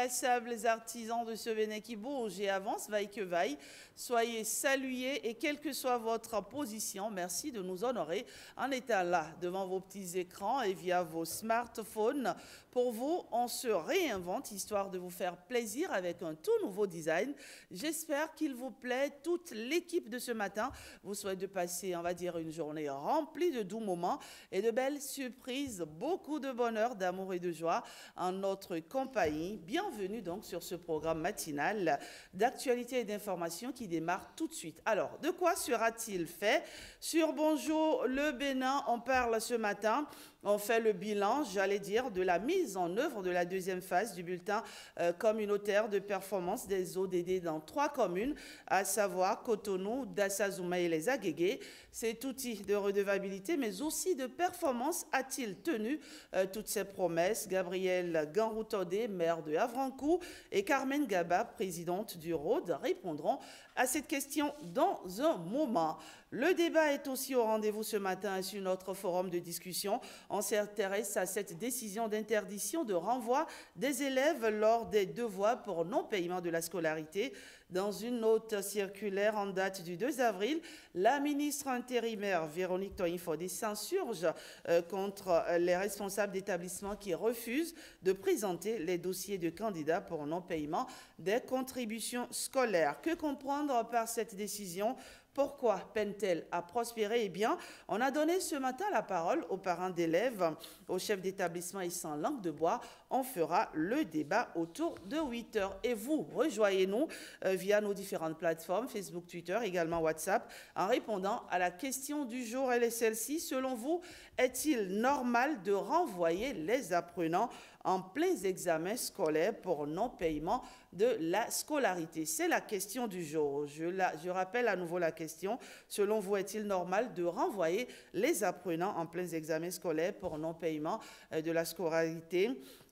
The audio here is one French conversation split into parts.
inlassables artisans de ce Bénin qui bouge et avance, vaille que vaille. Soyez salués et quelle que soit votre position, merci de nous honorer en étant là devant vos petits écrans et via vos smartphones. Pour vous, on se réinvente histoire de vous faire plaisir avec un tout nouveau design. J'espère qu'il vous plaît. Toute l'équipe de ce matin vous souhaite de passer, on va dire, une journée remplie de doux moments et de belles surprises, beaucoup de bonheur, d'amour et de joie en notre compagnie. Bienvenue donc sur ce programme matinal d'actualité et d'information qui démarre tout de suite. Alors, de quoi sera-t-il fait? Sur Bonjour le Bénin, on parle ce matin, on fait le bilan, j'allais dire, de la mise en œuvre de la deuxième phase du bulletin communautaire de performance des ODD dans 3 communes, à savoir Cotonou, Dassazouma et les Agégués. Cet outil de redevabilité, mais aussi de performance, a-t-il tenu toutes ses promesses? Gabriel Ganroutodé, maire de Havrancourt, et Carmen Gaba, présidente du Rhôde, répondront à cette question dans un moment. Le débat est aussi au rendez-vous ce matin sur notre forum de discussion. On s'intéresse à cette décision d'interdiction de renvoi des élèves lors des devoirs pour non-paiement de la scolarité. Dans une note circulaire en date du 2 avril, la ministre intérimaire Véronique Toyin-Fodé s'insurge contre les responsables d'établissements qui refusent de présenter les dossiers de candidats pour non-paiement des contributions scolaires. Que comprendre par cette décision? Pourquoi peine-t-elle à prospérer? Eh bien, on a donné ce matin la parole aux parents d'élèves, aux chefs d'établissement et sans langue de bois. On fera le débat autour de 8 heures. Et vous, rejoignez-nous via nos différentes plateformes, Facebook, Twitter, également WhatsApp, en répondant à la question du jour. Elle est celle-ci. Selon vous, est-il normal de renvoyer les apprenants en pleins examens scolaires pour non-paiement de la scolarité? C'est la question du jour. Je rappelle à nouveau la question. Selon vous, est-il normal de renvoyer les apprenants en pleins examens scolaires pour non-paiement de la scolarité?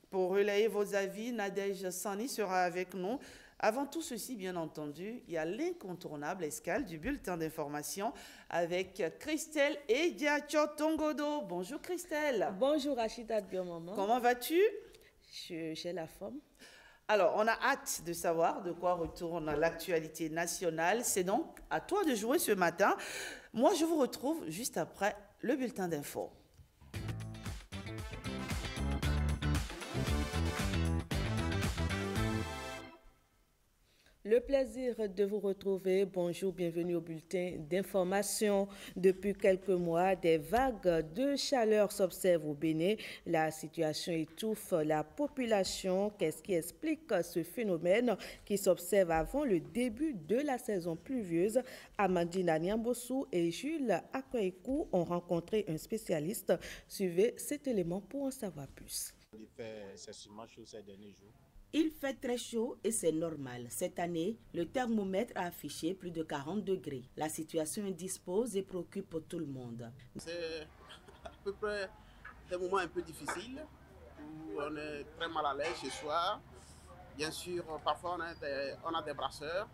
Pour relayer vos avis, Nadège Sani sera avec nous. Avant tout ceci, bien entendu, il y a l'incontournable escale du bulletin d'information avec Christelle Ediacho Tongodo. Bonjour Christelle. Bonjour Rachida Biomama. Comment vas-tu? J'ai la forme. Alors, on a hâte de savoir de quoi retourne l'actualité nationale. C'est donc à toi de jouer ce matin. Moi, je vous retrouve juste après le bulletin d'info. Le plaisir de vous retrouver. Bonjour, bienvenue au bulletin d'information. Depuis quelques mois, des vagues de chaleur s'observent au Bénin. La situation étouffe la population. Qu'est-ce qui explique ce phénomène qui s'observe avant le début de la saison pluvieuse? Amandine Niambossou et Jules Akoekou ont rencontré un spécialiste. Suivez cet élément pour en savoir plus. Il fait excessivement chaud ces derniers jours. Il fait très chaud et c'est normal. Cette année, le thermomètre a affiché plus de 40 degrés. La situation indispose et préoccupe tout le monde. C'est à peu près des moments un peu difficiles où on est très mal à l'aise chez soi. Bien sûr, parfois on a des brasseurs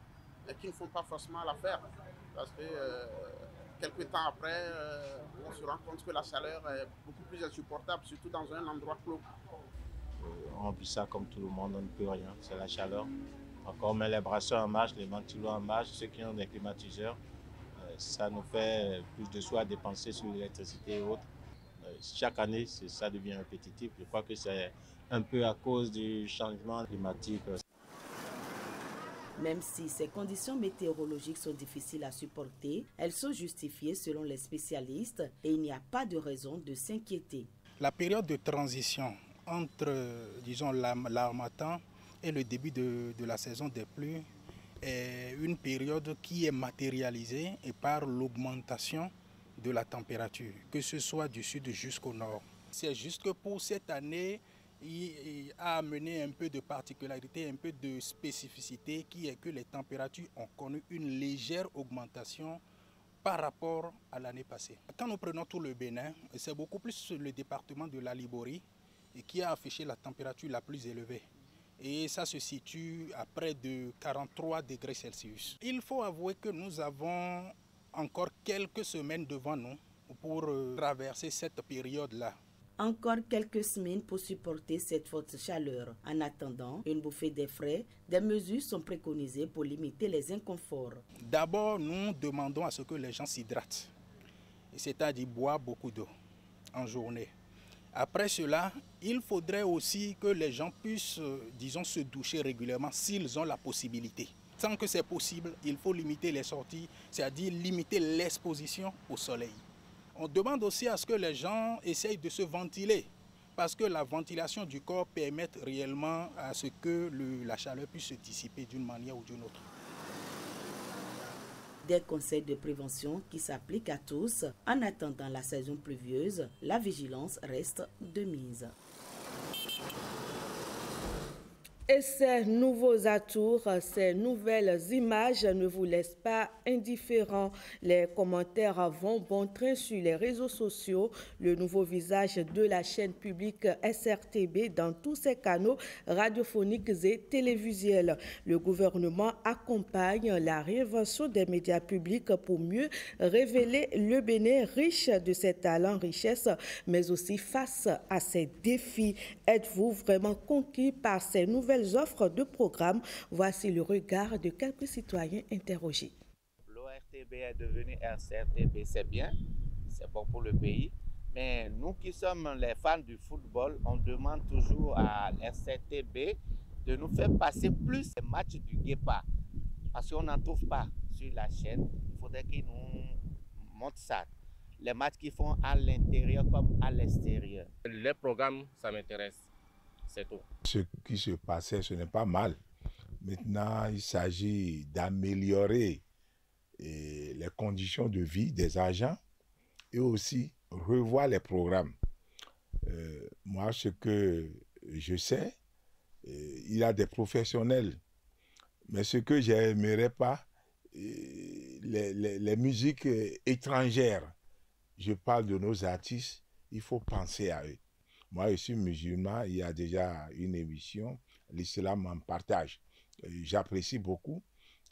qui ne font pas forcément l'affaire parce que quelques temps après, on se rend compte que la chaleur est beaucoup plus insupportable, surtout dans un endroit clos. On vit ça comme tout le monde, on ne peut rien, c'est la chaleur. Encore on met les brasseurs en marche, les ventilos en marche, ceux qui ont des climatiseurs. Ça nous fait plus de soi à dépenser sur l'électricité et autres. Chaque année, ça devient répétitif. Je crois que c'est un peu à cause du changement climatique. Même si ces conditions météorologiques sont difficiles à supporter, elles sont justifiées selon les spécialistes et il n'y a pas de raison de s'inquiéter. La période de transition entre, disons, l'harmattan et le début de la saison des pluies est une période qui est matérialisée et par l'augmentation de la température, que ce soit du sud jusqu'au nord. C'est juste que pour cette année, il a amené un peu de particularité, un peu de spécificité, qui est que les températures ont connu une légère augmentation par rapport à l'année passée. Quand nous prenons tout le Bénin, c'est beaucoup plus le département de la Liborie qui a affiché la température la plus élevée. Et ça se situe à près de 43 degrés Celsius. Il faut avouer que nous avons encore quelques semaines devant nous pour traverser cette période-là. encore quelques semaines pour supporter cette forte chaleur. En attendant une bouffée d'air frais, des mesures sont préconisées pour limiter les inconforts. D'abord, nous demandons à ce que les gens s'hydratent, c'est-à-dire boire beaucoup d'eau en journée. Après cela, il faudrait aussi que les gens puissent, disons, se doucher régulièrement s'ils ont la possibilité. Tant que c'est possible, il faut limiter les sorties, c'est-à-dire limiter l'exposition au soleil. On demande aussi à ce que les gens essayent de se ventiler, parce que la ventilation du corps permet réellement à ce que la chaleur puisse se dissiper d'une manière ou d'une autre. Des conseils de prévention qui s'appliquent à tous. En attendant la saison pluvieuse, la vigilance reste de mise. Et ces nouveaux atours, ces nouvelles images ne vous laissent pas indifférents. Les commentaires vont bon train sur les réseaux sociaux. Le nouveau visage de la chaîne publique SRTB dans tous ses canaux radiophoniques et télévisuels. Le gouvernement accompagne la réinvention des médias publics pour mieux révéler le Bénin riche de ses talents, richesses, mais aussi face à ses défis. Êtes-vous vraiment conquis par ces nouvelles offres de programmes? Voici le regard de quelques citoyens interrogés. L'ORTB est devenu RCRTB, c'est bien, c'est bon pour le pays. Mais nous qui sommes les fans du football, on demande toujours à RCRTB de nous faire passer plus les matchs du Guépard. Parce qu'on n'en trouve pas sur la chaîne. Il faudrait qu'ils nous montrent ça. Les matchs qu'ils font à l'intérieur comme à l'extérieur. Les programmes, ça m'intéresse. C'est tout. Ce qui se passait, ce n'est pas mal. Maintenant, il s'agit d'améliorer les conditions de vie des agents et aussi revoir les programmes. Moi, ce que je sais, il y a des professionnels, mais ce que je n'aimerais pas, les musiques étrangères, je parle de nos artistes, il faut penser à eux. Moi, je suis musulman, il y a déjà une émission, l'islam en partage. J'apprécie beaucoup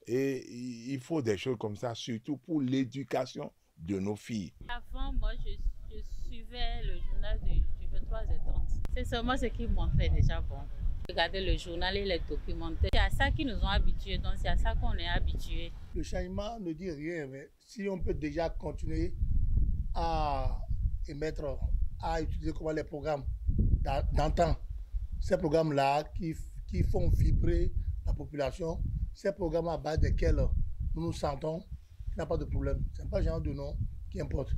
et il faut des choses comme ça, surtout pour l'éducation de nos filles. Avant, moi, je suivais le journal du 23h30. C'est seulement ce qui montrait déjà bon. Regarder le journal et les documentaires, c'est à ça qu'ils nous ont habitués, donc c'est à ça qu'on est habitués. Le changement ne dit rien, mais si on peut déjà continuer à émettre, à utiliser comment les programmes d'antan, ces programmes-là qui font vibrer la population, ces programmes à base desquels nous nous sentons qu'il n'y a pas de problème. Ce n'est pas le genre de nom qui importe.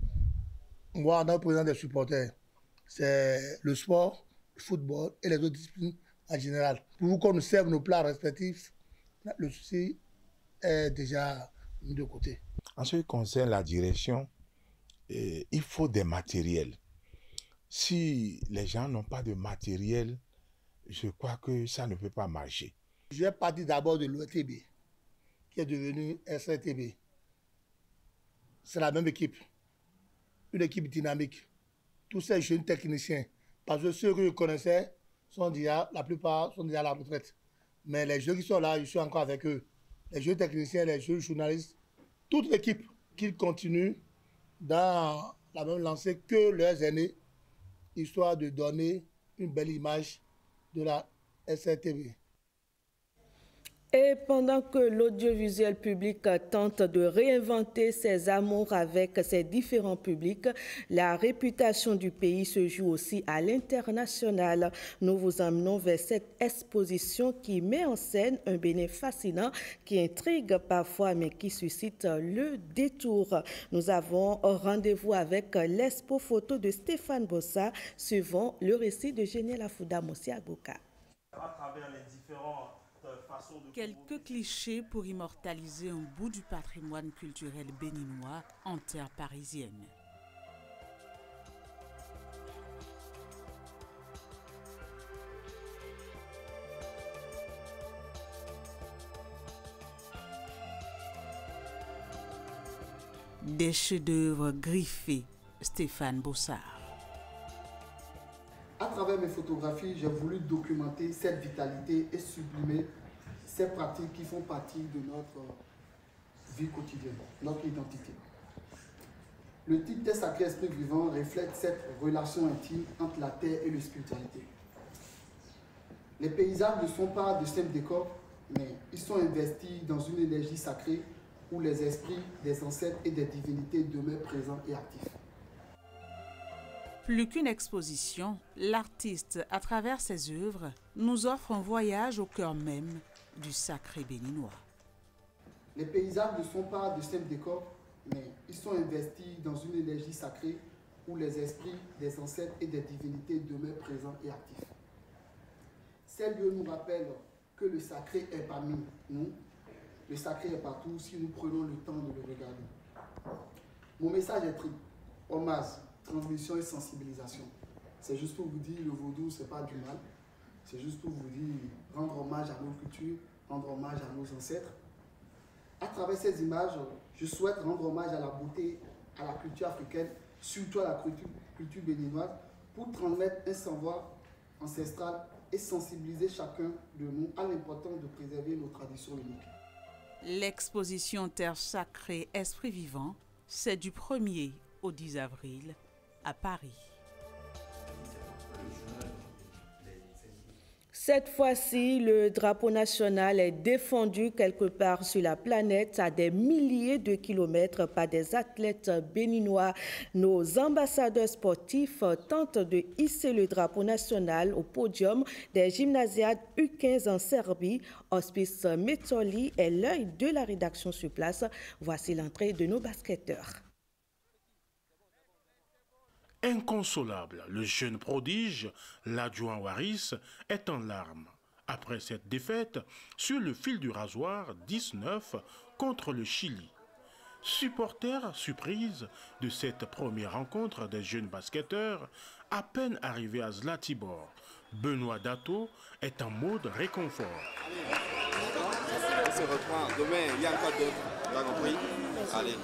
Moi, dans le président des supporters, c'est le sport, le football et les autres disciplines en général. Pour qu'on nous serve nos plats respectifs, le souci est déjà mis de côté. En ce qui concerne la direction, il faut des matériels. Si les gens n'ont pas de matériel, je crois que ça ne peut pas marcher. Je vais partir d'abord de l'ORTB, qui est devenu SRTB. C'est la même équipe, une équipe dynamique. Tous ces jeunes techniciens, parce que ceux que je connaissais, la plupart sont déjà à la retraite. Mais les jeunes qui sont là, je suis encore avec eux. Les jeunes techniciens, les jeunes journalistes, toute l'équipe, qu'ils continuent dans la même lancée que leurs aînés, histoire de donner une belle image de la SRTB. Et pendant que l'audiovisuel public tente de réinventer ses amours avec ses différents publics, la réputation du pays se joue aussi à l'international. Nous vous emmenons vers cette exposition qui met en scène un Bénin fascinant qui intrigue parfois mais qui suscite le détour. Nous avons rendez-vous avec l'expo photo de Stéphane Bossa, suivant le récit de Géniel Afouda Mossi Agoka. À travers les différents quelques clichés pour immortaliser un bout du patrimoine culturel béninois en terre parisienne. Des chefs-d'œuvre griffés, Stéphane Bossard. À travers mes photographies, j'ai voulu documenter cette vitalité et sublimer ces pratiques qui font partie de notre vie quotidienne, notre identité. Le titre des sacrés esprits vivants reflète cette relation intime entre la terre et la spiritualité. Les paysages ne sont pas de simples décors, mais ils sont investis dans une énergie sacrée où les esprits des ancêtres et des divinités demeurent présents et actifs. Plus qu'une exposition, l'artiste, à travers ses œuvres, nous offre un voyage au cœur même du sacré béninois. Les paysages ne sont pas de simples décors, mais ils sont investis dans une énergie sacrée où les esprits des ancêtres et des divinités demeurent présents et actifs. Ces lieux nous rappellent que le sacré est parmi nous. Le sacré est partout si nous prenons le temps de le regarder. Mon message est triple: hommage, transmission et sensibilisation. C'est juste pour vous dire, le vaudou, ce n'est pas du mal. C'est juste pour vous dire, rendre hommage à nos cultures, rendre hommage à nos ancêtres. À travers ces images, je souhaite rendre hommage à la beauté, à la culture africaine, surtout à la culture béninoise, pour transmettre un savoir ancestral et sensibiliser chacun de nous à l'importance de préserver nos traditions uniques. L'exposition Terre sacrée, Esprit vivant, c'est du 1er au 10 avril à Paris. Cette fois-ci, le drapeau national est défendu quelque part sur la planète à des milliers de kilomètres par des athlètes béninois. Nos ambassadeurs sportifs tentent de hisser le drapeau national au podium des gymnasiades U15 en Serbie. Hospice Metoli est l'œil de la rédaction sur place. Voici l'entrée de nos basketteurs. Inconsolable, le jeune prodige, l'adjoint Waris, est en larmes. Après cette défaite, sur le fil du rasoir, 19 contre le Chili. Supporter surprise de cette première rencontre des jeunes basketteurs, à peine arrivé à Zlatibor, Benoît Dato est en mode réconfort. On se reprend demain, il y a encore d'autres, tu as compris? Allez.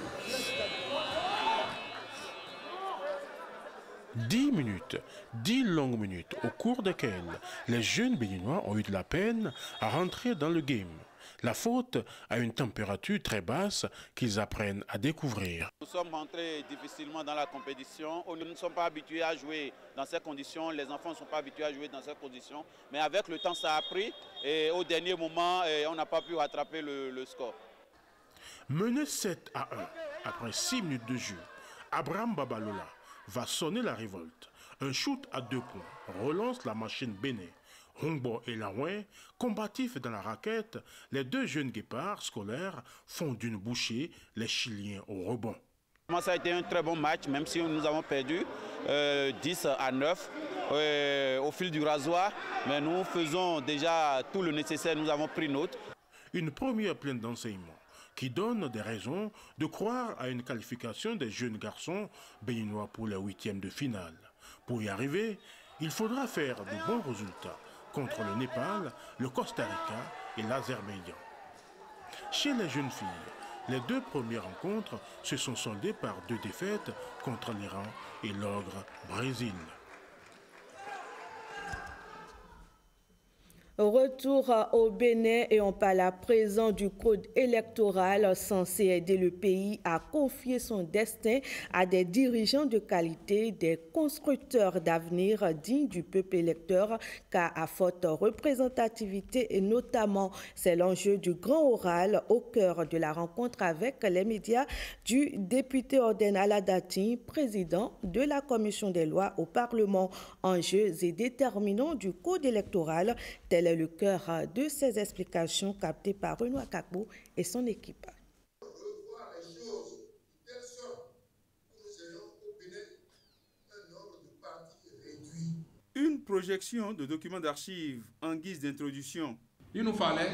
10 minutes, 10 longues minutes au cours desquelles les jeunes béninois ont eu de la peine à rentrer dans le game. La faute à une température très basse qu'ils apprennent à découvrir. Nous sommes rentrés difficilement dans la compétition. Nous ne sommes pas habitués à jouer dans ces conditions. Les enfants ne sont pas habitués à jouer dans ces conditions. Mais avec le temps, ça a pris. Et au dernier moment, on n'a pas pu rattraper le score. Mené 7-1 après 6 minutes de jeu, Abraham Babalola va sonner la révolte. Un shoot à 2 points relance la machine Béné. Hongbo et Laouin, combatifs dans la raquette, les deux jeunes guépards scolaires font d'une bouchée les Chiliens au rebond. Ça a été un très bon match, même si nous avons perdu 10-9 au fil du rasoir. Mais nous faisons déjà tout le nécessaire, nous avons pris note. Une première pleine d'enseignement qui donne des raisons de croire à une qualification des jeunes garçons béninois pour les 8e de finale. Pour y arriver, il faudra faire de bons résultats contre le Népal, le Costa Rica et l'Azerbaïdjan. Chez les jeunes filles, les 2 premières rencontres se sont soldées par 2 défaites contre l'Iran et l'ogre Brésil. Retour au Bénin et on parle à présent du code électoral censé aider le pays à confier son destin à des dirigeants de qualité, des constructeurs d'avenir dignes du peuple électeur, car à forte représentativité et notamment c'est l'enjeu du grand oral au cœur de la rencontre avec les médias du député Orden Aladati, président de la commission des lois au Parlement. Enjeux et déterminants du code électoral, tel est le cœur de ces explications captées par Renoir Kakbo et son équipe. Une projection de documents d'archives en guise d'introduction. Il nous fallait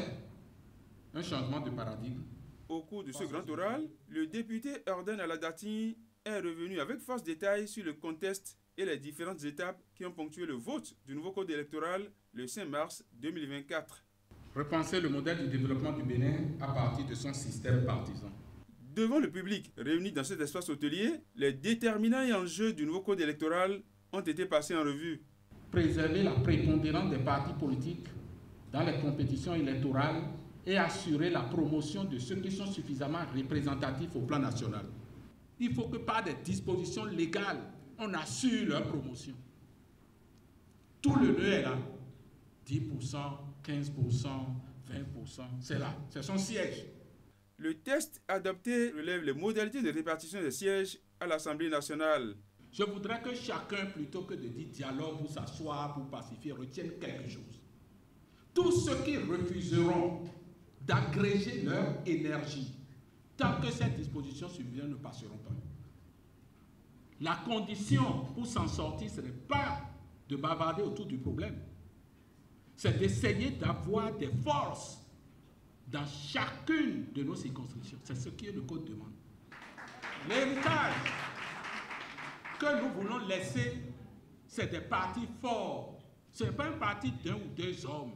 un changement de paradigme. Au cours de ce grand oral, le député Orden Aladati est revenu avec force détail sur le contexte et les différentes étapes qui ont ponctué le vote du nouveau code électoral le 5 mars 2024. Repenser le modèle du développement du Bénin à partir de son système partisan. Devant le public réuni dans cet espace hôtelier, les déterminants et enjeux du nouveau code électoral ont été passés en revue. Préserver la prépondérance des partis politiques dans les compétitions électorales et assurer la promotion de ceux qui sont suffisamment représentatifs au plan national. il faut que par des dispositions légales, on assure leur promotion. Tout le nœud est là. 10%, 15%, 20%, c'est là, c'est son siège. Le texte adopté relève les modalités de répartition des sièges à l'Assemblée nationale. Je voudrais que chacun, plutôt que de dire dialogue pour s'asseoir, pour pacifier, retienne quelque chose. Tous ceux qui refuseront d'agréger leur énergie, tant que cette disposition subvient, ne passeront pas. La condition pour s'en sortir, ce n'est pas de bavarder autour du problème. C'est d'essayer d'avoir des forces dans chacune de nos circonscriptions. C'est ce que le Code demande. L'héritage que nous voulons laisser, c'est des partis forts. Ce n'est pas un parti d'un ou deux hommes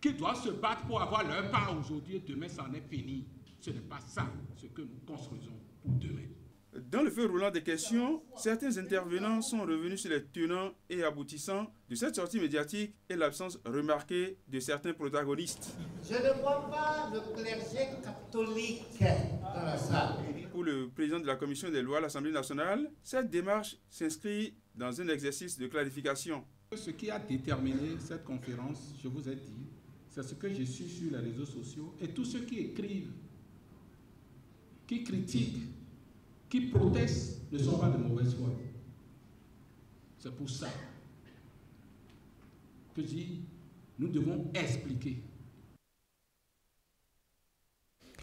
qui doivent se battre pour avoir leur part aujourd'hui et demain, ça en est fini. Ce n'est pas ça ce que nous construisons pour demain. Dans le feu roulant des questions, certains intervenants sont revenus sur les tenants et aboutissants de cette sortie médiatique et l'absence remarquée de certains protagonistes. Je ne vois pas le clergé catholique dans la salle. Pour le président de la commission des lois à l'Assemblée nationale, cette démarche s'inscrit dans un exercice de clarification. Ce qui a déterminé cette conférence, je vous ai dit, c'est ce que j'ai su sur les réseaux sociaux et tous ceux qui écrivent, qui critiquent, qui protestent ne sont pas de mauvaise foi. C'est pour ça que je dis, nous devons expliquer.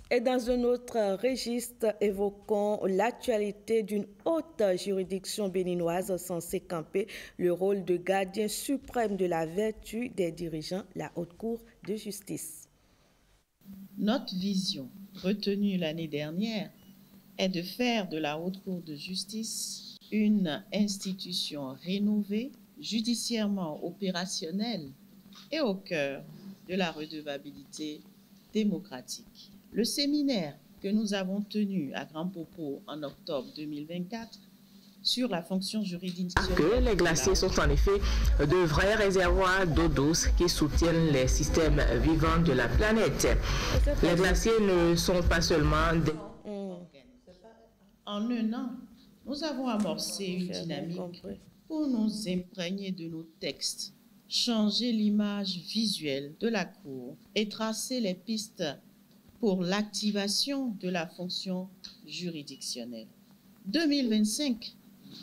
Et dans un autre registre, évoquons l'actualité d'une haute juridiction béninoise censée camper le rôle de gardien suprême de la vertu des dirigeants, la Haute Cour de justice. Notre vision, retenue l'année dernière, est de faire de la Haute Cour de justice une institution rénovée, judiciairement opérationnelle et au cœur de la redevabilité démocratique. Le séminaire que nous avons tenu à Grand-Popo en octobre 2024 sur la fonction juridictionnelle. Que les glaciers sont en effet de vrais réservoirs d'eau douce qui soutiennent les systèmes vivants de la planète. Les glaciers ne sont pas seulement des... En un an, nous avons amorcé une dynamique pour nous imprégner de nos textes, changer l'image visuelle de la Cour et tracer les pistes pour l'activation de la fonction juridictionnelle. 2025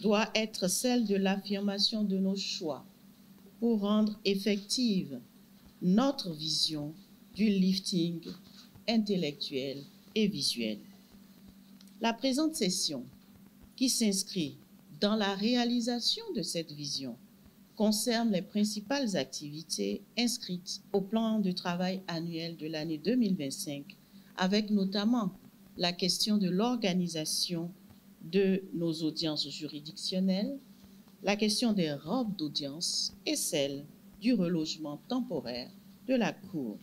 doit être celle de l'affirmation de nos choix pour rendre effective notre vision du lifting intellectuel et visuel. La présente session, qui s'inscrit dans la réalisation de cette vision, concerne les principales activités inscrites au plan de travail annuel de l'année 2025, avec notamment la question de l'organisation de nos audiences juridictionnelles, la question des robes d'audience et celle du relogement temporaire de la Cour.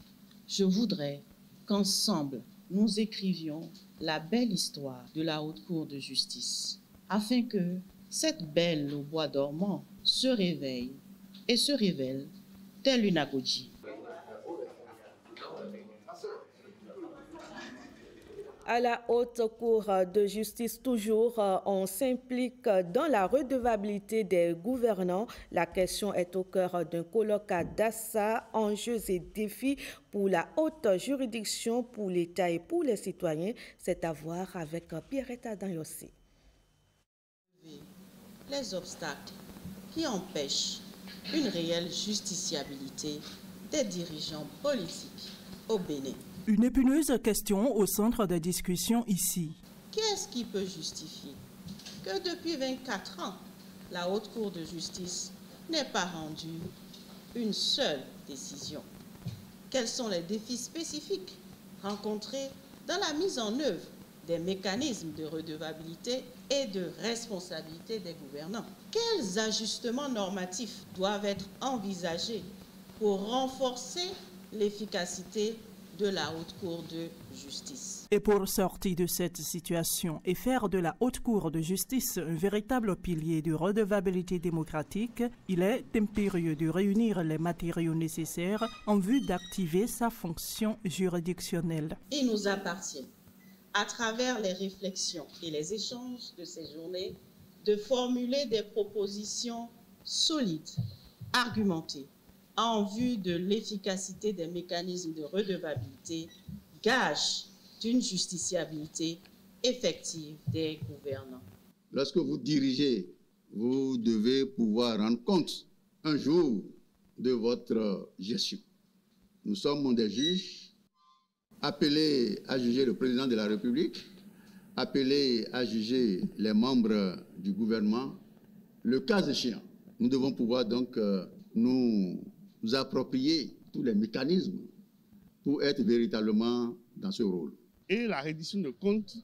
Je voudrais qu'ensemble, nous écrivions la belle histoire de la Haute Cour de justice, afin que cette belle au bois dormant se réveille et se révèle telle une agogie. À la Haute Cour de justice, toujours, on s'implique dans la redevabilité des gouvernants. La question est au cœur d'un colloque à Dassa, enjeux et défis pour la haute juridiction, pour l'État et pour les citoyens. C'est à voir avec Pierrette Adanyossi. Les obstacles qui empêchent une réelle justiciabilité des dirigeants politiques au Bénin. Une épineuse question au centre des discussions ici. Qu'est-ce qui peut justifier que depuis 24 ans, la Haute Cour de justice n'ait pas rendu une seule décision? Quels sont les défis spécifiques rencontrés dans la mise en œuvre des mécanismes de redevabilité et de responsabilité des gouvernants? Quels ajustements normatifs doivent être envisagés pour renforcer l'efficacité de la Haute Cour de justice? Et pour sortir de cette situation et faire de la Haute Cour de justice un véritable pilier de redevabilité démocratique, il est impérieux de réunir les matériaux nécessaires en vue d'activer sa fonction juridictionnelle. Il nous appartient, à travers les réflexions et les échanges de ces journées, de formuler des propositions solides, argumentées, en vue de l'efficacité des mécanismes de redevabilité, gage d'une justiciabilité effective des gouvernants. Lorsque vous dirigez, vous devez pouvoir rendre compte un jour de votre gestion. Nous sommes des juges appelés à juger le président de la République, appelés à juger les membres du gouvernement. Le cas échéant, nous devons pouvoir donc nous approprier tous les mécanismes pour être véritablement dans ce rôle. Et la reddition de comptes,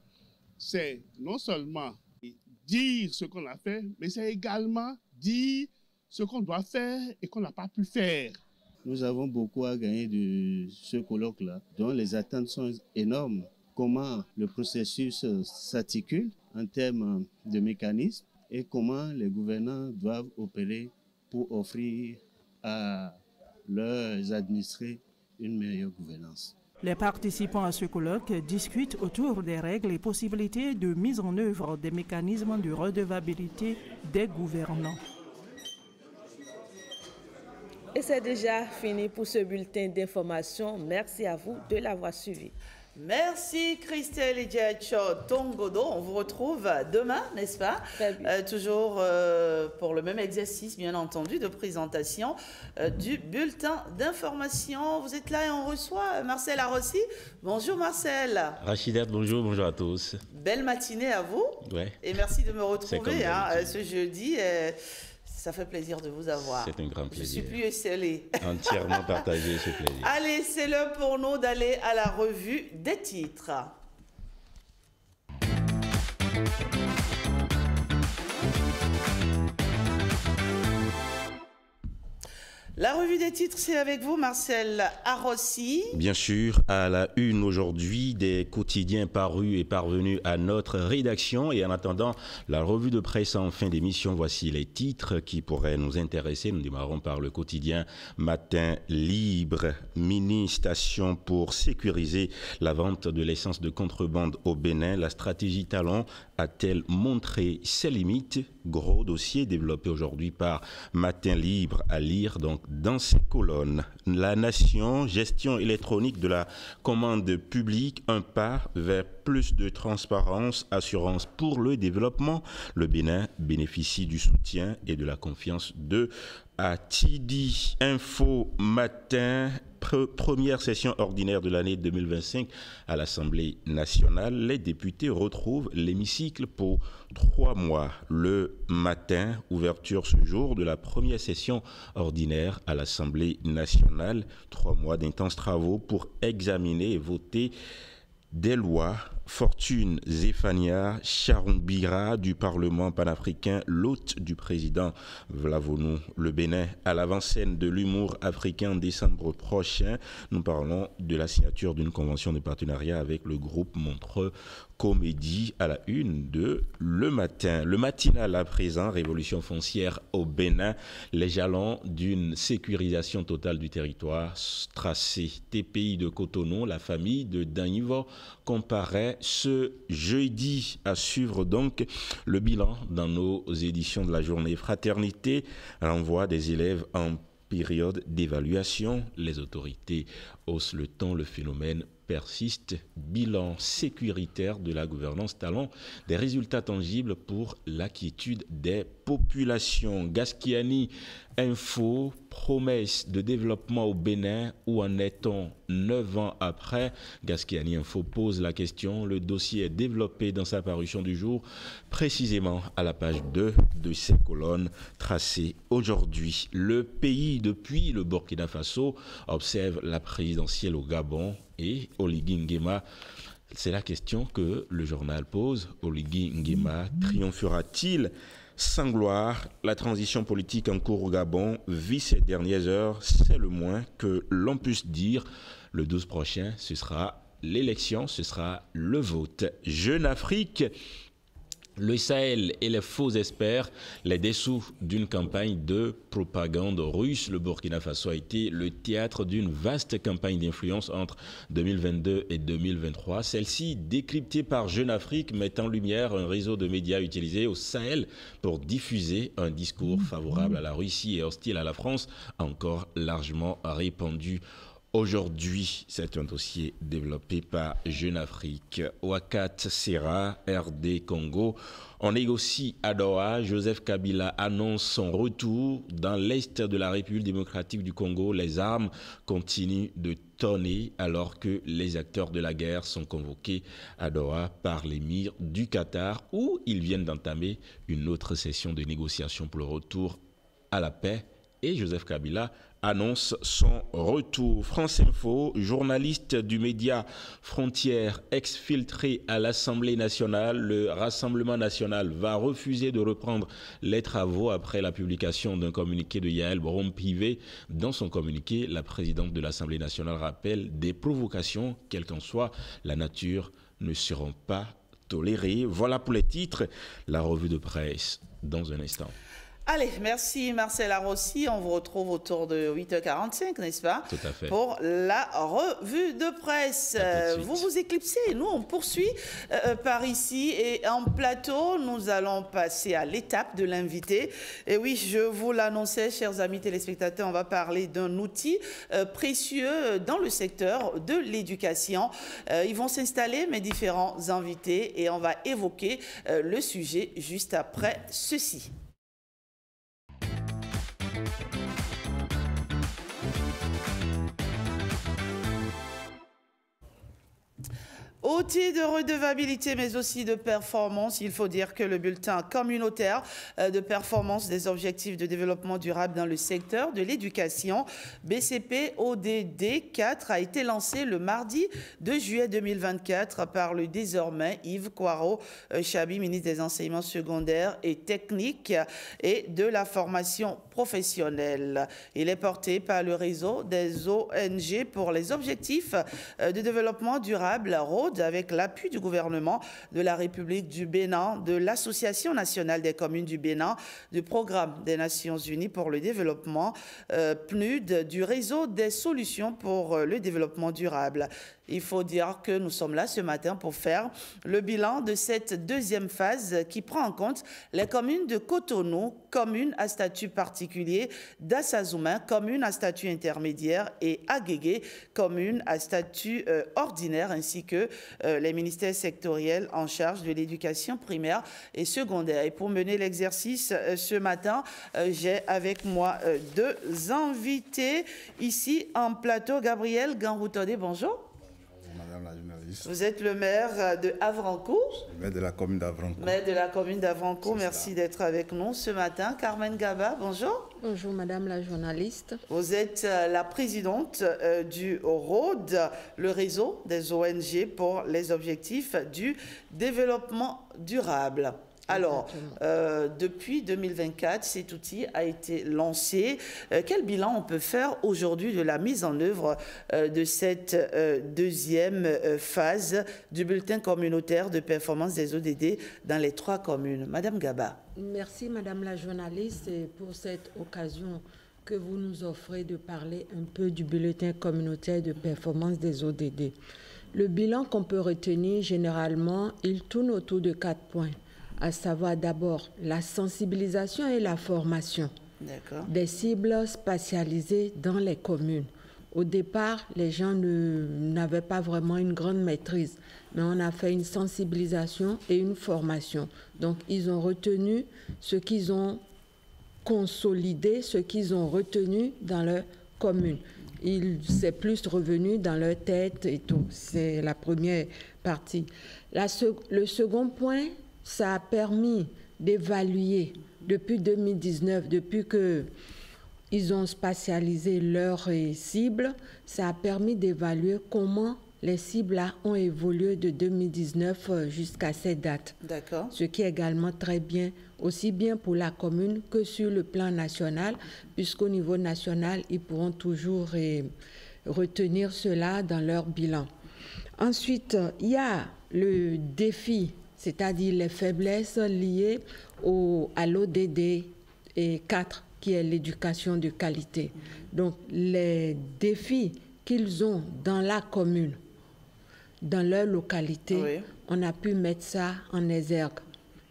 c'est non seulement dire ce qu'on a fait, mais c'est également dire ce qu'on doit faire et qu'on n'a pas pu faire. Nous avons beaucoup à gagner de ce colloque-là, dont les attentes sont énormes. Comment le processus s'articule en termes de mécanismes et comment les gouvernants doivent opérer pour offrir à leurs administrés une meilleure gouvernance. Les participants à ce colloque discutent autour des règles et possibilités de mise en œuvre des mécanismes de redevabilité des gouvernants. Et c'est déjà fini pour ce bulletin d'information. Merci à vous de l'avoir suivi. Merci Christelle Idjacho Tongodo. On vous retrouve demain, n'est-ce pas? Toujours pour le même exercice, bien entendu, de présentation du bulletin d'information. Vous êtes là et on reçoit Marcel Arossi. Bonjour Marcel. Rachidat, bonjour, bonjour à tous. Belle matinée à vous. Ouais. Et merci de me retrouver ce jeudi. Ça fait plaisir de vous avoir. C'est un grand plaisir. Je suis plus esselée. Entièrement partagé ce plaisir. Allez, c'est l'heure pour nous d'aller à la revue des titres. La revue des titres, c'est avec vous, Marcel Arossi. Bien sûr, à la une aujourd'hui, des quotidiens parus et parvenus à notre rédaction. Et en attendant la revue de presse en fin d'émission, voici les titres qui pourraient nous intéresser. Nous démarrons par le quotidien Matin Libre. Mini-station pour sécuriser la vente de l'essence de contrebande au Bénin. La stratégie Talon a-t-elle montré ses limites? Gros dossier développé aujourd'hui par Matin Libre à lire donc dans ces colonnes. La Nation, gestion électronique de la commande publique, un pas vers plus de transparence, assurance pour le développement. Le Bénin bénéficie du soutien et de la confiance de Atidi. Info Matin. Première session ordinaire de l'année 2025 à l'Assemblée nationale. Les députés retrouvent l'hémicycle pour 3 mois. Le matin, ouverture ce jour de la première session ordinaire à l'Assemblée nationale. 3 mois d'intenses travaux pour examiner et voter des lois. Fortune Zéphania Charoumbira du Parlement panafricain, l'hôte du président Vlavonou. Le Bénin à l'avant-scène de l'humour africain en décembre prochain. Nous parlons de la signature d'une convention de partenariat avec le groupe Montreux Comédie à la une de Le Matin. Le matinal à présent, révolution foncière au Bénin, les jalons d'une sécurisation totale du territoire tracé. TPI de Cotonou, la famille de Danivo comparaît ce jeudi. À suivre donc le bilan dans nos éditions de la journée. Fraternité renvoie des élèves en période d'évaluation. Les autorités haussent le ton, le phénomène persiste. Bilan sécuritaire de la gouvernance Talon, des résultats tangibles pour l'inquiétude des populations. Gaskiani Info, promesse de développement au Bénin, où en est-on 9 ans après? Gaskiani Info pose la question. Le dossier est développé dans sa parution du jour, précisément à la page 2 de ces colonnes tracées aujourd'hui. Le pays, depuis le Burkina Faso, observe la présidentielle au Gabon et Oligui Nguema. C'est la question que le journal pose. Oligui Nguema triomphera-t-il sans gloire? La transition politique en cours au Gabon vit ces dernières heures, c'est le moins que l'on puisse dire. Le 12 prochain, ce sera l'élection, ce sera le vote. Jeune Afrique, Le Sahel et les faux experts, les dessous d'une campagne de propagande russe. Le Burkina Faso a été le théâtre d'une vaste campagne d'influence entre 2022 et 2023. Celle-ci, décryptée par Jeune Afrique, met en lumière un réseau de médias utilisé au Sahel pour diffuser un discours favorable à la Russie et hostile à la France, encore largement répandu. Aujourd'hui, c'est un dossier développé par Jeune Afrique. Ouakat Serra, RD Congo. On négocie à Doha. Joseph Kabila annonce son retour dans l'est de la République démocratique du Congo. Les armes continuent de tonner alors que les acteurs de la guerre sont convoqués à Doha par l'émir du Qatar où ils viennent d'entamer une autre session de négociation pour le retour à la paix. Et Joseph Kabila annonce son retour. France Info, journaliste du média Frontières, exfiltré à l'Assemblée nationale. Le Rassemblement national va refuser de reprendre les travaux après la publication d'un communiqué de Yael Braun-Pivet. Dans son communiqué, la présidente de l'Assemblée nationale rappelle des provocations, quelle qu'en soit la nature, ne seront pas tolérées. Voilà pour les titres. La revue de presse dans un instant. Allez, merci Marcel Arrossi. On vous retrouve autour de 8h45, n'est-ce pas? Tout à fait. Pour la revue de presse. Vous vous éclipsez. Nous, on poursuit par ici. Et en plateau, nous allons passer à l'étape de l'invité. Et oui, je vous l'annonçais, chers amis téléspectateurs, on va parler d'un outil précieux dans le secteur de l'éducation. Ils vont s'installer, mes différents invités, et on va évoquer le sujet juste après ceci. Outil de redevabilité, mais aussi de performance. Il faut dire que le bulletin communautaire de performance des objectifs de développement durable dans le secteur de l'éducation, BCP ODD 4, a été lancé le mardi 2 juillet 2024 par le désormais Yves Kouaro-Chabi, ministre des Enseignements secondaires et techniques et de la formation professionnelle. Il est porté par le réseau des ONG pour les objectifs de développement durable, RODE, avec l'appui du gouvernement de la République du Bénin, de l'Association nationale des communes du Bénin, du Programme des Nations Unies pour le développement, PNUD, du réseau des solutions pour le développement durable. Il faut dire que nous sommes là ce matin pour faire le bilan de cette deuxième phase qui prend en compte les communes de Cotonou, communes à statut particulier, d'Assazouma, communes à statut intermédiaire, et Agégué, communes à statut ordinaire, ainsi que les ministères sectoriels en charge de l'éducation primaire et secondaire. Et pour mener l'exercice ce matin, j'ai avec moi deux invités ici en plateau. Gabriel Ganroutodé, bonjour. Madame la journaliste. Vous êtes le maire de Havrancourt. Maire de la commune d'Havrancourt. Maire de la commune d'Havrancourt. Merci d'être avec nous ce matin. Carmen Gaba, bonjour. Bonjour Madame la journaliste. Vous êtes la présidente du RODE, le réseau des ONG pour les objectifs du développement durable. Alors, depuis 2024, cet outil a été lancé. Quel bilan on peut faire aujourd'hui de la mise en œuvre de cette deuxième phase du bulletin communautaire de performance des ODD dans les 3 communes? Madame Gaba. Merci Madame la journaliste pour cette occasion que vous nous offrez de parler un peu du bulletin communautaire de performance des ODD. Le bilan qu'on peut retenir généralement, il tourne autour de 4 points. À savoir d'abord la sensibilisation et la formation des cibles spatialisées dans les communes. Au départ, les gens n'avaient pas vraiment une grande maîtrise, mais on a fait une sensibilisation et une formation. Donc, ils ont retenu ce qu'ils ont consolidé, ce qu'ils ont retenu dans leur commune. C'est plus revenu dans leur tête et tout. C'est la première partie. Le second point, ça a permis d'évaluer depuis 2019, depuis qu'ils ont spatialisé leurs cibles, ça a permis d'évaluer comment les cibles-là ont évolué de 2019 jusqu'à cette date. D'accord. Ce qui est également très bien, aussi bien pour la commune que sur le plan national, puisqu'au niveau national, ils pourront toujours retenir cela dans leur bilan. Ensuite, il y a le défi c'est-à-dire les faiblesses liées à l'ODD 4, qui est l'éducation de qualité. Donc, les défis qu'ils ont dans la commune, dans leur localité, on a pu mettre ça en exergue.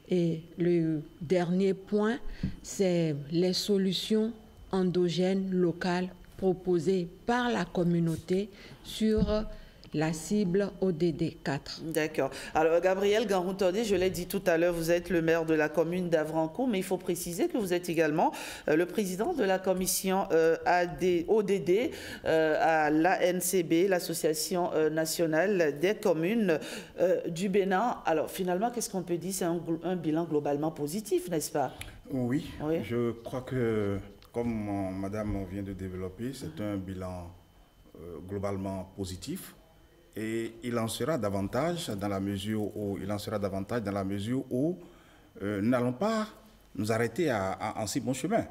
Et le dernier point, c'est les solutions endogènes locales proposées par la communauté sur la cible ODD 4. D'accord. Alors, Gabriel Garoutondé, je l'ai dit tout à l'heure, vous êtes le maire de la commune d'Avrancourt, mais il faut préciser que vous êtes également le président de la commission ODD à l'ANCB, l'Association nationale des communes du Bénin. Alors, finalement, qu'est-ce qu'on peut dire? C'est un bilan globalement positif, n'est-ce pas? Oui, je crois que, comme madame vient de développer, c'est un bilan globalement positif. Et il en sera davantage dans la mesure où, nous n'allons pas nous arrêter en si bon chemin.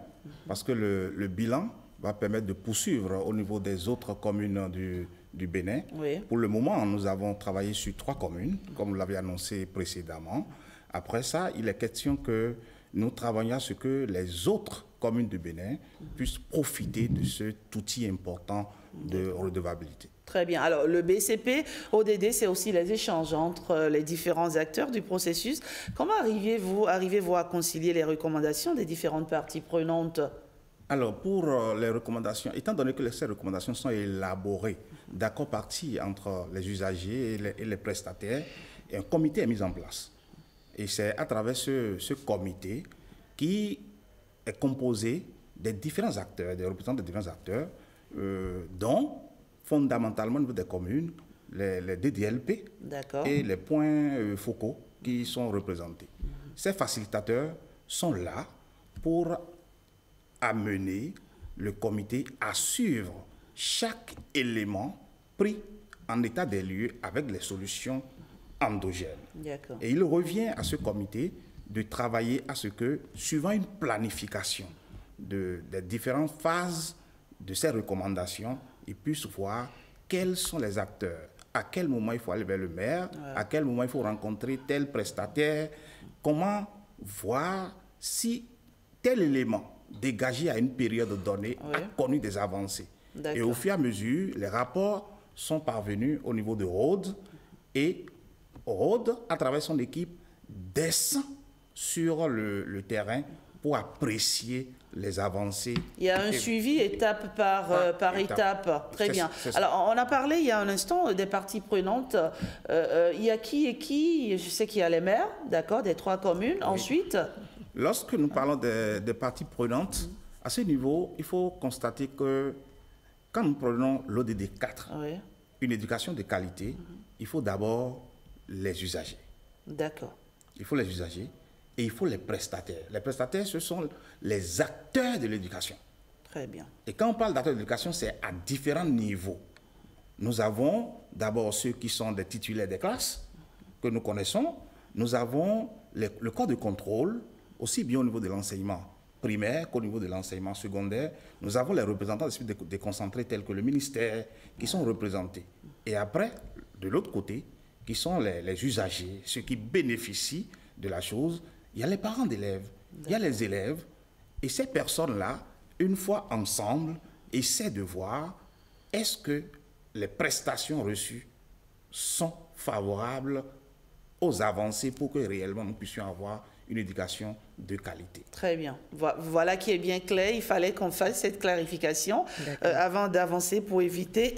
Parce que le bilan va permettre de poursuivre au niveau des autres communes du Bénin. Oui. Pour le moment, nous avons travaillé sur 3 communes, comme vous l'avez annoncé précédemment. Après ça, il est question que nous travaillions à ce que les autres communes du Bénin puissent profiter de cet outil important de redevabilité. Très bien. Alors, le BCP, ODD, c'est aussi les échanges entre les différents acteurs du processus. Comment arrivez-vous à concilier les recommandations des différentes parties prenantes? Alors, pour les recommandations, étant donné que ces recommandations sont élaborées d'accords partis entre les usagers et les prestataires, un comité est mis en place. Et c'est à travers ce comité qui est composé des différents acteurs, des représentants des différents acteurs, dont fondamentalement au niveau des communes, les DDLP et les points focaux qui sont représentés. Ces facilitateurs sont là pour amener le comité à suivre chaque élément pris en état des lieux avec les solutions endogènes. Et il revient à ce comité de travailler à ce que, suivant une planification des différentes phases de ces recommandations, ils puissent voir quels sont les acteurs, à quel moment il faut aller vers le maire, à quel moment il faut rencontrer tel prestataire, comment voir si tel élément dégagé à une période donnée a connu des avancées. Et au fur et à mesure, les rapports sont parvenus au niveau de Rhodes, et Rhodes, à travers son équipe, descend sur le terrain pour apprécier les avancées. Il y a un suivi étape par étape. Très bien. Alors, on a parlé il y a un instant des parties prenantes. Il y a qui et qui? Je sais qu'il y a les maires, d'accord, des 3 communes. Oui. Ensuite? Lorsque nous parlons des parties prenantes, à ce niveau, il faut constater que quand nous prenons l'ODD 4, une éducation de qualité, il faut d'abord les usagers. D'accord. Il faut les usagers. Et il faut les prestataires. Les prestataires, ce sont les acteurs de l'éducation. Très bien. Et quand on parle d'acteurs de l'éducation, c'est à différents niveaux. Nous avons d'abord ceux qui sont des titulaires des classes, que nous connaissons. Nous avons le corps de contrôle, aussi bien au niveau de l'enseignement primaire qu'au niveau de l'enseignement secondaire. Nous avons les représentants des services déconcentrés tels que le ministère qui sont représentés. Et après, de l'autre côté, qui sont les usagers, ceux qui bénéficient de la chose. Il y a les parents d'élèves, il y a les élèves, et ces personnes-là, une fois ensemble, essaient de voir est-ce que les prestations reçues sont favorables aux avancées pour que réellement nous puissions avoir une éducation de qualité. Très bien. Voilà qui est bien clair. Il fallait qu'on fasse cette clarification avant d'avancer pour éviter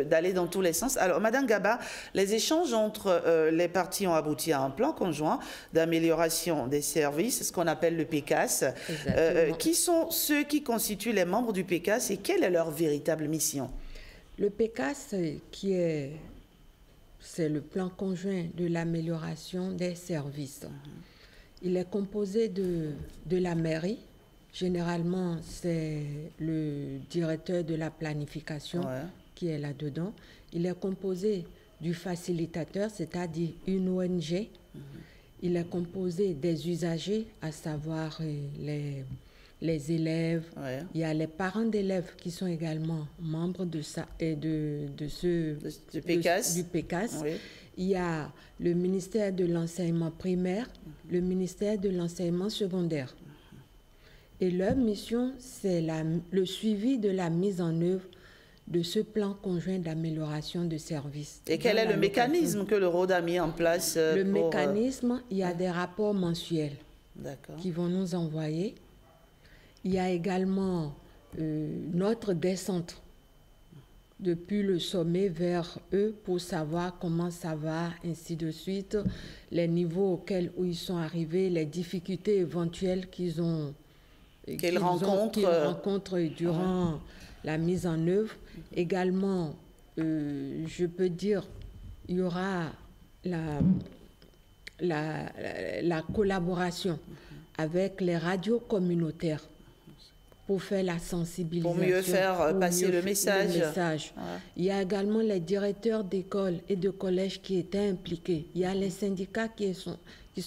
d'aller dans tous les sens. Alors, Madame Gaba, les échanges entre les parties ont abouti à un plan conjoint d'amélioration des services, ce qu'on appelle le PECAS. Qui sont ceux qui constituent les membres du PECAS et quelle est leur véritable mission? Le PECAS, c'est le plan conjoint de l'amélioration des services. Il est composé de la mairie. Généralement, c'est le directeur de la planification qui est là-dedans. Il est composé du facilitateur, c'est-à-dire une ONG. Il est composé des usagers, à savoir les élèves. Il y a les parents d'élèves qui sont également membres de ça et du PECAS. il y a le ministère de l'enseignement primaire, le ministère de l'enseignement secondaire. Et leur mission, c'est le suivi de la mise en œuvre de ce plan conjoint d'amélioration de services. Et quel est le mécanisme que le ROD a mis en place mécanisme, il y a des rapports mensuels qui vont nous envoyer. Il y a également notre descente depuis le sommet vers eux pour savoir comment ça va, ainsi de suite, les niveaux auxquels ils sont arrivés, les difficultés éventuelles qu'ils rencontrent durant la mise en œuvre. Également, je peux dire, il y aura la collaboration avec les radios communautaires pour faire la sensibilisation. Pour mieux faire passer le message. Ouais. Il y a également les directeurs d'écoles et de collèges qui étaient impliqués. Il y a les syndicats qui sont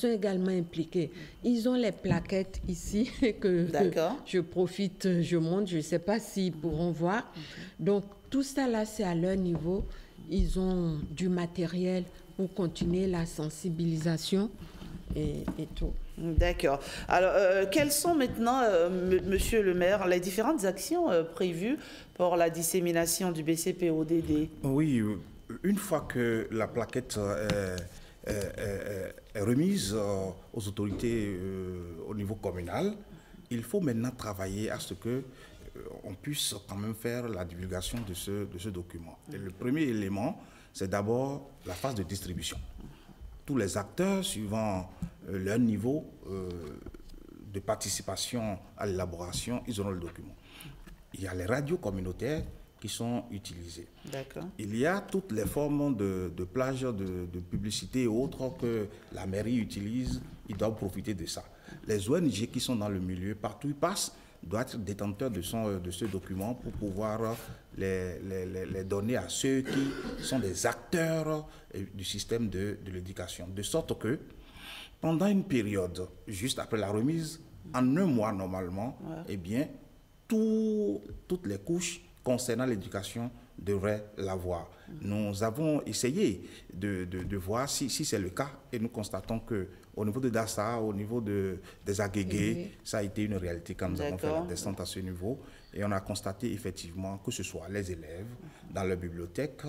également impliqués. Ils ont les plaquettes ici que je profite, je montre. Je ne sais pas s'ils pourront voir. Donc, tout ça là, c'est à leur niveau. Ils ont du matériel pour continuer la sensibilisation et tout. D'accord. Alors, quelles sont maintenant, monsieur le maire, les différentes actions prévues pour la dissémination du BCP-ODD? Oui, une fois que la plaquette est remise aux autorités au niveau communal, il faut maintenant travailler à ce que on puisse quand même faire la divulgation de ce document. Et le premier élément, c'est d'abord la phase de distribution. Tous les acteurs, suivant leur niveau de participation à l'élaboration, ils auront le document. Il y a les radios communautaires qui sont utilisées. Il y a toutes les formes de plages de publicité et autres que la mairie utilise, ils doivent profiter de ça. Les ONG qui sont dans le milieu, partout où ils passent, doivent être détenteurs de ce document pour pouvoir les donner à ceux qui sont des acteurs du système de l'éducation. De sorte que, pendant une période, juste après la remise, en un mois normalement, eh bien, toutes les couches concernant l'éducation devraient l'avoir. Nous avons essayé de voir si c'est le cas et nous constatons que au niveau de Dassa, au niveau des Agégués, ça a été une réalité quand nous avons fait la descente à ce niveau. Et on a constaté effectivement que ce soit les élèves, dans leur bibliothèque,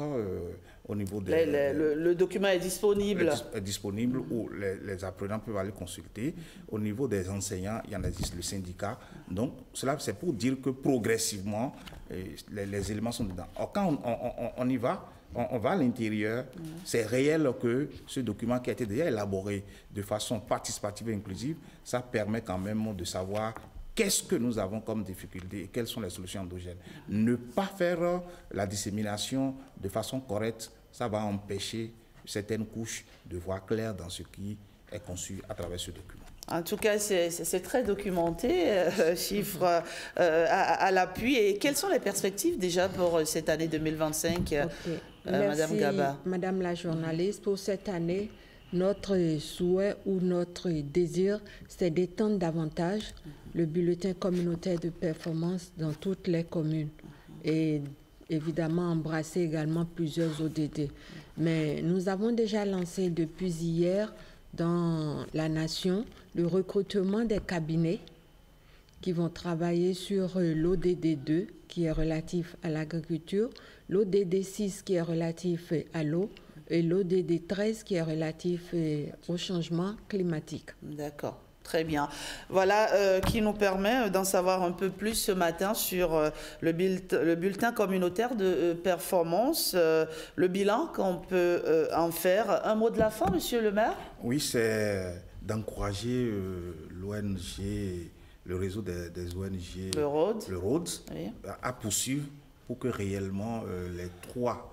au niveau le document est disponible. Est disponible où les apprenants peuvent aller consulter. Au niveau des enseignants, il y en a le syndicat. Donc, cela, c'est pour dire que progressivement, les éléments sont dedans. Or, quand on y va, on va à l'intérieur, c'est réel que ce document qui a été déjà élaboré de façon participative et inclusive, ça permet quand même de savoir qu'est-ce que nous avons comme difficulté et quelles sont les solutions endogènes. Ne pas faire la dissémination de façon correcte, ça va empêcher certaines couches de voir clair dans ce qui est conçu à travers ce document. En tout cas, c'est très documenté, chiffres à l'appui. Et quelles sont les perspectives déjà pour cette année 2025, Madame Gaba? Madame la journaliste, pour cette année, notre souhait ou notre désir, c'est d'étendre davantage le bulletin communautaire de performance dans toutes les communes et évidemment embrasser également plusieurs ODD. Mais nous avons déjà lancé depuis hier dans la nation le recrutement des cabinets qui vont travailler sur l'ODD 2 qui est relatif à l'agriculture, l'ODD 6 qui est relatif à l'eau et l'ODD 13 qui est relatif au changement climatique. D'accord. Très bien. Voilà qui nous permet d'en savoir un peu plus ce matin sur le bulletin communautaire de performance, le bilan qu'on peut en faire. Un mot de la fin, monsieur le maire? Oui, c'est d'encourager l'ONG, le réseau des ONG, le ROD, oui, à poursuivre pour que réellement les 3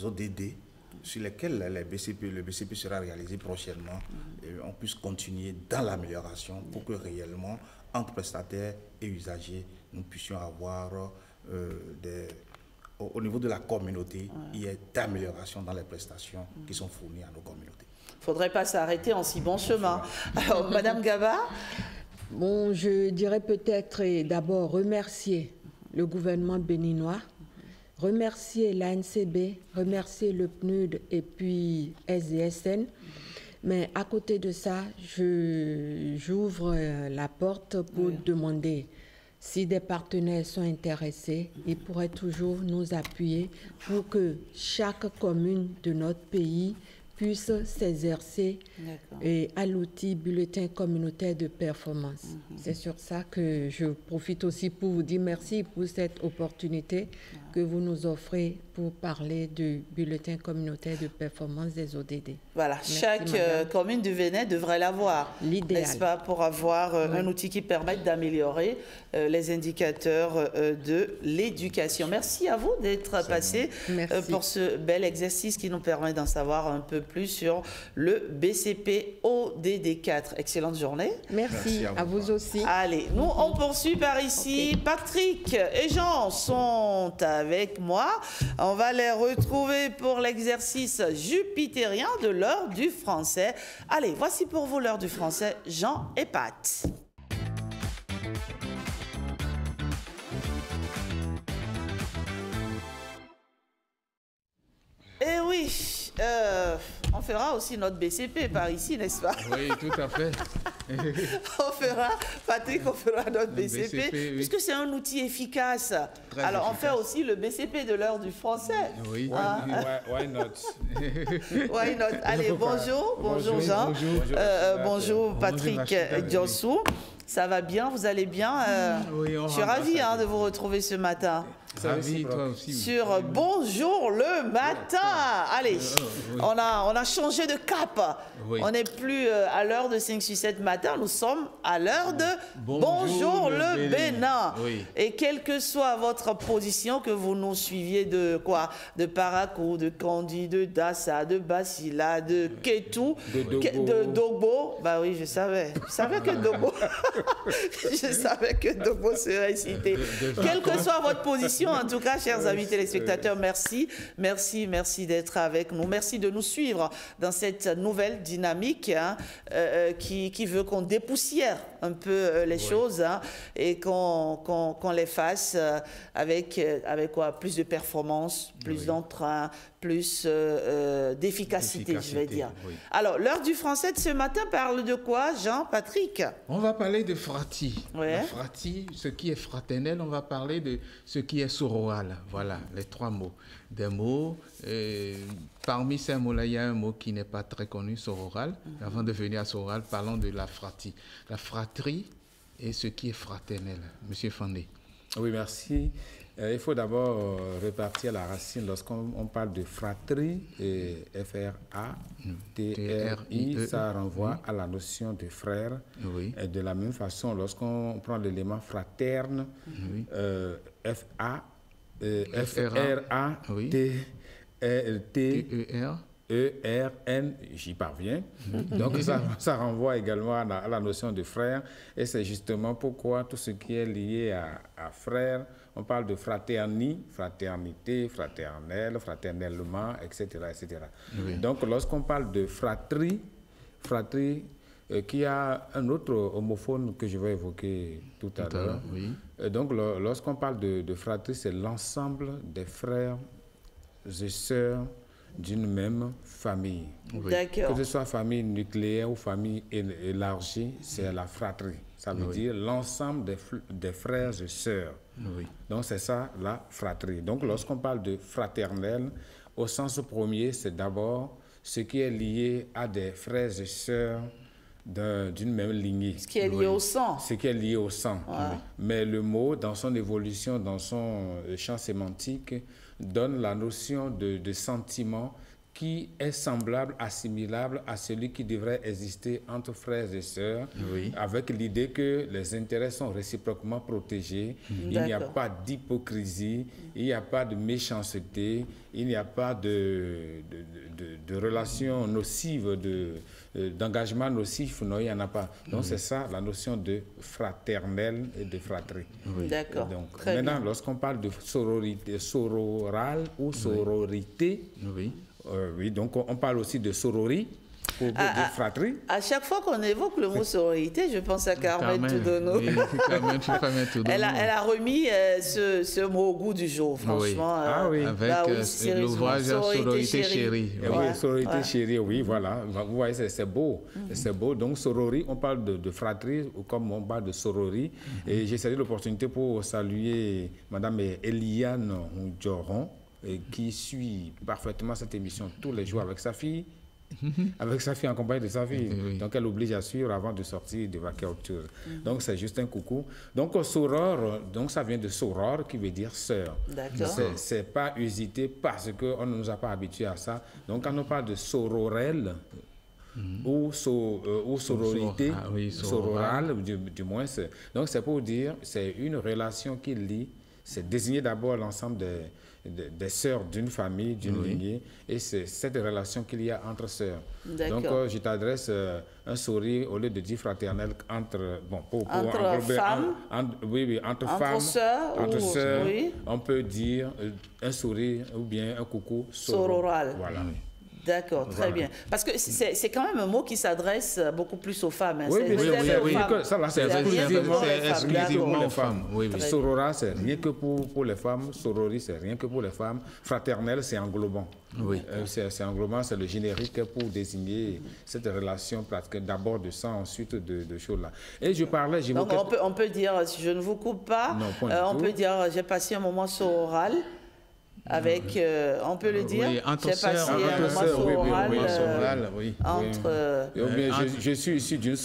ODD sur lesquels le BCP sera réalisé prochainement, et on puisse continuer dans l'amélioration pour que réellement, entre prestataires et usagers, nous puissions avoir au niveau de la communauté, il y ait d'amélioration dans les prestations qui sont fournies à nos communautés. Il ne faudrait pas s'arrêter en si bon chemin. Alors, Madame Gaba? Bon, je dirais peut-être d'abord remercier le gouvernement béninois remercier l'ANCB, remercier le PNUD et puis SDSN. Mais à côté de ça, j'ouvre la porte pour demander si des partenaires sont intéressés, ils pourraient toujours nous appuyer pour que chaque commune de notre pays puisse s'exercer à l'outil bulletin communautaire de performance. C'est sur ça que je profite aussi pour vous dire merci pour cette opportunité que vous nous offrez pour parler du bulletin communautaire de performance des ODD. Voilà, merci, chaque commune du Bénin devrait l'avoir, n'est-ce pas, pour avoir un outil qui permette d'améliorer les indicateurs de l'éducation. Merci à vous d'être passé pour ce bel exercice qui nous permet d'en savoir un peu plus sur le BCP ODD 4. Excellente journée. Merci à vous aussi. Allez, nous on poursuit par ici. Patrick et Jean sont avec moi. On va les retrouver pour l'exercice jupitérien de l'heure du français. Allez, voici pour vous l'heure du français, Jean et Pat. Eh oui, on fera aussi notre BCP par ici, n'est-ce pas? Oui, tout à fait. Patrick, on fera notre BCP, puisque c'est un outil efficace. Alors, on fait aussi le BCP de l'heure du français. Oui, why not? Why not? Allez, bonjour Jean. Bonjour Patrick Diossou. Ça va bien, vous allez bien? Je suis ravie de vous retrouver ce matin. Ravi, toi aussi. Sur Bonjour le matin. Allez, on a changé de cap. Oui. On n'est plus à l'heure de 5-6-7 matin, nous sommes à l'heure de Bonjour le Bénin. Oui. Et quelle que soit votre position, que vous nous suiviez de quoi? De Parakou, de Kandi, de Dassa, de Basila, de Ketou, de Dogbo. Bah oui, je savais que Dogbo. Je savais que Dogbo serait cité. Quelle que soit votre position, en tout cas, chers amis téléspectateurs, merci d'être avec nous. Merci de nous suivre dans cette nouvelle dynamique qui veut qu'on dépoussière un peu les choses et qu'on les fasse avec quoi? Plus de performance, plus d'entrain, plus d'efficacité, je vais dire. Oui. Alors, l'heure du français de ce matin parle de quoi, Jean-Patrick? On va parler de frati. La frati, ce qui est fraternel, on va parler de ce qui est sororal. Voilà, les trois mots. Des mots, parmi ces mots-là, il y a un mot qui n'est pas très connu, sororal. Avant de venir à sororal, parlons de la frati. La fratrie et ce qui est fraternel. Monsieur Fandé. Oui, merci. Il faut d'abord répartir la racine. Lorsqu'on parle de fratrie, F-R-A-T-R-I, ça renvoie à la notion de frère. Oui. Et de la même façon, lorsqu'on prend l'élément fraterne, F-A-T-E-R-N, j'y parviens. Donc, ça renvoie également à la notion de frère. Et c'est justement pourquoi tout ce qui est lié à frère, on parle de fraternité, fraternel, fraternellement, etc. etc. Oui. Donc, lorsqu'on parle de fratrie, qui a un autre homophone que je vais évoquer tout à l'heure. Oui. Donc, lorsqu'on parle de fratrie, c'est l'ensemble des frères et sœurs d'une même famille. Oui. Que ce soit famille nucléaire ou famille élargie, c'est la fratrie. Ça veut dire l'ensemble des frères et sœurs. Oui. Donc, c'est ça, la fratrie. Donc, lorsqu'on parle de fraternel, au sens premier, c'est d'abord ce qui est lié à des frères et sœurs d'une même lignée. Ce qui est lié au sang. Ce qui est lié au sang. Ouais. Mais le mot, dans son évolution, dans son champ sémantique, donne la notion de sentiment qui est semblable, assimilable à celui qui devrait exister entre frères et sœurs, avec l'idée que les intérêts sont réciproquement protégés, il n'y a pas d'hypocrisie, il n'y a pas de méchanceté, il n'y a pas de relations nocives, d'engagement nocif, non, il n'y en a pas. Donc c'est ça la notion de fraternel et de fratrie. D'accord. Donc maintenant, lorsqu'on parle de sororité, sororale ou sororité, oui, donc on parle aussi de sororie. fratrie. À chaque fois qu'on évoque le mot sororité, je pense à Carmen Toudono. Oui, Carmen Toudono. Elle a remis ce mot au goût du jour, franchement. Oui. Avec l'ouvrage Sororité chérie. Oui, sororité chérie, oui, voilà. Vous voyez, c'est beau. C'est beau. Donc, sorori, on parle de fratrie, comme on parle de sorori. Et j'ai salué l'opportunité pour saluer Madame Eliane Djoron, qui suit parfaitement cette émission tous les jours avec sa fille. En compagnie de sa fille. Oui. Donc, elle oblige à suivre avant de sortir, de vaquer autre chose. Donc, c'est juste un coucou. Donc, soror, donc ça vient de soror, qui veut dire sœur. C'est pas usité parce qu'on ne nous a pas habitués à ça. Donc, quand on parle de sororelle, ou sororité, sororale, du moins, donc c'est pour dire, c'est une relation qui lie, c'est désigner d'abord l'ensemble des sœurs d'une famille, d'une lignée, et c'est cette relation qu'il y a entre sœurs. Donc, je t'adresse un sourire au lieu de dire fraternel entre, entre femmes, entre sœurs, on peut dire un sourire ou bien un coucou sororal. Voilà. D'accord, très bien. Parce que c'est quand même un mot qui s'adresse beaucoup plus aux femmes. Hein. Oui, ça là, c'est exclusivement aux femmes. Sorora, c'est rien que pour les femmes. Sorori, c'est rien que pour les femmes. Fraternel, c'est englobant. Oui. C'est englobant, c'est le générique pour désigner cette relation d'abord de sang, ensuite de choses là. Et je parlais... Donc on peut dire, si je ne vous coupe pas, on peut dire j'ai passé un moment sororal. Avec, on peut le dire, entre sœurs, je suis issu d'une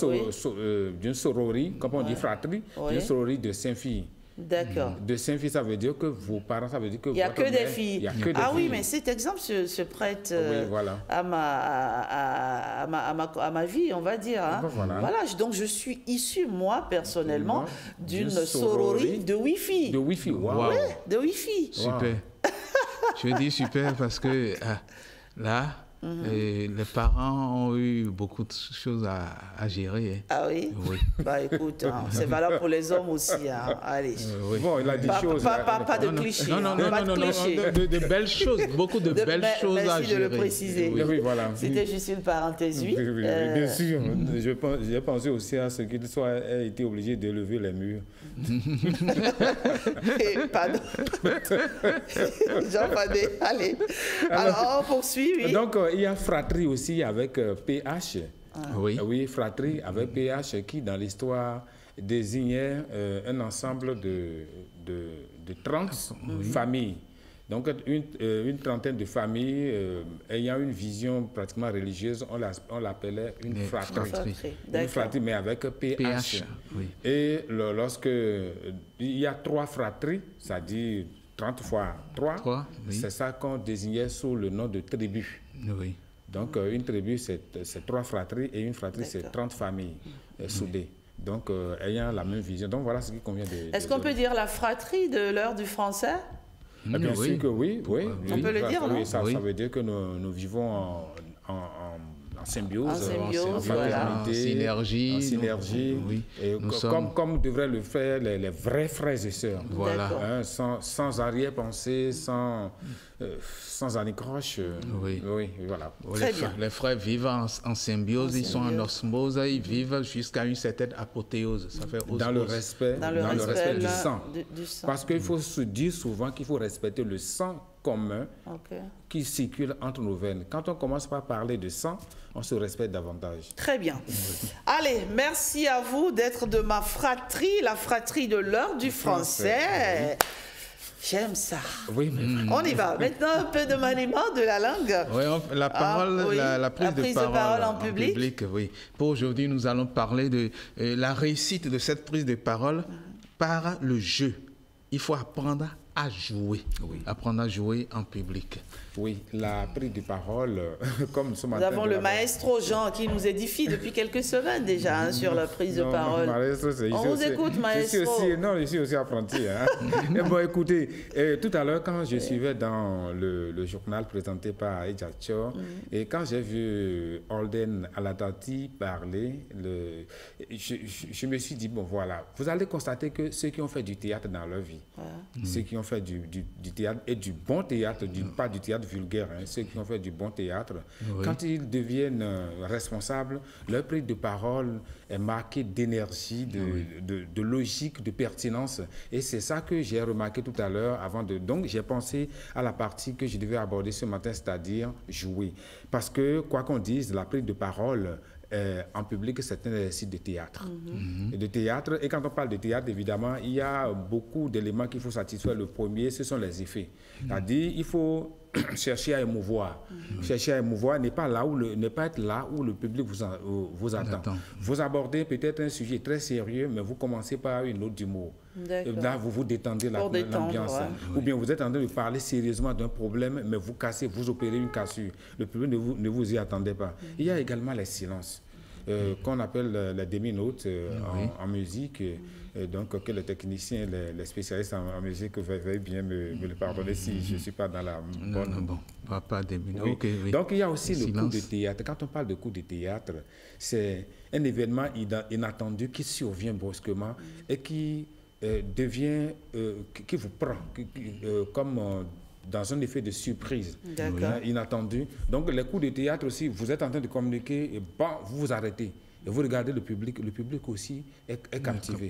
sororie, comme on dit fratrie, d'une sororie de 5 filles. D'accord. De 5 filles, ça veut dire que vos parents, ça veut dire que il n'y a que des filles. Oui, mais cet exemple se prête à ma vie, on va dire. Hein. Voilà, donc je suis issu, moi, personnellement, d'une sororie de 8 filles. De 8 filles, wow. Ouais, de 8 filles. Super. Je dis super parce que là, les parents ont eu beaucoup de choses à gérer. Hein. Ah oui? Oui. Bah écoute, c'est valable pour les hommes aussi. Hein. Allez. Bon, il a dit choses. Pas de clichés. Non, de belles choses, beaucoup de belles choses à gérer. Merci de le préciser. Oui, voilà. C'était juste une parenthèse, oui. Bien sûr. J'ai pensé aussi à ce qu'il ait été obligé d'élever les murs. Pardon. Jean-Fadé, allez. Alors, on poursuit, oui. Donc, il y a fratrie aussi avec PH. Oui, fratrie avec PH qui, dans l'histoire, désignait un ensemble de 30 familles. Donc, une trentaine de familles ayant une vision pratiquement religieuse, on l'appelait une fratrie. Une fratrie, mais avec PH. Et lorsque il y a 3 fratries, ça dit 30 fois 3, c'est ça qu'on désignait sous le nom de tribu. Oui. Donc, une tribu, c'est 3 fratries et une fratrie, c'est 30 familles soudées. Donc, ayant la même vision. Donc, voilà ce qui convient de... Est-ce qu'on peut dire la fratrie de l'heure du français? Bien sûr que oui. On peut le dire, non? Ça veut dire que nous vivons en symbiose, en synergie. Et comme devraient le faire les vrais frères et sœurs. Voilà. Sans arrière-pensée, sans anicroche. Oui, voilà. Les frères vivent en symbiose, ils sont en osmose, ils vivent jusqu'à une certaine apothéose. Ça fait dans le respect du sang. Parce qu'il faut se dire souvent qu'il faut respecter le sang commun qui circule entre nos veines. Quand on commence par parler de sang, on se respecte davantage. Très bien. Allez, merci à vous d'être de ma fratrie, la fratrie de l'heure du français. J'aime ça. Oui, on y va. Maintenant, un peu de maniement de la langue. Oui, la parole, la prise de parole en public. Oui. Pour aujourd'hui, nous allons parler de la réussite de cette prise de parole par le jeu. Il faut apprendre à jouer. Apprendre à jouer en public. Oui, la prise de parole, comme ce matin... Nous avons le maestro Jean qui nous édifie depuis quelques semaines déjà sur la prise de parole. On vous écoute, maestro. Je suis aussi apprenti. Mais bon, écoutez, tout à l'heure, quand je suivais dans le journal présenté par Edjacho, et quand j'ai vu Holden Aladati parler, je me suis dit, bon voilà, vous allez constater que ceux qui ont fait du théâtre dans leur vie, ceux qui ont fait du théâtre et du bon théâtre, pas du théâtre théâtre vulgaire, hein, ceux qui ont fait du bon théâtre, Oui. quand ils deviennent responsables, leur prise de parole est marquée d'énergie, de logique, de pertinence. Et c'est ça que j'ai remarqué tout à l'heure. Donc, j'ai pensé à la partie que je devais aborder ce matin, c'est-à-dire jouer. Parce que, quoi qu'on dise, la prise de parole en public, c'est un exercice de théâtre. Et de théâtre. Et quand on parle de théâtre, évidemment, il y a beaucoup d'éléments qu'il faut satisfaire. Le premier, ce sont les effets. C'est-à-dire, il faut chercher à émouvoir. Chercher à émouvoir n'est pas être là où le public vous attend. Vous abordez peut-être un sujet très sérieux, mais vous commencez par une note d'humour. Là, vous vous détendez l'ambiance. Ouais. Ou bien vous êtes en train de parler sérieusement d'un problème, mais vous cassez, vous opérez une cassure. Le public ne vous y attendait pas. Il y a également les silences. Qu'on appelle les demi-notes en musique, donc que les techniciens, les spécialistes en musique veuillent bien me le pardonner si je ne suis pas dans la bonne... Non, bon, pas demi-notes. Oui. Okay, oui. Donc il y a aussi le coup de théâtre. Quand on parle de coup de théâtre, c'est un événement inattendu qui survient brusquement et qui devient, qui vous prend comme... dans un effet de surprise inattendu. Donc, les coups de théâtre aussi, vous êtes en train de communiquer et vous vous arrêtez. Et vous regardez le public aussi est captivé.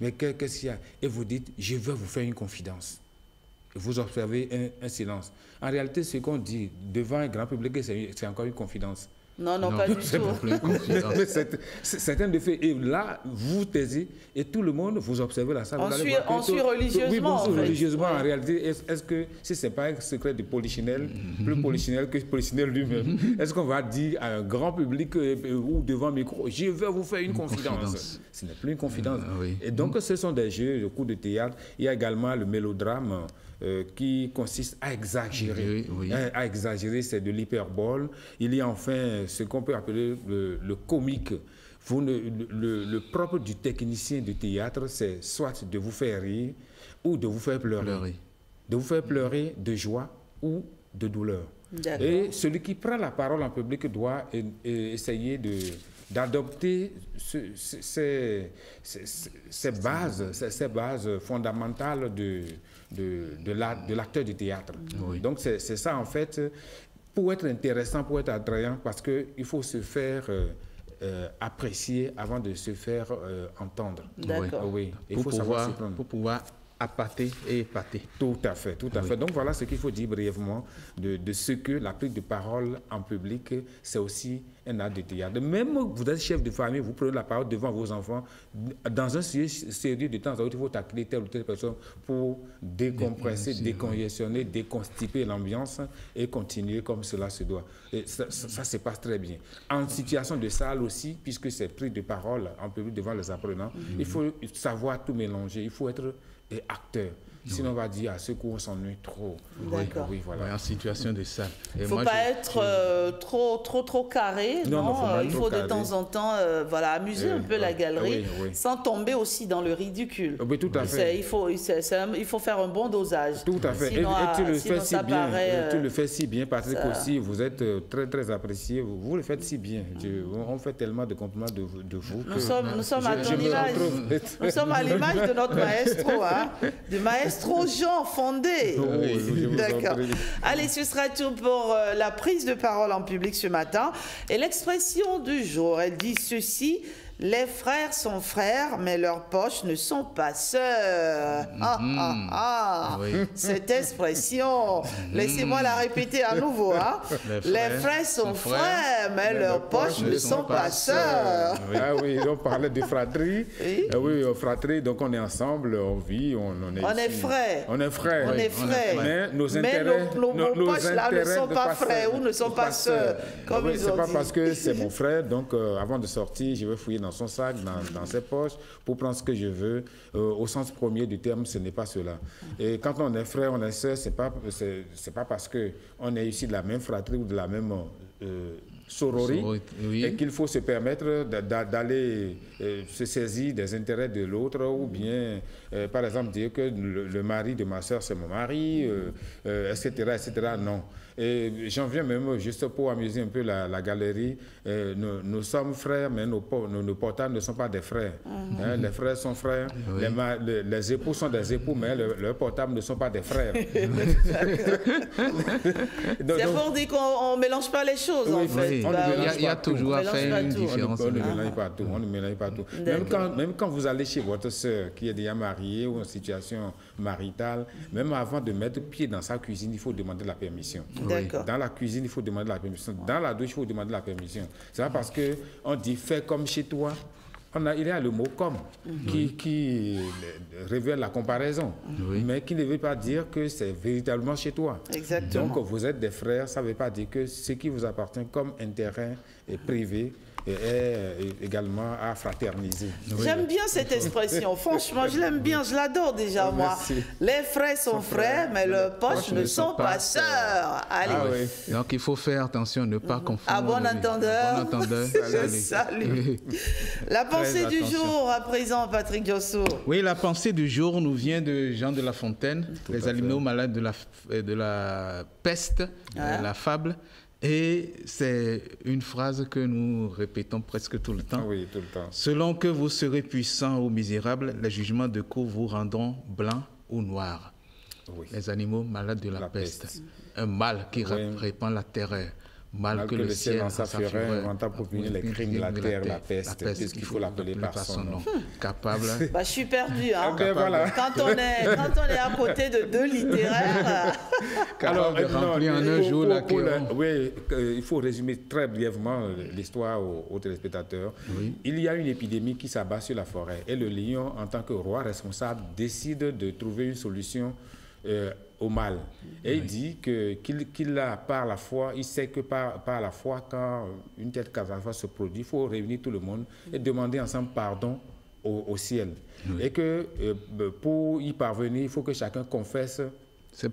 Mais qu'est-ce qu'il y a? Et vous dites, je veux vous faire une confidence. Et vous observez un silence. En réalité, ce qu'on dit devant un grand public, c'est encore une confidence. Non, pas du tout. C'est un effet. Et là, vous taisez et tout le monde, vous observez la salle. On suit religieusement. Oui, religieusement. En réalité, est-ce que si ce n'est pas un secret de Polichinelle, plus Polichinelle que Polichinelle lui-même, est-ce qu'on va dire à un grand public ou devant un micro, je vais vous faire une confidence. Ce n'est plus une confidence. Et donc, ce sont des jeux, le coup de théâtre. Il y a également le mélodrame. Qui consiste à exagérer. À exagérer, c'est de l'hyperbole. Il y a enfin ce qu'on peut appeler le comique. Le propre du technicien de théâtre, c'est soit de vous faire rire ou de vous faire pleurer. De vous faire pleurer de joie ou de douleur. Et celui qui prend la parole en public doit essayer d'adopter ces bases fondamentales de l'acteur du théâtre. Donc c'est ça en fait, pour être intéressant, pour être attrayant, parce qu'il faut se faire apprécier avant de se faire entendre. Il faut savoir s'y prendre. Pour pouvoir appâter et épater. Tout à fait. Donc voilà ce qu'il faut dire brièvement de ce que la prise de parole en public, c'est aussi un art de théâtre. Même vous êtes chef de famille, vous prenez la parole devant vos enfants, dans un sujet sérieux de temps à autre, il faut tacler telle ou telle personne pour décompresser, décongestionner, déconstiper l'ambiance et continuer comme cela se doit. Et ça se passe très bien. En situation de salle aussi, puisque c'est prise de parole en public devant les apprenants, il faut savoir tout mélanger, il faut être acteur. Sinon, on va dire à ce qu'on s'ennuie trop. D'accord. Voilà. En situation de ça. Il ne faut pas être trop carré. Non, il faut de temps en temps amuser un peu la galerie sans tomber aussi dans le ridicule. Oui, tout à fait. Il faut faire un bon dosage. Tout à fait. Sinon, et tu le fais si bien. Tu le fais si bien, Patrick, ça... aussi. Vous êtes très, très apprécié. Vous le faites si bien. On fait tellement de compliments de vous. Nous sommes à ton image. Nous sommes à l'image de notre maestro, du maestro Jean Fondé. D'accord. Allez, ce sera tout pour la prise de parole en public ce matin. Et l'expression du jour, elle dit ceci: les frères sont frères, mais leurs poches ne sont pas sœurs. Cette expression, laissez-moi la répéter à nouveau. Les frères sont frères, mais leurs poches ne sont pas sœurs. Ah oui, on parlait de fratrie. Oui, fratrie, donc on est ensemble, on vit, on est frères. On est frères. Mais nos poches là ne sont pas frères ou ne sont pas sœurs. Comme ils ont dit. C'est pas parce que c'est mon frère, donc avant de sortir, je vais fouiller dans son sac, dans ses poches, pour prendre ce que je veux. Au sens premier du terme, ce n'est pas cela. Et quand on est frère, on est sœur, c'est pas parce qu'on est issu de la même fratrie ou de la même sororie et qu'il faut se permettre d'aller se saisir des intérêts de l'autre ou bien, par exemple, dire que le mari de ma sœur, c'est mon mari, etc., etc. Non. Et j'en viens même juste pour amuser un peu la galerie. Nous sommes frères, mais nos portables ne sont pas des frères. Les frères sont frères, les époux sont des époux, mais leurs portables ne sont pas des frères. C'est pour dire qu'on ne mélange pas les choses, en fait. Il y a toujours à faire une différence. On ne mélange pas tout. On ne mélange pas tout. Même quand vous allez chez votre sœur qui est déjà mariée ou en situation maritale, même avant de mettre pied dans sa cuisine, il faut demander la permission. Dans la cuisine, il faut demander la permission. Dans la douche, il faut demander la permission. C'est pas parce qu'on dit fais comme chez toi. Il y a le mot comme qui révèle la comparaison, mais qui ne veut pas dire que c'est véritablement chez toi. Exactement. Donc vous êtes des frères, ça ne veut pas dire que ce qui vous appartient comme intérêt est privé est également à fraterniser. J'aime bien cette expression. Franchement, je l'aime bien, je l'adore déjà, moi. Les frères sont frères, mais leurs poches ne sont pas sœurs. Allez. Donc, il faut faire attention, ne pas confondre. À bon entendeur. Salut. La pensée du jour, à présent, Patrick Diosso. Oui, la pensée du jour nous vient de Jean de La Fontaine, les animaux malades de la peste, la fable. Et c'est une phrase que nous répétons presque tout le temps. Oui, tout le temps. Selon que vous serez puissants ou misérables, les jugements de cour vous rendront blancs ou noirs. Oui. Les animaux malades de la peste. Un mal qui répand la terreur. Mal que le ciel en sa fureur inventa pour punir les crimes de la terre, la peste, puisqu'il faut l'appeler par son nom. Capable. Je suis perdu. Hein. Voilà. Quand on est à côté de deux littéraires. Capable de remplir en un jour la Oui, il faut résumer très brièvement l'histoire aux téléspectateurs. Oui. Il y a une épidémie qui s'abat sur la forêt et le lion, en tant que roi responsable, décide de trouver une solution au mal. Et il dit qu'il a par la foi, il sait que par la foi, quand une telle catastrophe se produit, il faut réunir tout le monde et demander ensemble pardon au ciel. Oui. Et que pour y parvenir, il faut que chacun confesse ses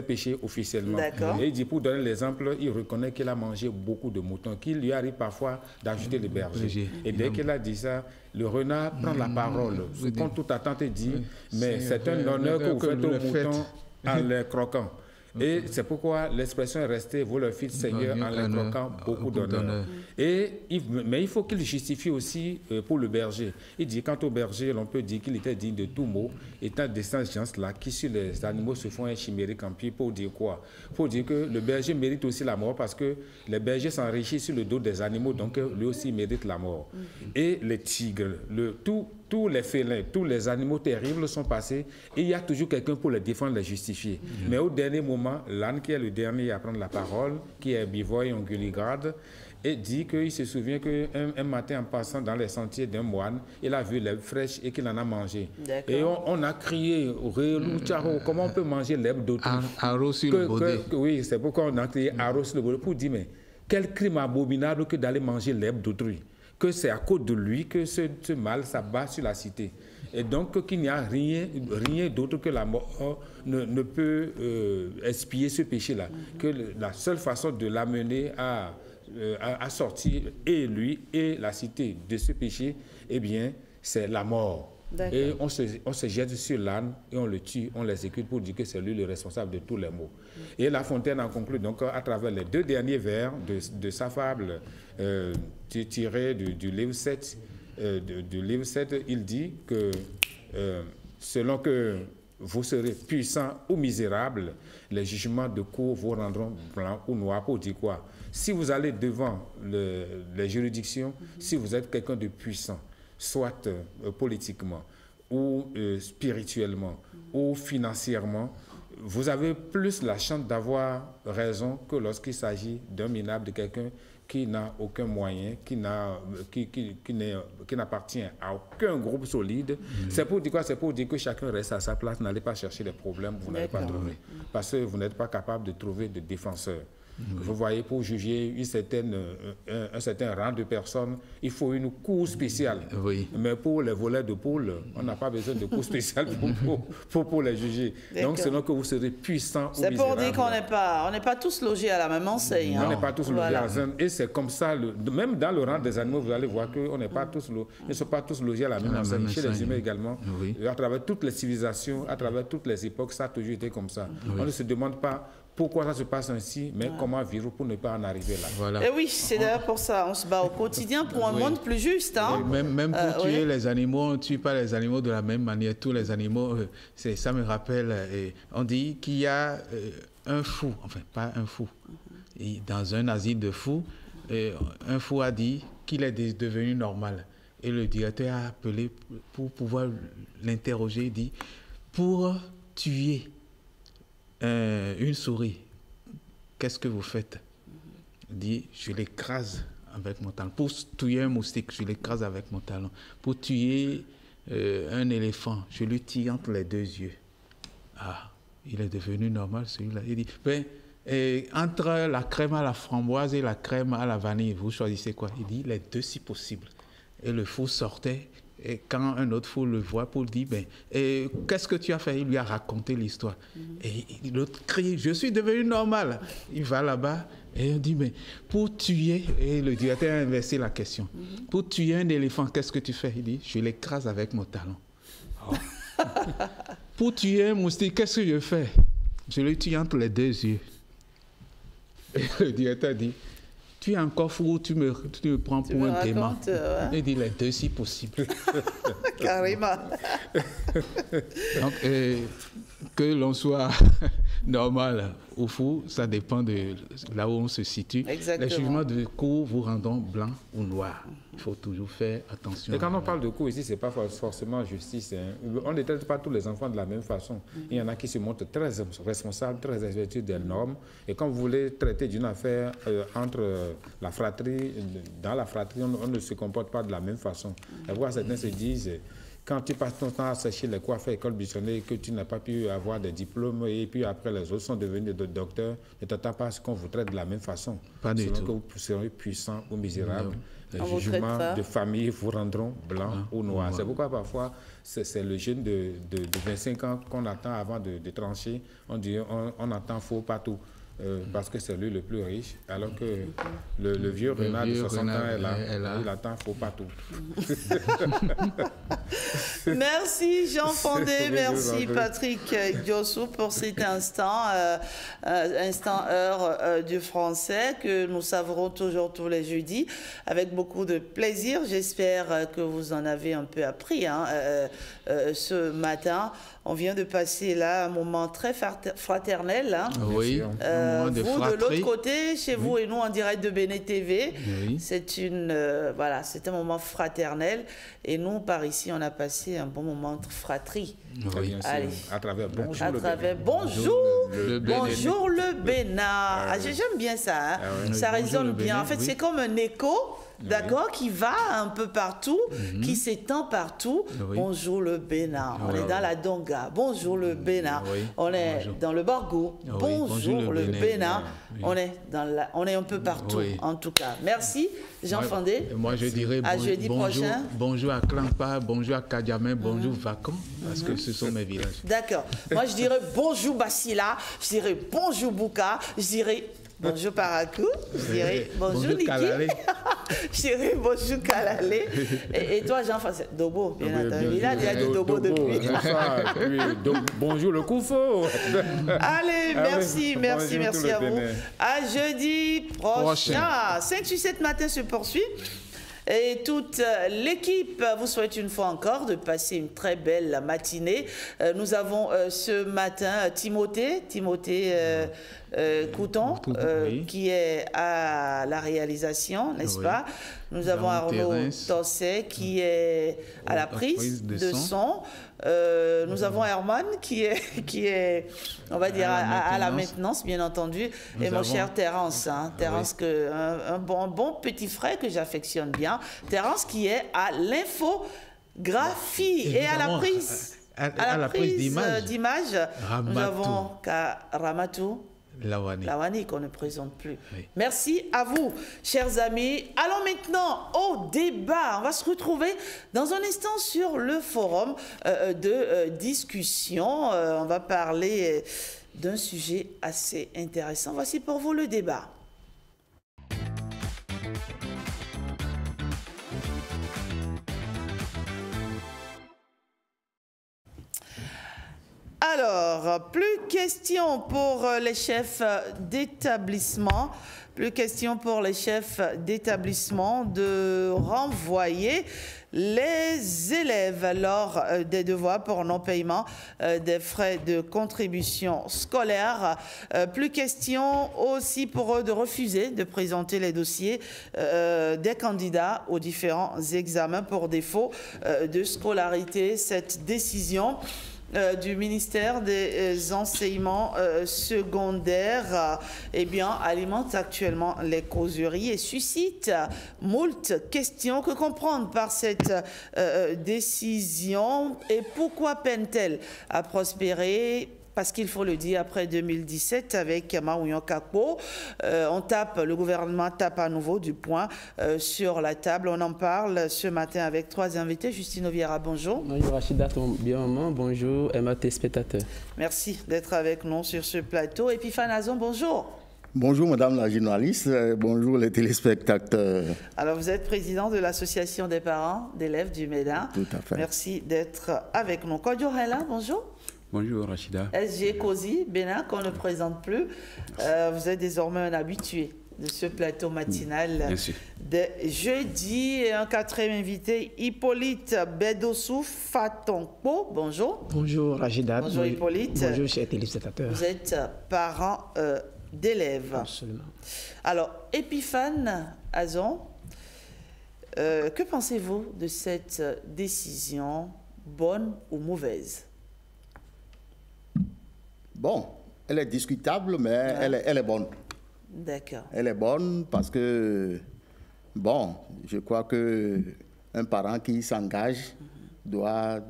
péchés officiellement. Et il dit, pour donner l'exemple, il reconnaît qu'il a mangé beaucoup de moutons, qu'il lui arrive parfois d'ajouter des bergers. Et dès qu'il a dit ça, le renard prend la parole, contre toute attente et dit, mais c'est un honneur que vous faites aux moutons en les croquant. Et c'est pourquoi l'expression est restée, vous leur fîtes Seigneur en les croquant beaucoup d'honneur. Mais il faut qu'il justifie aussi pour le berger. Il dit, quant au berger, l'on peut dire qu'il était digne de tout mot, étant de ces gens-là qui sur les animaux se font un chimérique en pied pour dire quoi? Pour dire que le berger mérite aussi la mort parce que les bergers s'enrichissent sur le dos des animaux, donc lui aussi mérite la mort. Et les tigres, tous les félins, tous les animaux terribles sont passés et il y a toujours quelqu'un pour les défendre, les justifier. Mais au dernier moment, l'âne qui est le dernier à prendre la parole, qui est herbivore et onguligrade, et dit qu'il se souvient qu'un matin en passant dans les sentiers d'un moine, il a vu l'herbe fraîche et qu'il en a mangé. Et on a crié, comment on peut manger l'herbe d'autrui? Arros sur le baudet. Oui, c'est pourquoi on a crié arros sur le baudet pour dire, mais quel crime abominable que d'aller manger l'herbe d'autrui, que c'est à cause de lui que ce mal s'abat sur la cité. Et donc qu'il n'y a rien d'autre que la mort ne peut expier ce péché-là. Que la seule façon de l'amener à sortir et lui et la cité de ce péché, eh bien, c'est la mort. Et on se jette sur l'âne et on le tue, on l'exécute pour dire que c'est lui le responsable de tous les maux. Et La Fontaine en conclut donc à travers les deux derniers vers de sa fable tirée du livre 7. Du livre 7, il dit que selon que vous serez puissants ou misérables, les jugements de cour vous rendront blancs ou noirs. Pour dire quoi? Si vous allez devant les juridictions, si vous êtes quelqu'un de puissant, soit politiquement ou spirituellement ou financièrement, vous avez plus la chance d'avoir raison que lorsqu'il s'agit d'un minable, de quelqu'un qui n'a aucun moyen, qui n'appartient à aucun groupe solide. C'est pour dire quoi? C'est pour dire que chacun reste à sa place, n'allez pas chercher les problèmes, vous n'allez pas trouver. Parce que vous n'êtes pas capable de trouver de défenseurs. Vous voyez, pour juger un certain rang de personnes, il faut une cour spéciale. Mais pour les voleurs de poules, on n'a pas besoin de cour spéciale pour les juger. Donc, selon que vous serez puissant ou misérable. C'est pour dire qu'on n'est pas tous logés à la même enseigne. On n'est pas tous logés à la même. Et c'est comme ça, même dans le rang des animaux, vous allez voir qu'on n'est pas tous, ne sont pas tous logés à la même enseigne. Chez les humains également. À travers toutes les civilisations, à travers toutes les époques, ça a toujours été comme ça. On ne se demande pas pourquoi ça se passe ainsi, mais comment vivre pour ne pas en arriver là. Voilà. Et oui, c'est d'ailleurs pour ça, on se bat au quotidien pour un monde plus juste. Hein. Même pour tuer les animaux, on ne tue pas les animaux de la même manière. Tous les animaux, ça me rappelle, on dit qu'il y a un fou, enfin pas un fou, et dans un asile de fous, un fou a dit qu'il est devenu normal. Et le directeur a appelé pour pouvoir l'interroger, il dit, pour tuer une souris, qu'est-ce que vous faites? Il dit, je l'écrase avec mon talon. Pour tuer un moustique, je l'écrase avec mon talon. Pour tuer un éléphant, je lui tire entre les deux yeux. Ah, il est devenu normal celui-là. Il dit, ben, entre la crème à la framboise et la crème à la vanille, vous choisissez quoi? Il dit, les deux si possible. Et le fou sortait. Et quand un autre fou le voit, pour dire, ben, qu'est-ce que tu as fait? Il lui a raconté l'histoire. Et l'autre crie, je suis devenu normal. Il va là-bas et on dit, mais pour tuer, et le directeur a inversé la question, pour tuer un éléphant, qu'est-ce que tu fais? Il dit, je l'écrase avec mon talon. Oh. Pour tuer un moustique, qu'est-ce que je fais? Je le tue entre les deux yeux. Et le directeur dit, tu es encore fou ou tu me prends pour un dément? Il dit les deux si possible. Carrément. Donc, que l'on soit normal ou fou, ça dépend de là où on se situe. Exactement. Les jugements de cour vous rendront blanc ou noir. Il faut toujours faire attention. Et quand on parle de cour ici, ce n'est pas forcément justice. Hein. On ne traite pas tous les enfants de la même façon. Il y en a qui se montrent très responsables, très respectueux des normes. Et quand vous voulez traiter d'une affaire entre la fratrie, dans la fratrie, on ne se comporte pas de la même façon. Et voilà, certains se disent, quand tu passes ton temps à sécher les coiffes à l'école buissonnière, que tu n'as pas pu avoir des diplômes, et puis après les autres sont devenus des docteurs, ne t'attends pas à ce qu'on vous traite de la même façon. Pas du tout. Que vous serez puissant ou misérable. Les jugements de famille vous rendront blanc ou noir. C'est pourquoi parfois, c'est le jeune de 25 ans qu'on attend avant de trancher. On attend faux partout. Parce que c'est lui le plus riche, alors que le vieux renard de 60 ans est là. Il attend faux partout. Merci Jean Fondé, merci Patrick Diossou pour cet instant, heure du français que nous savourons toujours tous les jeudis avec beaucoup de plaisir. J'espère que vous en avez un peu appris ce matin. On vient de passer là un moment très fraternel. Hein. Oui, vous de l'autre côté, chez vous et nous en direct de Béné TV. Oui. C'est un moment fraternel. Et nous, par ici, on a passé un bon moment de fratrie. Oui, allez. À travers Bonjour Bonjour le Bénin. J'aime bien ça. Hein. Ça résonne bien. En fait, c'est comme un écho. D'accord, qui va un peu partout, qui s'étend partout. Bonjour le Bénin, on est dans la Donga. Bonjour le Bénin, on est dans le Borgo. Bonjour le Bénin, on est un peu partout en tout cas. Merci Jean Fondé. Moi je dirais bonjour à Klampa, bonjour à Kadiamé, bonjour Vacan, parce que ce sont mes villages. D'accord, moi je dirais bonjour Basila, je dirais bonjour Bouka, je dirais bonjour Parakou, je dirais bonjour Niki, je dirais bonjour Kalalé. Et toi, Jean-François, Dobo, bien entendu. Il a déjà dit Dobo depuis. Bonjour le Koufo. Allez, merci à vous. À jeudi prochain. 5-7 matin se poursuit. Et toute l'équipe vous souhaite une fois encore de passer une très belle matinée. Nous avons ce matin Timothée Couton, qui est à la réalisation, n'est-ce pas? Nous avons Arnaud Tosset qui est à la prise de son. Nous avons Herman qui est on va dire, à la maintenance, bien entendu. Et mon cher Terence, Terence, un bon petit frère que j'affectionne bien. Terence qui est à l'infographie et à la prise. À la prise d'image. Nous avons Ramatou Lawani qu'on ne présente plus. Oui. Merci à vous, chers amis. Allons maintenant au débat. On va se retrouver dans un instant sur le forum de discussion. On va parler d'un sujet assez intéressant. Voici pour vous le débat. Alors, plus question pour les chefs d'établissement. Plus question pour les chefs d'établissement de renvoyer les élèves lors des devoirs pour non-paiement des frais de contribution scolaire. Plus question aussi pour eux de refuser de présenter les dossiers des candidats aux différents examens pour défaut de scolarité. Cette décision du ministère des enseignements secondaires alimente actuellement les causeries et suscite moult questions. Que comprendre par cette décision et pourquoi peine-t-elle à prospérer? Parce qu'il faut le dire, après 2017, avec Marouillon Kakpo, le gouvernement tape à nouveau du poing sur la table. On en parle ce matin avec 3 invités. Justine Oviera, bonjour. Bonjour Rachida, bien maman, bonjour et mes téléspectateurs. Merci d'être avec nous sur ce plateau. Epiphane Azon, bonjour. Bonjour Madame la journaliste, bonjour les téléspectateurs. Alors vous êtes président de l'association des parents d'élèves du MEDA. Tout à fait. Merci d'être avec nous. Kodjo Hela, bonjour. Bonjour Rachida. SG Kosi, Bénin, qu'on ne présente plus. Vous êtes désormais un habitué de ce plateau matinal de jeudi. Et un 4e invité, Hippolyte Bedossou Fatonkpo. Bonjour. Bonjour Rachida. Bonjour Hippolyte. Bonjour chers téléspectateurs. Vous êtes parent d'élèves. Absolument. Alors, Epiphane Azon, que pensez-vous de cette décision, bonne ou mauvaise? Bon, elle est discutable, mais elle est bonne. D'accord. Elle est bonne parce que, bon, je crois qu'un parent qui s'engage doit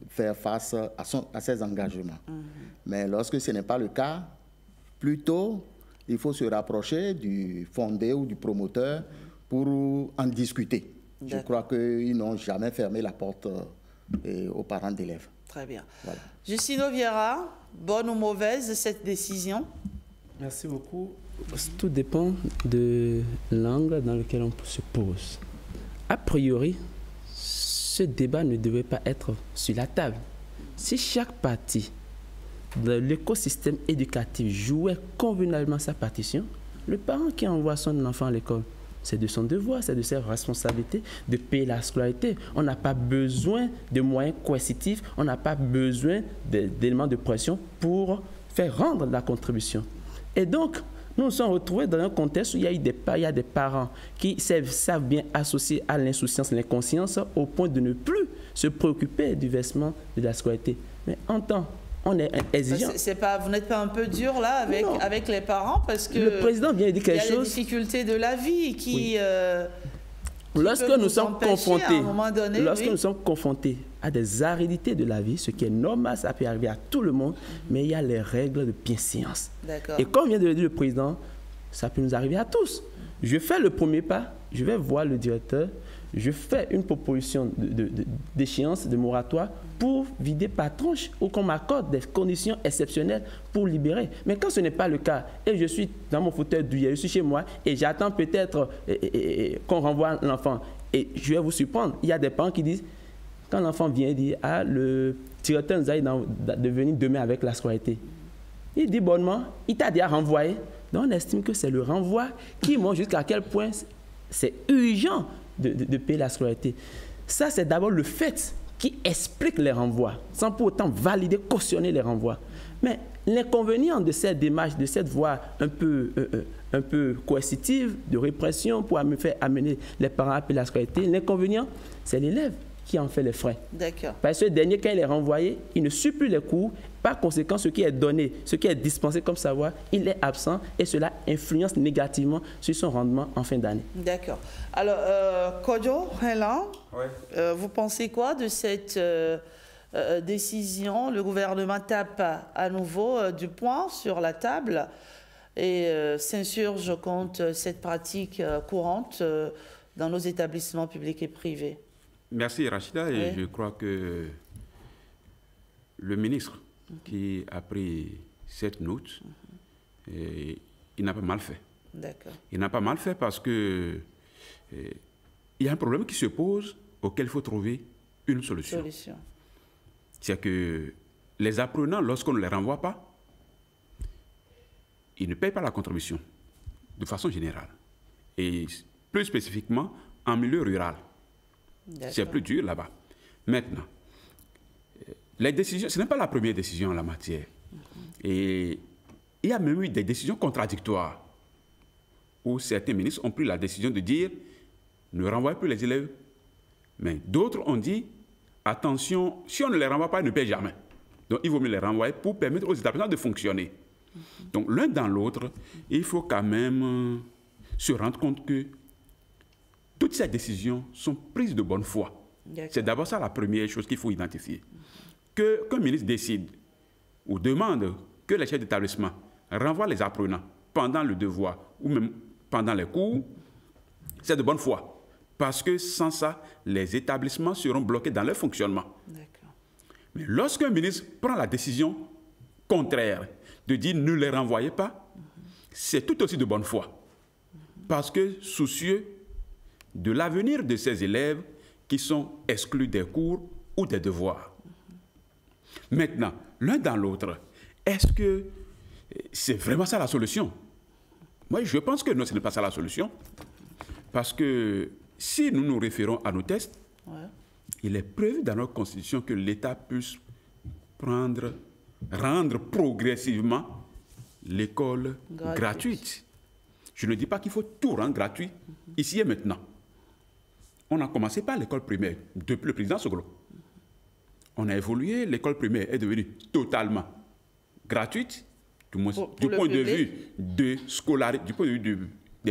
faire face à ses engagements. Mais lorsque ce n'est pas le cas, plutôt, il faut se rapprocher du fondé ou du promoteur pour en discuter. Je crois qu'ils n'ont jamais fermé la porte aux parents d'élèves. Très bien. Voilà. Justine Oviera, bonne ou mauvaise cette décision? Merci beaucoup. Tout dépend de l'angle dans lequel on se pose. A priori, ce débat ne devait pas être sur la table. Si chaque partie de l'écosystème éducatif jouait convenablement sa partition, le parent qui envoie son enfant à l'école, c'est de son devoir, c'est de ses responsabilités de payer la scolarité. On n'a pas besoin de moyens coercitifs, on n'a pas besoin d'éléments de pression pour faire rendre la contribution. Et donc, nous nous sommes retrouvés dans un contexte où il y a des parents qui savent bien associer à l'insouciance l'inconscience au point de ne plus se préoccuper du versement de la scolarité. Mais en temps, on est exigeant. Vous n'êtes pas un peu dur là avec les parents parce que le président vient de dire quelque chose. Il y a les difficultés de la vie qui. Lorsque nous sommes confrontés, nous sommes confrontés à des aridités de la vie, ce qui est normal, ça peut arriver à tout le monde, mais il y a les règles de bienséance. Et comme vient de le dire le président, ça peut nous arriver à tous. Je fais le premier pas, je vais voir le directeur, je fais une proposition d'échéance, de moratoire pour vider par tranche ou qu'on m'accorde des conditions exceptionnelles pour libérer. Mais quand ce n'est pas le cas, et je suis dans mon fauteuil douillet, je suis chez moi et j'attends peut-être qu'on renvoie l'enfant, et je vais vous surprendre, il y a des parents qui disent, quand l'enfant vient dire, ah, le directeur nous a dit de venir demain avec la scolarité. Il dit bonnement, il t'a déjà renvoyé. Donc on estime que c'est le renvoi qui montre jusqu'à quel point c'est urgent de payer la scolarité. Ça, c'est d'abord le fait qui explique les renvois, sans pour autant valider, cautionner les renvois. Mais l'inconvénient de cette démarche, de cette voie un peu coercitive, de répression pour me faire amener les parents à payer la scolarité, l'inconvénient, c'est l'élève qui en fait les frais. D'accord. Parce que ce dernier, quand il est renvoyé, il ne suit plus les cours. Par conséquent, ce qui est donné, ce qui est dispensé comme savoir, il est absent et cela influence négativement sur son rendement en fin d'année. D'accord. Alors, Kodjo Helan, vous pensez quoi de cette décision? Le gouvernement tape à nouveau du poing sur la table et s'insurge contre cette pratique courante dans nos établissements publics et privés. Merci Rachida, et je crois que le ministre qui a pris cette note, il n'a pas mal fait. D'accord. Il n'a pas mal fait parce que il y a un problème qui se pose auquel il faut trouver une solution. C'est que les apprenants, lorsqu'on ne les renvoie pas, ils ne payent pas la contribution, de façon générale. Et plus spécifiquement, en milieu rural. C'est plus dur là-bas. Maintenant, les décisions, ce n'est pas la première décision en la matière. Et il y a même eu des décisions contradictoires où certains ministres ont pris la décision de dire ne renvoyez plus les élèves. Mais d'autres ont dit attention, si on ne les renvoie pas, ils ne paient jamais. Donc il vaut mieux les renvoyer pour permettre aux établissements de fonctionner. Donc l'un dans l'autre, il faut quand même se rendre compte que toutes ces décisions sont prises de bonne foi. C'est d'abord ça la première chose qu'il faut identifier. Qu'un ministre décide ou demande que les chefs d'établissement renvoient les apprenants pendant le devoir ou même pendant les cours, c'est de bonne foi. Parce que sans ça, les établissements seront bloqués dans leur fonctionnement. Mais lorsqu'un ministre prend la décision contraire de dire ne les renvoyez pas, c'est tout aussi de bonne foi. Parce que soucieux de l'avenir de ces élèves qui sont exclus des cours ou des devoirs. Maintenant, l'un dans l'autre, est-ce que c'est vraiment ça la solution? Moi, je pense que non, ce n'est pas ça la solution. Parce que si nous nous référons à nos textes, il est prévu dans notre Constitution que l'État puisse rendre progressivement l'école gratuite. Je ne dis pas qu'il faut tout rendre gratuit, ici et maintenant. On a commencé par l'école primaire, depuis le président Soglo. On a évolué, l'école primaire est devenue totalement gratuite, du point de vue des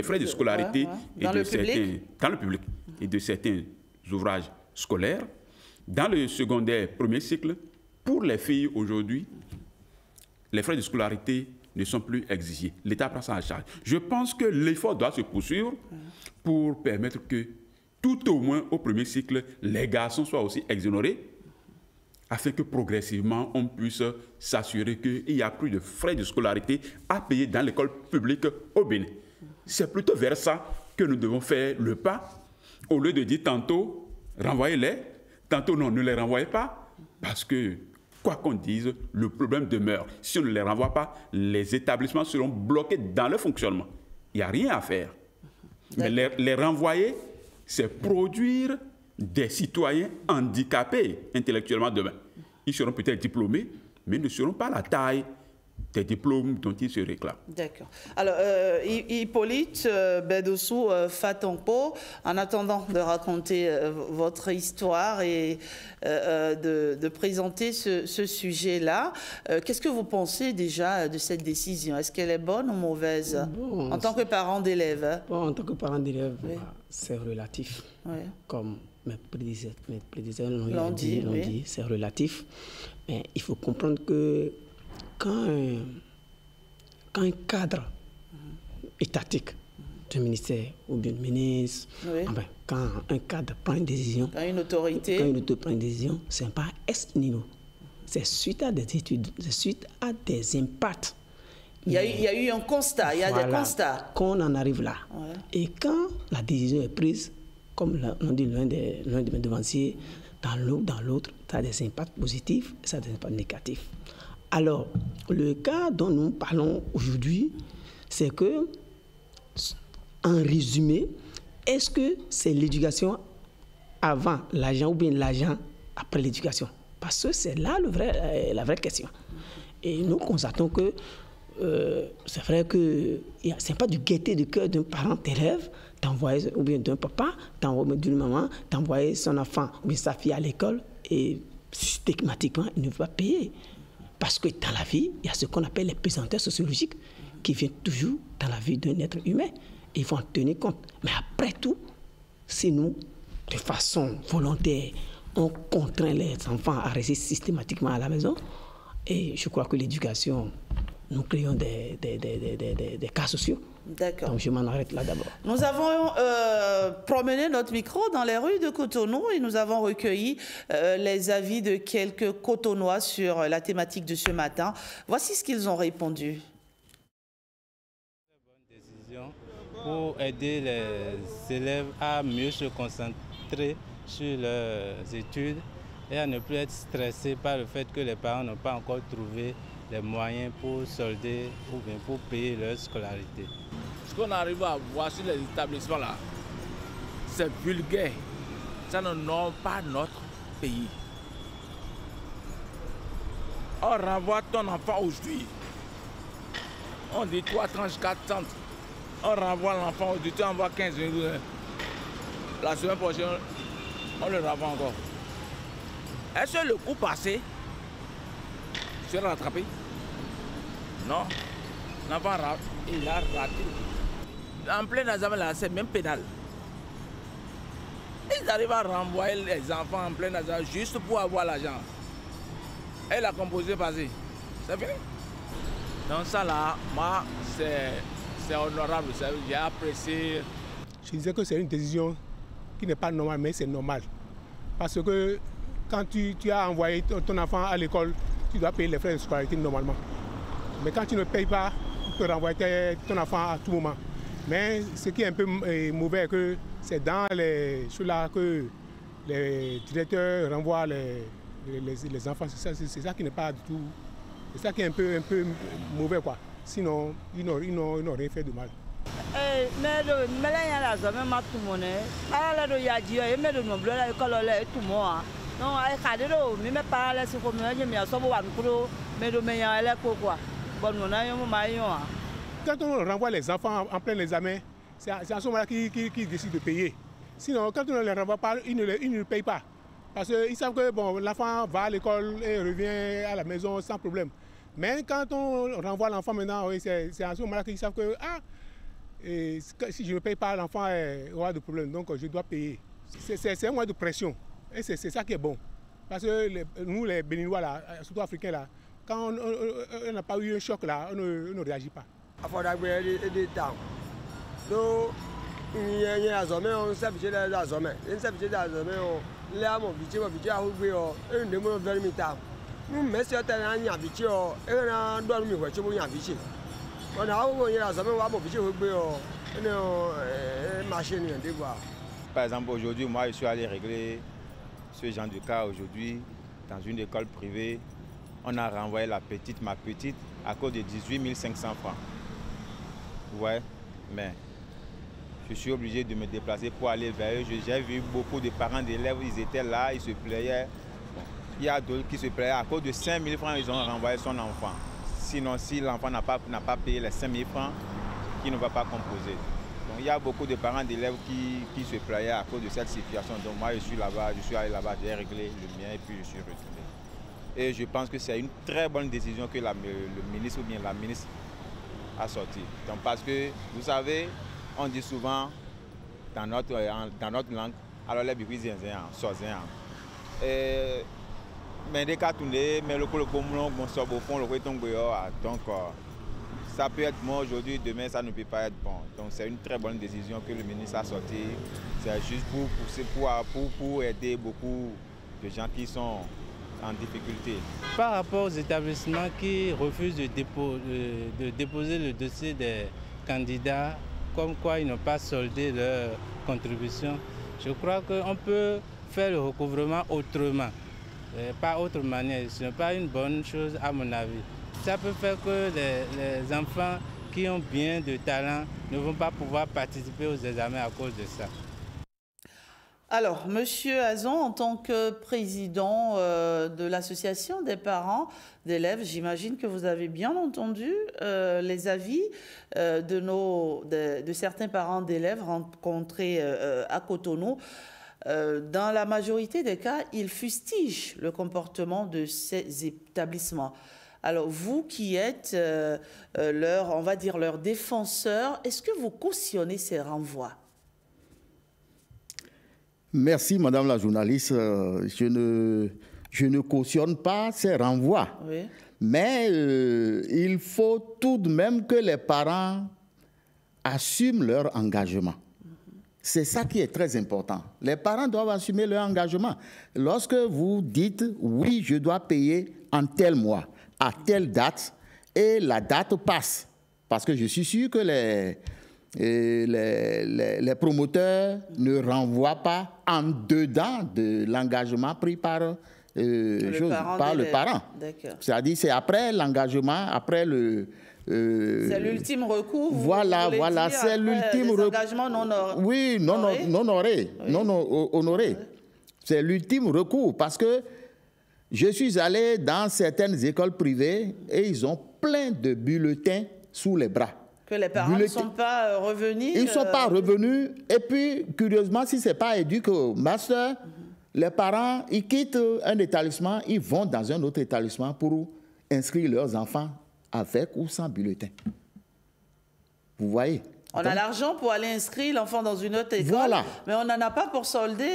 frais de scolarité et dans le public et de certains ouvrages scolaires. Dans le secondaire premier cycle, pour les filles aujourd'hui, les frais de scolarité ne sont plus exigés. L'État prend ça en charge. Je pense que l'effort doit se poursuivre pour permettre que, tout au moins au premier cycle, les garçons soient aussi exonérés, afin que progressivement, on puisse s'assurer qu'il n'y a plus de frais de scolarité à payer dans l'école publique au Bénin. C'est plutôt vers ça que nous devons faire le pas, au lieu de dire tantôt, renvoyez-les, tantôt non, ne les renvoyez pas, parce que, quoi qu'on dise, le problème demeure. Si on ne les renvoie pas, les établissements seront bloqués dans leur fonctionnement. Il n'y a rien à faire. Mais les renvoyer, c'est produire des citoyens handicapés intellectuellement demain. Ils seront peut-être diplômés, mais ne seront pas à la taille des diplômes dont ils se réclament. D'accord. Alors, Hippolyte Bedossou Fatonko, en attendant de raconter votre histoire et de présenter ce sujet-là, qu'est-ce que vous pensez déjà de cette décision? Est-ce qu'elle est bonne ou mauvaise en tant que parent d'élève? En tant que parent d'élève, c'est relatif. Comme mes prédécesseurs l'ont dit, c'est relatif. Mais il faut comprendre que quand un cadre étatique du ministère ou bien du ministre, quand un cadre prend une décision, quand une autorité prend une décision, ce n'est pas ex nihilo. C'est suite à des études, c'est suite à des impacts. Il y a eu un constat, il y a des constats. Qu'on en arrive là. Et quand la décision est prise, comme l'ont dit l'un de mes devanciers, dans l'autre, ça a des impacts positifs et ça a des impacts négatifs. Alors, le cas dont nous parlons aujourd'hui, c'est que, en résumé, est-ce que c'est l'éducation avant l'argent ou bien l'argent après l'éducation? Parce que c'est là la vraie question. Et nous constatons que c'est vrai que ce n'est pas du gaieté de cœur d'un parent d'élève d'envoyer, ou bien d'un papa, d'une maman, d'envoyer son enfant ou bien sa fille à l'école et systématiquement, il ne veut pas payer. Parce que dans la vie, il y a ce qu'on appelle les pesanteurs sociologiques qui viennent toujours dans la vie d'un être humain. Et ils vont en tenir compte. Mais après tout, si nous, de façon volontaire, on contraint les enfants à rester systématiquement à la maison, et je crois que l'éducation, nous créons des cas sociaux. D'accord. Donc je m'en arrête là d'abord. Nous avons promené notre micro dans les rues de Cotonou et nous avons recueilli les avis de quelques Cotonois sur la thématique de ce matin. Voici ce qu'ils ont répondu. Bonne décision pour aider les élèves à mieux se concentrer sur leurs études et à ne plus être stressé par le fait que les parents n'ont pas encore trouvé les moyens pour solder ou bien pour payer leur scolarité. Ce qu'on arrive à voir sur les établissements là, c'est vulgaire. Ça n'honore pas notre pays. On renvoie ton enfant aujourd'hui. On dit 3 tranches, 4 cents. On renvoie l'enfant aujourd'hui, tu envoies 15 000. La semaine prochaine, on le renvoie encore. Est-ce que le coup passé sera rattrapé? Non. L'enfant, il a raté. En plein examen, là, c'est même pénal. Ils arrivent à renvoyer les enfants en plein examen juste pour avoir l'argent. Et la composée passée, c'est fini. Donc ça là, moi, c'est honorable. J'ai apprécié. Je disais que c'est une décision qui n'est pas normale, mais c'est normal. Parce que quand tu as envoyé ton enfant à l'école, tu dois payer les frais de scolarité normalement. Mais quand tu ne payes pas, tu peux renvoyer ton enfant à tout moment. Mais ce qui est un peu mauvais, c'est dans les choses-là que les directeurs renvoient les enfants. C'est ça qui n'est pas du tout... C'est ça qui est un peu mauvais, quoi. Sinon, ils n'ont rien fait de mal. Quand on renvoie les enfants en plein examen, c'est à ce moment-là qu'ils décident de payer. Sinon, quand on ne les renvoie pas, ils ne payent pas. Parce qu'ils savent que bon, l'enfant va à l'école et revient à la maison sans problème. Mais quand on renvoie l'enfant maintenant, oui, c'est à ce moment-là qu'ils savent que si je ne paye pas, l'enfant aura de problème. Donc je dois payer. C'est un moyen de pression. Et c'est ça qui est bon. Parce que nous, les Béninois, là, surtout Africains, là, quand on n'a pas eu un choc, là, on ne réagit pas. Par exemple, aujourd'hui, moi, je suis allé régler ce genre de cas aujourd'hui dans une école privée. On a renvoyé ma petite, à cause de 18 500 francs. Ouais, mais je suis obligé de me déplacer pour aller vers eux. J'ai vu beaucoup de parents d'élèves, ils étaient là, ils se plaignaient. Bon, il y a d'autres qui se plaignaient. À cause de 5 000 francs, ils ont renvoyé son enfant. Sinon, si l'enfant n'a pas payé les 5 000 francs, il ne va pas composer. Donc, il y a beaucoup de parents d'élèves qui se plaignaient à cause de cette situation. Donc moi, je suis allé là-bas, j'ai réglé le mien et puis je suis retourné. Et je pense que c'est une très bonne décision que le ministre ou bien la ministre a sorti. Donc parce que, vous savez, on dit souvent dans notre langue, alors les bébés sont mais des cas tournés, mais le bon sort au fond, le donc ça peut être bon aujourd'hui, demain ça ne peut pas être bon. Donc c'est une très bonne décision que le ministre a sorti. C'est juste pour aider beaucoup de gens qui sont en difficulté. Par rapport aux établissements qui refusent de déposer le dossier des candidats, comme quoi ils n'ont pas soldé leur contribution, je crois qu'on peut faire le recouvrement autrement, pas autre manière. Ce n'est pas une bonne chose à mon avis. Ça peut faire que les enfants qui ont bien de talent ne vont pas pouvoir participer aux examens à cause de ça. Alors, Monsieur Azon, en tant que président de l'association des parents d'élèves, j'imagine que vous avez bien entendu les avis de certains parents d'élèves rencontrés à Cotonou. Dans la majorité des cas, ils fustigent le comportement de ces établissements. Alors, vous qui êtes on va dire leur défenseur, est-ce que vous cautionnez ces renvois? Merci, Madame la journaliste. Je ne cautionne pas ces renvois. Oui. Mais il faut tout de même que les parents assument leur engagement. C'est ça qui est très important. Les parents doivent assumer leur engagement. Lorsque vous dites « oui, je dois payer en tel mois, à telle date », et la date passe, parce que je suis sûr que les promoteurs ne renvoient pas en dedans de l'engagement pris par le parent. C'est-à-dire c'est après l'engagement, après le... c'est l'ultime recours. Voilà, c'est l'ultime recours. Engagement non honoré. Oui, non honoré. C'est l'ultime recours parce que je suis allé dans certaines écoles privées et ils ont plein de bulletins sous les bras. Que les parents ne sont pas revenus. Ils ne sont pas revenus. Et puis, curieusement, si ce n'est pas éduco-master, les parents, ils quittent un établissement, ils vont dans un autre établissement pour inscrire leurs enfants avec ou sans bulletin. Vous voyez? On a l'argent pour aller inscrire l'enfant dans une autre école, mais on n'en a pas pour solder.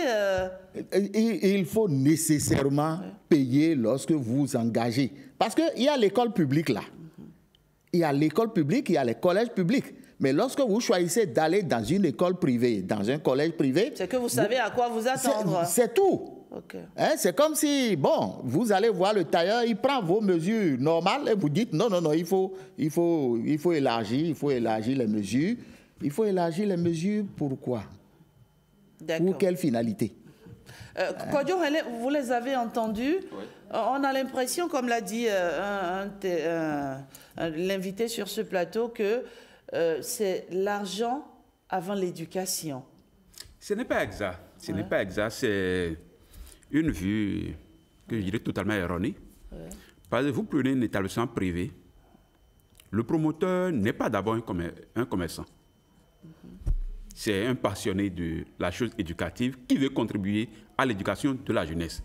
Il faut nécessairement payer lorsque vous engagez. Parce qu'il y a l'école publique là. Il y a l'école publique, il y a les collèges publics. Mais lorsque vous choisissez d'aller dans une école privée, dans un collège privé... C'est que vous savez à quoi vous attendre. C'est tout. Okay. Hein, c'est comme si, bon, vous allez voir le tailleur, il prend vos mesures normales et vous dites, non, il faut élargir les mesures. Il faut élargir les mesures, pourquoi? Pour quelle finalité? Kodio, vous les avez entendus. Oui. On a l'impression, comme l'a dit l'invité sur ce plateau, que c'est l'argent avant l'éducation. Ce n'est pas exact. Ce n'est pas exact. C'est une vue que je dirais totalement erronée. Parce que vous prenez un établissement privé, le promoteur n'est pas d'abord un commerçant. C'est un passionné de la chose éducative qui veut contribuer à l'éducation de la jeunesse.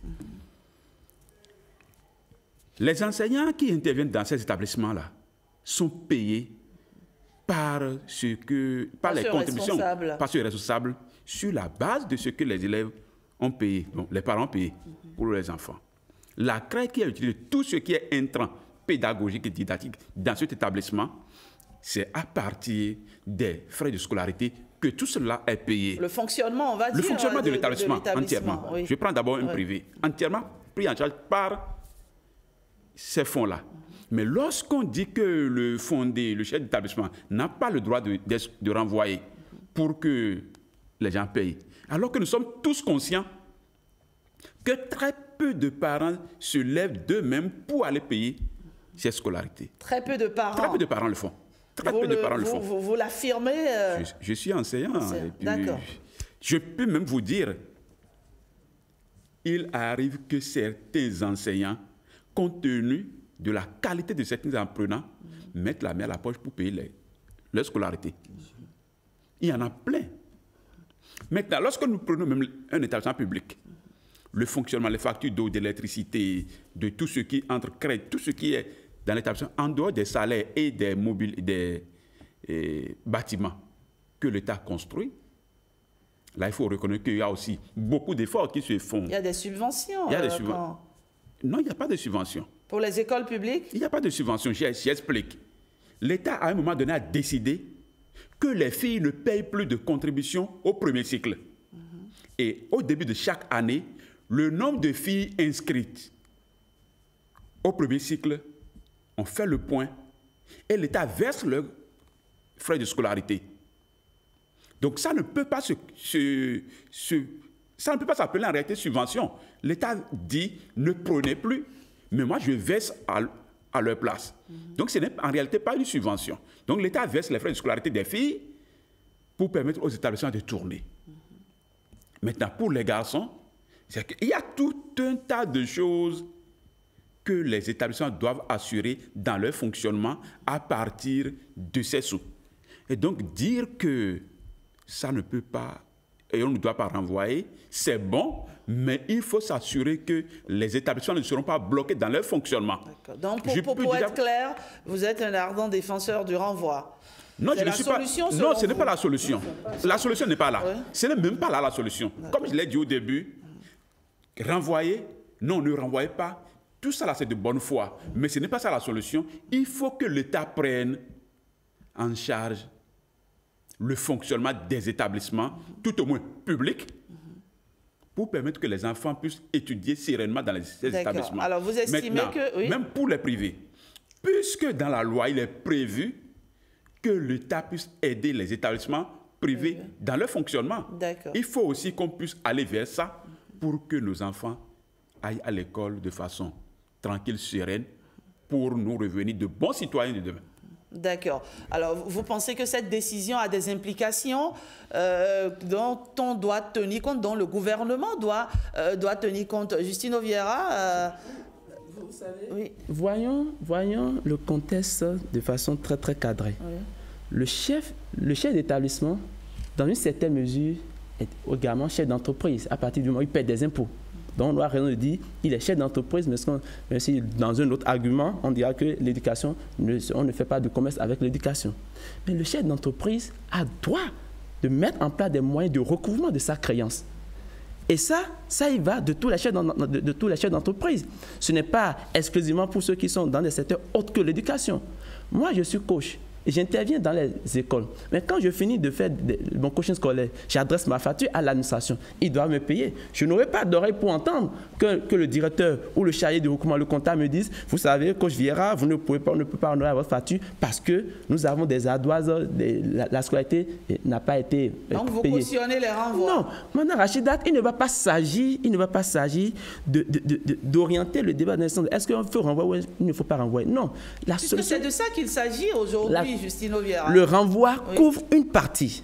Les enseignants qui interviennent dans ces établissements-là sont payés par les contributions, par ceux responsables, sur la base de ce que les élèves ont payé, donc les parents ont payé pour les enfants. La CREI qui a utilisé tout ce qui est intrant pédagogique et didactique dans cet établissement, c'est à partir des frais de scolarité que tout cela est payé. Le fonctionnement, on va dire. Le fonctionnement de l'établissement, entièrement. Oui. Je prends d'abord un privé, entièrement pris en charge par ces fonds-là. Mais lorsqu'on dit que le fondé, le chef d'établissement, n'a pas le droit de renvoyer pour que les gens payent, alors que nous sommes tous conscients que très peu de parents se lèvent d'eux-mêmes pour aller payer ces scolarités. Très peu de parents. Très peu de parents le font. Très peu de parents le font. Vous l'affirmez je suis enseignant. D'accord. Je peux même vous dire, il arrive que certains enseignants, compte tenu de la qualité de certains apprenants, mettent la main à la poche pour payer leur scolarité. Il y en a plein. Maintenant, lorsque nous prenons même un établissement public, le fonctionnement, les factures d'eau, d'électricité, de tout ce qui entre crédit, tout ce qui est dans l'établissement, en dehors des salaires et des bâtiments que l'État construit, là, il faut reconnaître qu'il y a aussi beaucoup d'efforts qui se font. Il y a des subventions. Il y a des subventions. Non, il n'y a pas de subventions. Pour les écoles publiques? Il n'y a pas de subventions, j'explique. L'État, à un moment donné, a décidé que les filles ne payent plus de contributions au premier cycle. Et au début de chaque année, le nombre de filles inscrites au premier cycle, on fait le point et l'État verse leurs frais de scolarité. Donc ça ne peut pas ça ne peut pas s'appeler en réalité subvention. L'État dit ne prenez plus, mais moi je verse à leur place. Donc ce n'est en réalité pas une subvention. Donc l'État verse les frais de scolarité des filles pour permettre aux établissements de tourner. Maintenant, pour les garçons, c'est qu'il y a tout un tas de choses que les établissements doivent assurer dans leur fonctionnement à partir de ces sous. Et donc dire que ça ne peut pas et on ne doit pas renvoyer, c'est bon, mais il faut s'assurer que les établissements ne seront pas bloqués dans leur fonctionnement. Donc pour être clair, vous êtes un ardent défenseur du renvoi. Non, je ne suis pas. Non, ce n'est pas la solution. La solution n'est pas là. Oui. Ce n'est même pas là la solution. Comme je l'ai dit au début, renvoyer, non, ne renvoyez pas. Tout ça là, c'est de bonne foi. Mais ce n'est pas ça la solution. Il faut que l'État prenne en charge le fonctionnement des établissements, tout au moins publics, pour permettre que les enfants puissent étudier sereinement dans ces établissements. Alors vous estimez maintenant, que... Oui. Même pour les privés, puisque dans la loi, il est prévu que l'État puisse aider les établissements privés dans leur fonctionnement. Il faut aussi qu'on puisse aller vers ça pour que nos enfants aillent à l'école de façon tranquille, sereine, pour nous revenir de bons citoyens de demain. D'accord. Alors, vous pensez que cette décision a des implications dont on doit tenir compte, dont le gouvernement doit tenir compte? Justino Vieira, vous savez, oui. Voyons le contexte de façon très, très cadrée. Oui. Le chef d'établissement, dans une certaine mesure, est également chef d'entreprise à partir du moment où il paie des impôts. Donc, on doit raison de dire qu'il est chef d'entreprise, mais si dans un autre argument, on dira que l'éducation, on ne fait pas de commerce avec l'éducation. Mais le chef d'entreprise a droit de mettre en place des moyens de recouvrement de sa créance. Et ça y va de tous les chefs d'entreprise. Ce n'est pas exclusivement pour ceux qui sont dans des secteurs autres que l'éducation. Moi, je suis coach. Et j'interviens dans les écoles. Mais quand je finis de faire mon coaching scolaire, j'adresse ma facture à l'administration. Ils doivent me payer. Je n'aurai pas d'oreille pour entendre que le directeur ou le chargé de recouvrement, le comptable me dise, vous savez, coach Vieira, on ne peut pas honorer votre facture parce que nous avons des ardoises, la scolarité n'a pas été payée. Donc vous cautionnez les renvois? Non, maintenant Rachidat, il ne va pas s'agir d'orienter le débat dans le sens est-ce qu'il faut renvoyer ou il ne faut pas renvoyer? Non. C'est de ça qu'il s'agit aujourd'hui. Justino Vieira. Le renvoi couvre une partie.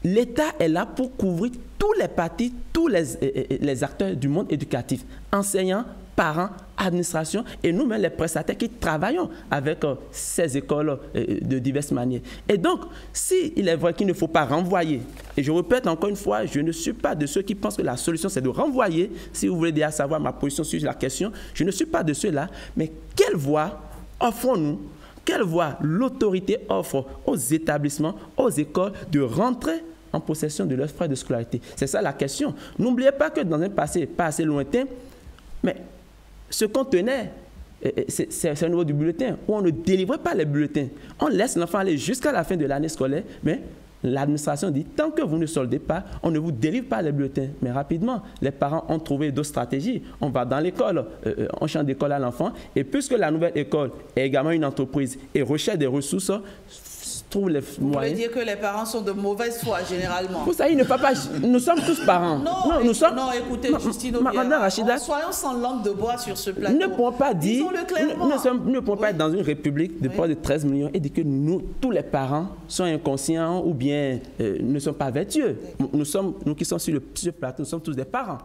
L'État est là pour couvrir tous les parties, tous les acteurs du monde éducatif, enseignants, parents, administration et nous-mêmes les prestataires qui travaillons avec ces écoles de diverses manières. Et donc, s'il est vrai qu'il ne faut pas renvoyer, et je répète encore une fois, je ne suis pas de ceux qui pensent que la solution c'est de renvoyer, si vous voulez déjà savoir ma position sur la question, je ne suis pas de ceux-là, mais quelle voie offrons-nous? Quelle voie l'autorité offre aux établissements, aux écoles de rentrer en possession de leurs frais de scolarité? C'est ça la question. N'oubliez pas que dans un passé pas assez lointain, mais ce qu'on tenait, c'est au niveau du bulletin, où on ne délivrait pas les bulletins. On laisse l'enfant aller jusqu'à la fin de l'année scolaire, mais l'administration dit, tant que vous ne soldez pas, on ne vous délivre pas les bulletins. Mais rapidement, les parents ont trouvé d'autres stratégies. On va dans l'école, on change d'école à l'enfant. Et puisque la nouvelle école est également une entreprise et recherche des ressources, trouve les moyens. Vous voulez dire que les parents sont de mauvaise foi, généralement? Vous savez, nous sommes tous parents. Non, écoutez, Justino Vieira, soyons sans langue de bois sur ce plateau. Ne pouvons pas dire, nous ne pouvons pas être dans une république de près de 13 millions et dire que nous, tous les parents, sont inconscients ou bien ne sont pas vertueux. Nous qui sommes sur ce plateau, nous sommes tous des parents.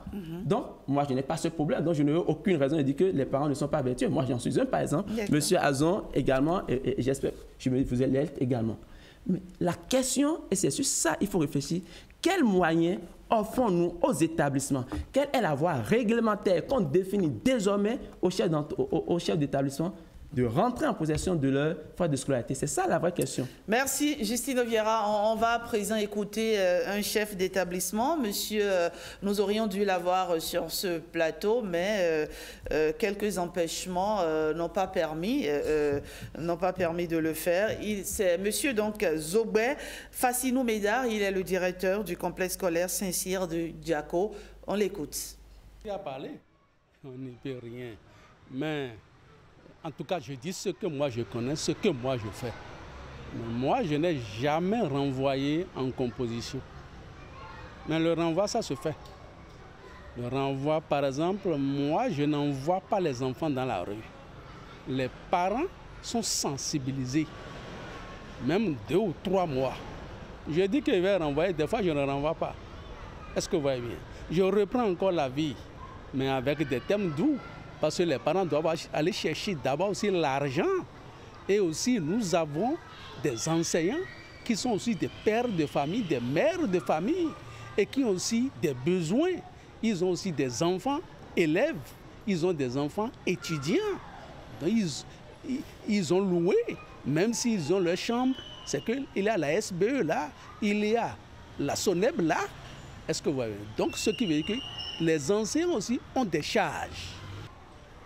Donc, moi, je n'ai pas ce problème. Donc, je n'ai aucune raison de dire que les parents ne sont pas vertueux. Moi, j'en suis un, par exemple. Monsieur Azon également, et j'espère que vous êtes également. Mais la question, et c'est sur ça qu'il faut réfléchir, quels moyens offrons-nous aux établissements? Quelle est la voie réglementaire qu'on définit désormais aux chefs d'établissement de rentrer en possession de leurs frais de scolarité? C'est ça la vraie question. Merci, Justino Vieira. On va à présent écouter un chef d'établissement. Monsieur, nous aurions dû l'avoir sur ce plateau, mais quelques empêchements n'ont pas permis de le faire. C'est monsieur donc Zobé Fassinou Médard. Il est le directeur du complexe scolaire Saint-Cyr de Diaco. On l'écoute. Il a parlé, on n'y peut rien, mais en tout cas, je dis ce que moi je connais, ce que moi je fais. Mais moi, je n'ai jamais renvoyé en composition. Mais le renvoi, ça se fait. Le renvoi, par exemple, moi, je n'envoie pas les enfants dans la rue. Les parents sont sensibilisés, même 2 ou 3 mois. Je dis que je vais renvoyer, des fois je ne renvoie pas. Est-ce que vous voyez bien? Je reprends encore la vie, mais avec des thèmes doux. Parce que les parents doivent aller chercher d'abord aussi l'argent. Et aussi, nous avons des enseignants qui sont aussi des pères de famille, des mères de famille, et qui ont aussi des besoins. Ils ont aussi des enfants élèves, ils ont des enfants étudiants. Donc, ils ont loué, même s'ils ont leur chambre, c'est qu'il y a la SBE là, il y a la SONEB là. Est-ce que vous voyez? Donc, ce qui veut dire que les enseignants aussi ont des charges.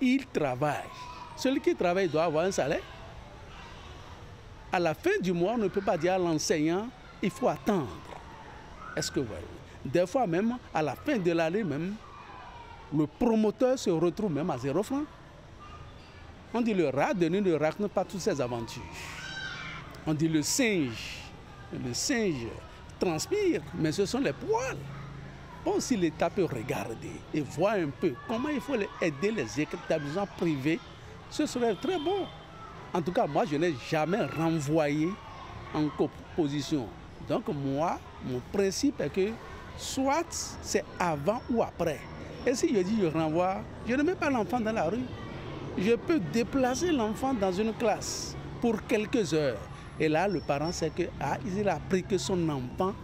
Ils travaillent. Celui qui travaille doit avoir un salaire. À la fin du mois, on ne peut pas dire à l'enseignant, il faut attendre. Est-ce que vous voyez? Des fois même, à la fin de l'année même, le promoteur se retrouve même à 0 francs. On dit le rat de nuit ne raconte pas toutes ses aventures. On dit le singe transpire, mais ce sont les poils. Bon, si l'État peut regarder et voir un peu comment il faut aider les établissements privés, ce serait très bon. En tout cas, moi, je n'ai jamais renvoyé en composition. Donc, moi, mon principe est que soit c'est avant ou après. Et si je dis je renvoie, je ne mets pas l'enfant dans la rue. Je peux déplacer l'enfant dans une classe pour quelques heures. Et là, le parent sait que il a appris que son enfant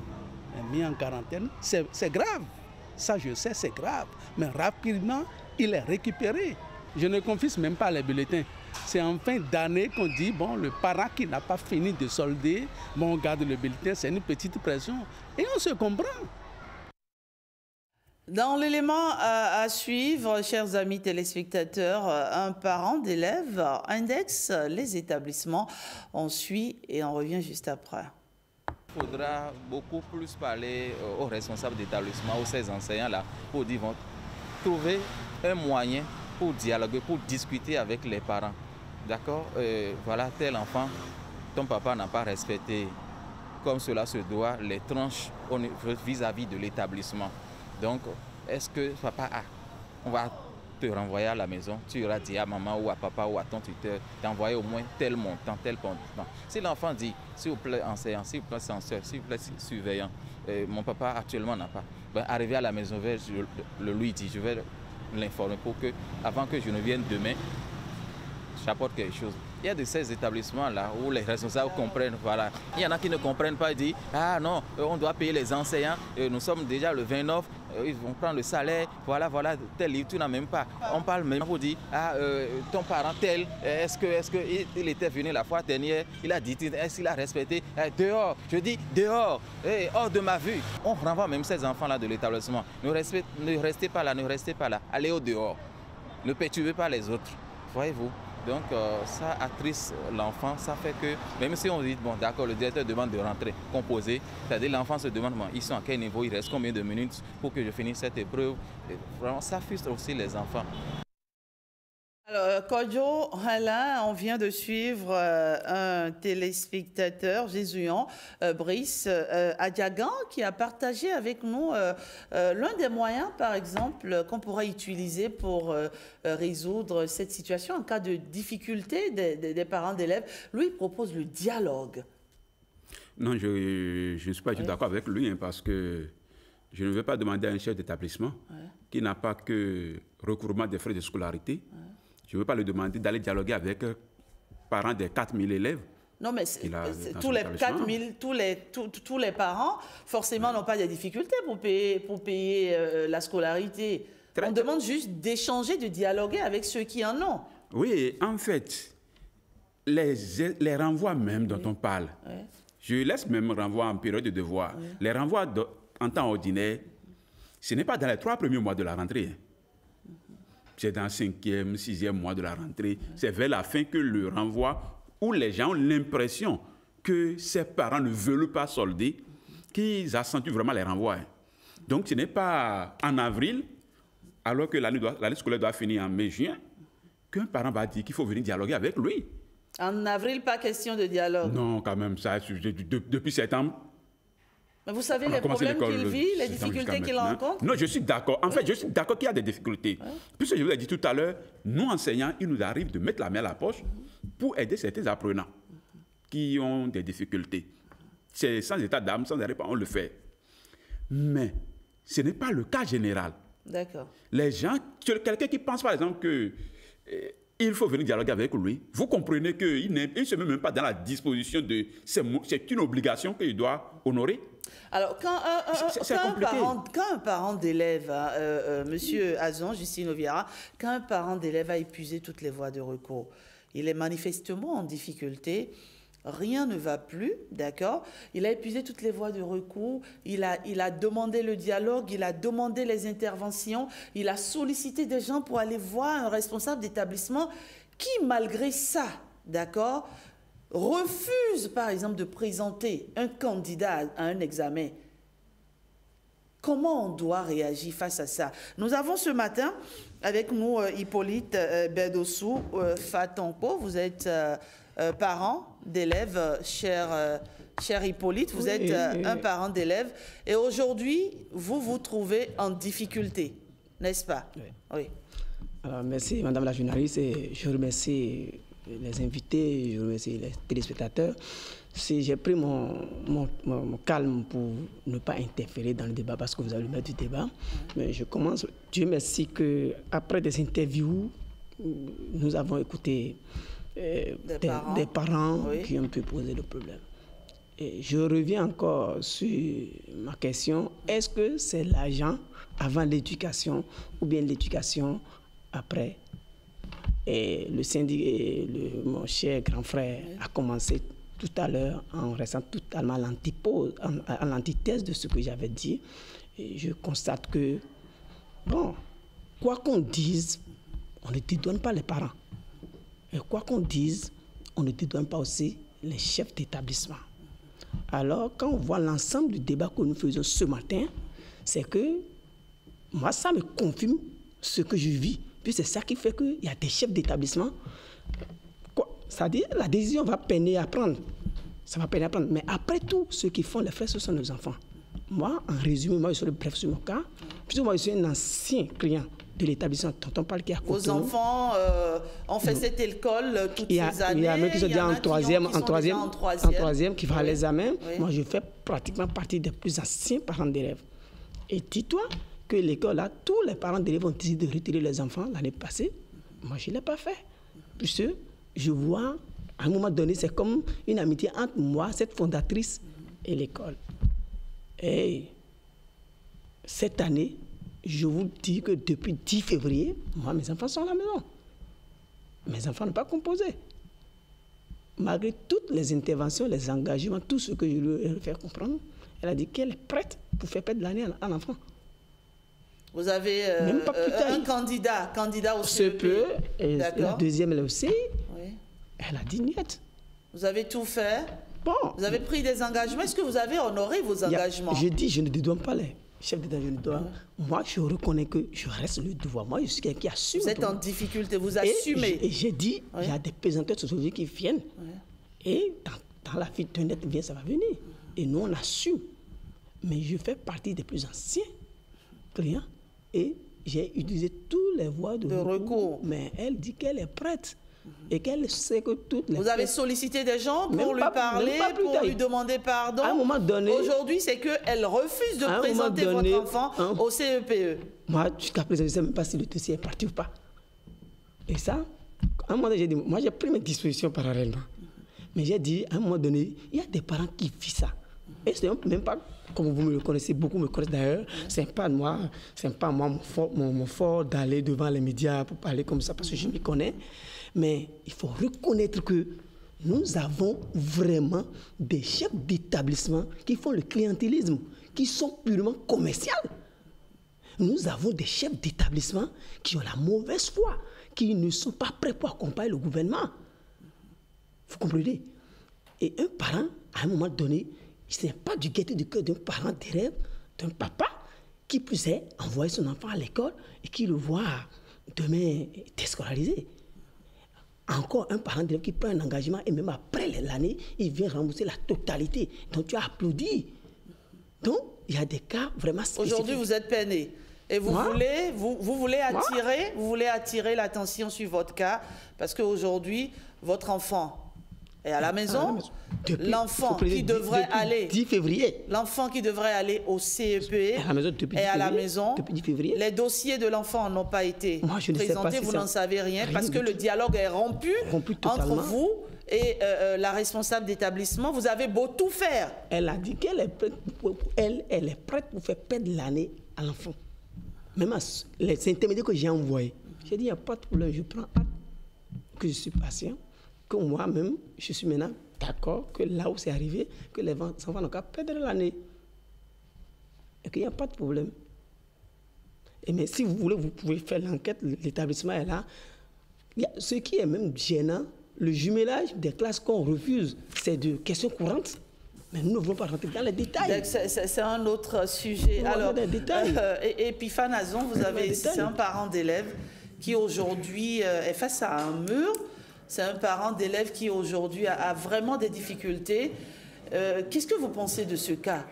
est mis en quarantaine. C'est grave. Ça, je sais, c'est grave. Mais rapidement, il est récupéré. Je ne confisque même pas les bulletins. C'est en fin d'année qu'on dit, bon, le parent qui n'a pas fini de solder, bon, on garde le bulletin, c'est une petite pression. Et on se comprend. Dans l'élément à suivre, chers amis téléspectateurs, un parent d'élève indexe les établissements. On suit et on revient juste après. Il faudra beaucoup plus parler aux responsables d'établissement, aux 16 enseignants-là, pour dire, trouver un moyen pour dialoguer, pour discuter avec les parents. D'accord, voilà, tel enfant, ton papa n'a pas respecté, comme cela se doit, les tranches vis-à-vis de l'établissement. Donc, est-ce que papa, on va te renvoyer à la maison, tu auras dit à maman ou à papa ou à ton tuteur d'envoyer au moins tel montant, tel montant. Si l'enfant dit, s'il vous plaît enseignant, s'il vous plaît censeur, s'il vous plaît surveillant, mon papa actuellement n'a pas, ben, arrivé à la maison, je le lui dis, je vais l'informer pour que, avant que je ne vienne demain, j'apporte quelque chose. Il y a de ces établissements-là où les responsables comprennent, voilà. Il y en a qui ne comprennent pas et disent, ah non, on doit payer les enseignants, nous sommes déjà le 29, ils vont prendre le salaire, voilà, tel livre, tu n'as même pas. On parle même pour dire, ah, ton parent tel, est-ce qu'il était venu la fois dernière, il a dit, est-ce qu'il a respecté, dehors, je dis dehors, hors de ma vue. On renvoie même ces enfants-là de l'établissement. Ne restez pas là, allez au dehors. Ne perturbez pas les autres, voyez-vous. Donc ça attriste l'enfant, ça fait que même si on dit, bon d'accord, le directeur demande de rentrer, composer, c'est-à-dire l'enfant se demande, bon, ils sont à quel niveau, il reste combien de minutes pour que je finisse cette épreuve. Et vraiment, ça frustre aussi les enfants. Alors, Kodjo, Alain, on vient de suivre un téléspectateur jésuant, Brice Adiagan, qui a partagé avec nous l'un des moyens, par exemple, qu'on pourrait utiliser pour résoudre cette situation en cas de difficulté des parents d'élèves. Lui, il propose le dialogue. Non, je ne suis pas d'accord avec lui, hein, parce que je ne vais pas demander à un chef d'établissement qui n'a pas que recouvrement des frais de scolarité. Je ne veux pas lui demander d'aller dialoguer avec parents des 4000 élèves. Non, mais tous les 4000, tous les parents, forcément, n'ont pas de difficultés pour payer la scolarité. On demande juste d'échanger, de dialoguer avec ceux qui en ont. Oui, en fait, les renvois même dont on parle, je laisse même renvoi en période de devoir. Les renvois en temps ordinaire, ce n'est pas dans les 3 premiers mois de la rentrée. C'est dans le 5e, 6e mois de la rentrée. C'est vers la fin que le renvoi, où les gens ont l'impression que ces parents ne veulent pas solder, qu'ils accentuent vraiment les renvois. Donc ce n'est pas en avril, alors que l'année scolaire doit finir en mai-juin, qu'un parent va dire qu'il faut venir dialoguer avec lui. En avril, pas question de dialogue. Non, quand même, ça, depuis septembre. Mais vous savez les problèmes qu'il vit, les difficultés qu'il rencontre? Non, je suis d'accord. En fait, je suis d'accord qu'il y a des difficultés. Puisque je vous l'ai dit tout à l'heure, nous, enseignants, il nous arrive de mettre la main à la poche pour aider certains apprenants qui ont des difficultés. C'est sans état d'âme, sans arrêt, on le fait. Mais ce n'est pas le cas général. D'accord. Les gens, quelqu'un qui pense par exemple que il faut venir dialoguer avec lui, vous comprenez qu'il ne se met même pas dans la disposition de... C'est une obligation qu'il doit honorer. Alors, quand un parent d'élève, Monsieur Azon, Justine Oviera, quand un parent d'élève a épuisé toutes les voies de recours, il est manifestement en difficulté, rien ne va plus, d'accord? Il a épuisé toutes les voies de recours, il a demandé le dialogue, il a demandé les interventions, il a sollicité des gens pour aller voir un responsable d'établissement qui, malgré ça, d'accord, refuse, par exemple, de présenter un candidat à un examen. Comment on doit réagir face à ça? Nous avons ce matin avec nous Hippolyte Bedossou Fatonko. Vous êtes parent d'élèves, cher Hippolyte, vous êtes un parent d'élève et aujourd'hui, vous vous trouvez en difficulté, n'est-ce pas? Oui. Alors, merci Madame la journaliste et je remercie les invités, je remercie les téléspectateurs. J'ai pris mon calme pour ne pas interférer dans le débat parce que vous avez le maître du débat. Mais je commence, Dieu merci qu'après des interviews, nous avons écouté des parents qui ont pu poser le problème. Et je reviens encore sur ma question. Est-ce que c'est l'argent avant l'éducation ou bien l'éducation après? Et le syndic, mon cher grand frère a commencé tout à l'heure en restant totalement à l'antithèse de ce que j'avais dit. Et je constate que, bon, quoi qu'on dise, on ne dédouane pas les parents. Et quoi qu'on dise, on ne dédouane pas aussi les chefs d'établissement. Alors, quand on voit l'ensemble du débat que nous faisons ce matin, c'est que moi, ça me confirme ce que je vis. Puis c'est ça qui fait qu'il y a des chefs d'établissement. C'est-à-dire, la décision va peiner à prendre. Ça va peiner à prendre. Mais après tout, ceux qui font les frais, ce sont nos enfants. Moi, en résumé, moi, je suis le bref sur mon cas. Puisque moi, je suis un ancien client de l'établissement Tonton Paul qui a Vos enfants ont fait cette école toutes ces années. Il y a même qui sont déjà en troisième, qui vont à l'examen. Moi, je fais pratiquement partie des plus anciens parents d'élèves. Et dis-toi que l'école, là, tous les parents d'élèves ont décidé de retirer les enfants l'année passée. Moi, je ne l'ai pas fait. Puisque je vois, à un moment donné, c'est comme une amitié entre moi, cette fondatrice, et l'école. Et cette année, je vous dis que depuis 10 février, moi, mes enfants sont à la maison. Mes enfants n'ont pas composé. Malgré toutes les interventions, les engagements, tout ce que je lui ai fait comprendre, elle a dit qu'elle est prête pour faire perdre l'année à l'enfant. Vous avez un candidat au CEP. Et la deuxième, elle aussi. Oui. Elle a dit niet. Vous avez tout fait. Bon. Vous avez pris des engagements. Est-ce que vous avez honoré vos engagements? Je dis, je ne dédouane pas les chefs d'État. Moi, je reconnais que je reste le devoir. Moi, je suis quelqu'un qui assume. Vous êtes en difficulté, vous assumez. Et j'ai dit, il y a des présenteurs sociologiques qui viennent. Et dans la vie d'un être vient, ça va venir. Et nous, on assume. Mais je fais partie des plus anciens clients. Et j'ai utilisé toutes les voies de recours. Mais elle dit qu'elle est prête. Et qu'elle sait que toutes les... Vous avez sollicité des gens pour lui parler, pour lui demander pardon. À un moment donné... Aujourd'hui, c'est qu'elle refuse de présenter votre enfant au CEPE. Moi, jusqu'à présent, je ne sais même pas si le dossier est parti ou pas. Et ça, à un moment donné, j'ai dit... Moi, j'ai pris mes dispositions parallèlement. Mais j'ai dit, à un moment donné, il y a des parents qui vivent ça. Et ce n'est même pas... Comme vous me le connaissez, beaucoup me connaissent d'ailleurs, c'est pas moi mon fort d'aller devant les médias pour parler comme ça parce que je m'y connais. Mais il faut reconnaître que nous avons vraiment des chefs d'établissement qui font le clientélisme, qui sont purement commerciaux. Nous avons des chefs d'établissement qui ont la mauvaise foi, qui ne sont pas prêts pour accompagner le gouvernement. Vous comprenez? Et un parent, à un moment donné, ce n'est pas du gaieté du cœur d'un parent d'élève, d'un papa qui puisse envoyer son enfant à l'école et qui le voit demain déscolarisé. Encore un parent d'élève qui prend un engagement et même après l'année, il vient rembourser la totalité. Donc tu as applaudi. Donc il y a des cas vraiment spécifiques. Aujourd'hui, vous êtes peiné. Et vous voulez attirer l'attention sur votre cas parce qu'aujourd'hui, votre enfant est à la maison. L'enfant qui devrait aller 10 février. L'enfant qui devrait aller au CEPE est à la maison. Depuis 10 février. Les dossiers de l'enfant n'ont pas été présentés. Vous n'en savez rien parce que le dialogue est rompu entre vous et la responsable d'établissement. Vous avez beau tout faire. Elle a dit qu'elle est prête elle est prête pour faire perdre l'année à l'enfant. Même les intermédiaires que j'ai envoyés. J'ai dit, il n'y a pas de problème, je prends acte que je suis patient, que moi-même, je suis maintenant d'accord que là où c'est arrivé, que les enfants n'ont qu'à perdre l'année. Et qu'il n'y a pas de problème. Mais si vous voulez, vous pouvez faire l'enquête, l'établissement est là. Ce qui est même gênant, le jumelage des classes qu'on refuse, c'est de questions courantes. Mais nous ne voulons pas rentrer dans les détails. C'est un autre sujet. Alors, Epiphane Azon, c'est un parent d'élève qui aujourd'hui est face à un mur. C'est un parent d'élève qui aujourd'hui a vraiment des difficultés. Qu'est-ce que vous pensez de ce cas?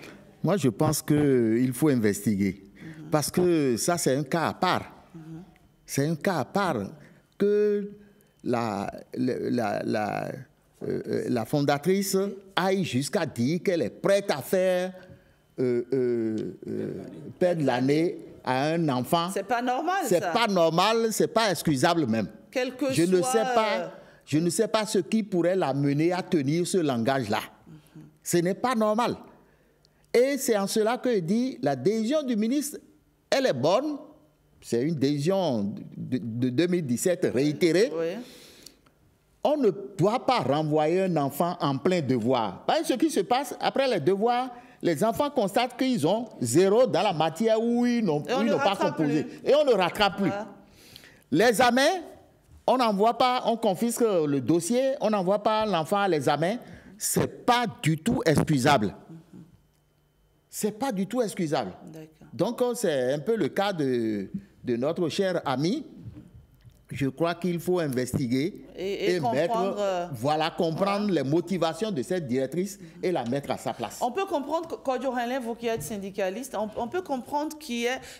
Moi, je pense qu'il faut investiguer. Parce que ça, c'est un cas à part. C'est un cas à part que la fondatrice aille jusqu'à dire qu'elle est prête à faire perdre l'année à un enfant. C'est pas normal, ça. C'est pas normal, c'est pas excusable même. Je ne sais pas ce qui pourrait la mener à tenir ce langage-là. Ce n'est pas normal. Et c'est en cela que je dis, la décision du ministre, elle est bonne. C'est une décision de 2017 réitérée. Oui. On ne doit pas renvoyer un enfant en plein devoir. Parce que ce qui se passe après les devoirs, les enfants constatent qu'ils ont 0 dans la matière où ils n'ont pas composé. Et on ne rattrape plus. Voilà. L'examen, on n'envoie pas, on confisque le dossier, on n'envoie pas l'enfant à l'examen. Ce n'est pas du tout excusable. C'est pas du tout excusable. Donc, c'est un peu le cas de notre cher ami. Je crois qu'il faut investiguer et comprendre les motivations de cette directrice et la mettre à sa place. On peut comprendre, Kodjo Henlin, vous qui êtes syndicaliste, on peut comprendre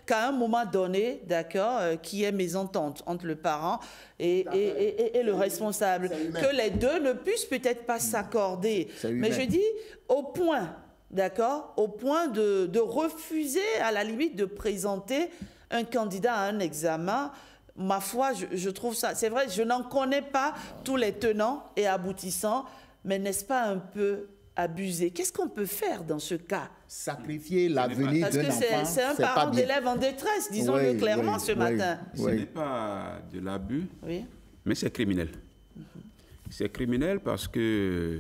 qu'à un moment donné, d'accord, qu'il y ait mésentente entre le parent et le responsable, que les deux ne puissent peut-être pas s'accorder. Mais je dis au point, d'accord, au point de refuser à la limite de présenter un candidat à un examen. Ma foi, je trouve ça, c'est vrai, je n'en connais pas tous les tenants et aboutissants, mais n'est-ce pas un peu abusé? Qu'est-ce qu'on peut faire dans ce cas? Sacrifier l'avenir d'un enfant, parce que c'est un parent d'élève en détresse, disons-le clairement ce matin. Ce n'est pas de l'abus, mais c'est criminel. C'est criminel parce que...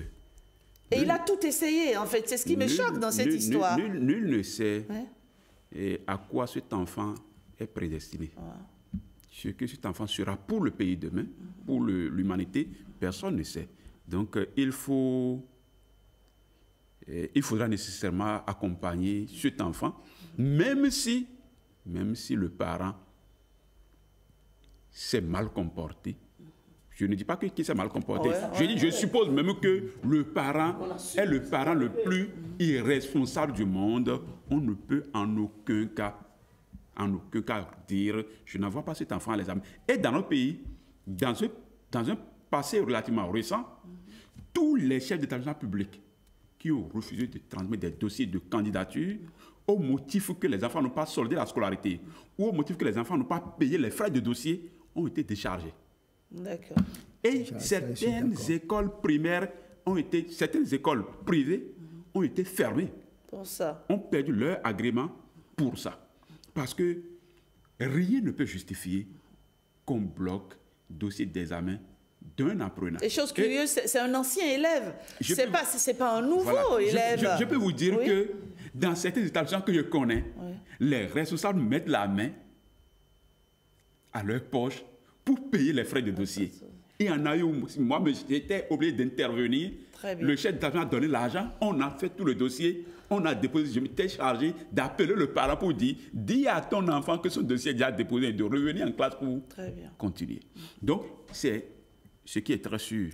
Et il a tout essayé, en fait, c'est ce qui me choque dans cette histoire. Nul ne sait à quoi cet enfant est prédestiné. Ce que cet enfant sera pour le pays demain, pour l'humanité, personne ne sait. Donc, il faudra nécessairement accompagner cet enfant, même si le parent s'est mal comporté. Je ne dis pas qu'il s'est mal comporté. Je suppose même que le parent est le parent le plus irresponsable du monde. On ne peut en aucun cas dire je n'envoie pas cet enfant à l'examen. Et dans notre pays, dans un passé relativement récent, tous les chefs d'établissement public qui ont refusé de transmettre des dossiers de candidature au motif que les enfants n'ont pas soldé la scolarité ou au motif que les enfants n'ont pas payé les frais de dossier ont été déchargés. D'accord. Et certaines écoles primaires certaines écoles privées ont été fermées. Pour ça. Ont perdu leur agrément pour ça. Parce que rien ne peut justifier qu'on bloque le dossier d'examen d'un apprenant. Et chose curieuse, c'est un ancien élève. C'est pas un nouveau élève. Je peux vous dire que dans certains établissements que je connais, les responsables mettent la main à leur poche pour payer les frais de dossier. Il y en a eu, moi j'étais obligé d'intervenir. Le chef d'établissement a donné l'argent, on a fait tout le dossier, on a déposé, je m'étais chargé d'appeler le parent pour dire, dis à ton enfant que son dossier est déjà déposé et de revenir en classe pour continuer. Donc, c'est ce qui est très sûr.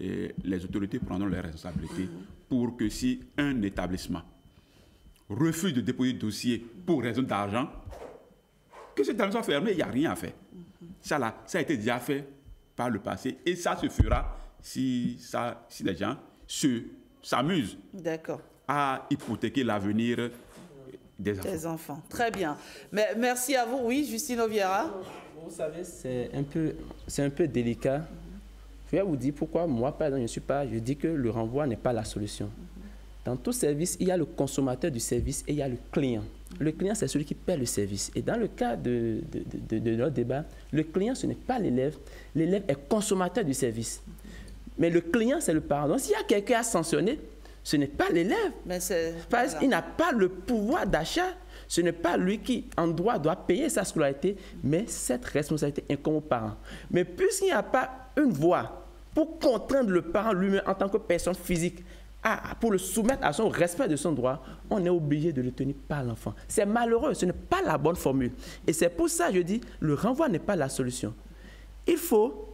Et les autorités prendront leurs responsabilités pour que si un établissement refuse de déposer le dossier pour raison d'argent, que cet établissement soit fermé, il n'y a rien à faire. Ça a été déjà fait par le passé et ça se fera si les gens s'amusent à hypothéquer l'avenir des enfants. Très bien. Mais merci à vous. Oui, Justine Oviera. Vous savez, c'est un peu délicat. Je vais vous dire pourquoi moi, par exemple, je dis que le renvoi n'est pas la solution. Dans tout service, il y a le consommateur du service et il y a le client. Le client, c'est celui qui paie le service. Et dans le cas de notre débat, le client, ce n'est pas l'élève. L'élève est consommateur du service. Mais le client, c'est le parent. Donc, s'il y a quelqu'un à sanctionner, ce n'est pas l'élève. Parce qu'il n'a pas le pouvoir d'achat. Ce n'est pas lui qui, en droit, doit payer sa scolarité, mais cette responsabilité incombe au parent. Mais puisqu'il n'y a pas une voie pour contraindre le parent lui-même en tant que personne physique, pour le soumettre à son respect de son droit, on est obligé de le tenir par l'enfant. C'est malheureux, ce n'est pas la bonne formule. Et c'est pour ça que je dis, le renvoi n'est pas la solution. Il faut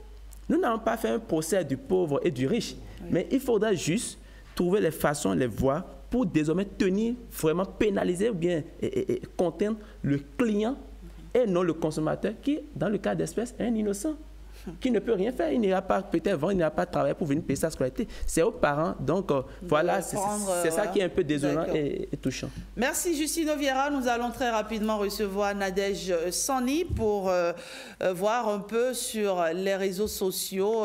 Nous n'allons pas faire un procès du pauvre et du riche, mais il faudra juste trouver les façons, les voies pour désormais tenir, vraiment pénaliser ou bien et contraindre le client et non le consommateur qui, dans le cas d'espèce, est un innocent, qui ne peut rien faire. Il n'ira pas peut-être vendre, il n'ira pas travailler pour venir payer sa scolarité. C'est aux parents. Donc voilà, c'est ça qui est un peu désolant et touchant. Merci Justino Vieira. Nous allons très rapidement recevoir Nadège Sani pour voir un peu sur les réseaux sociaux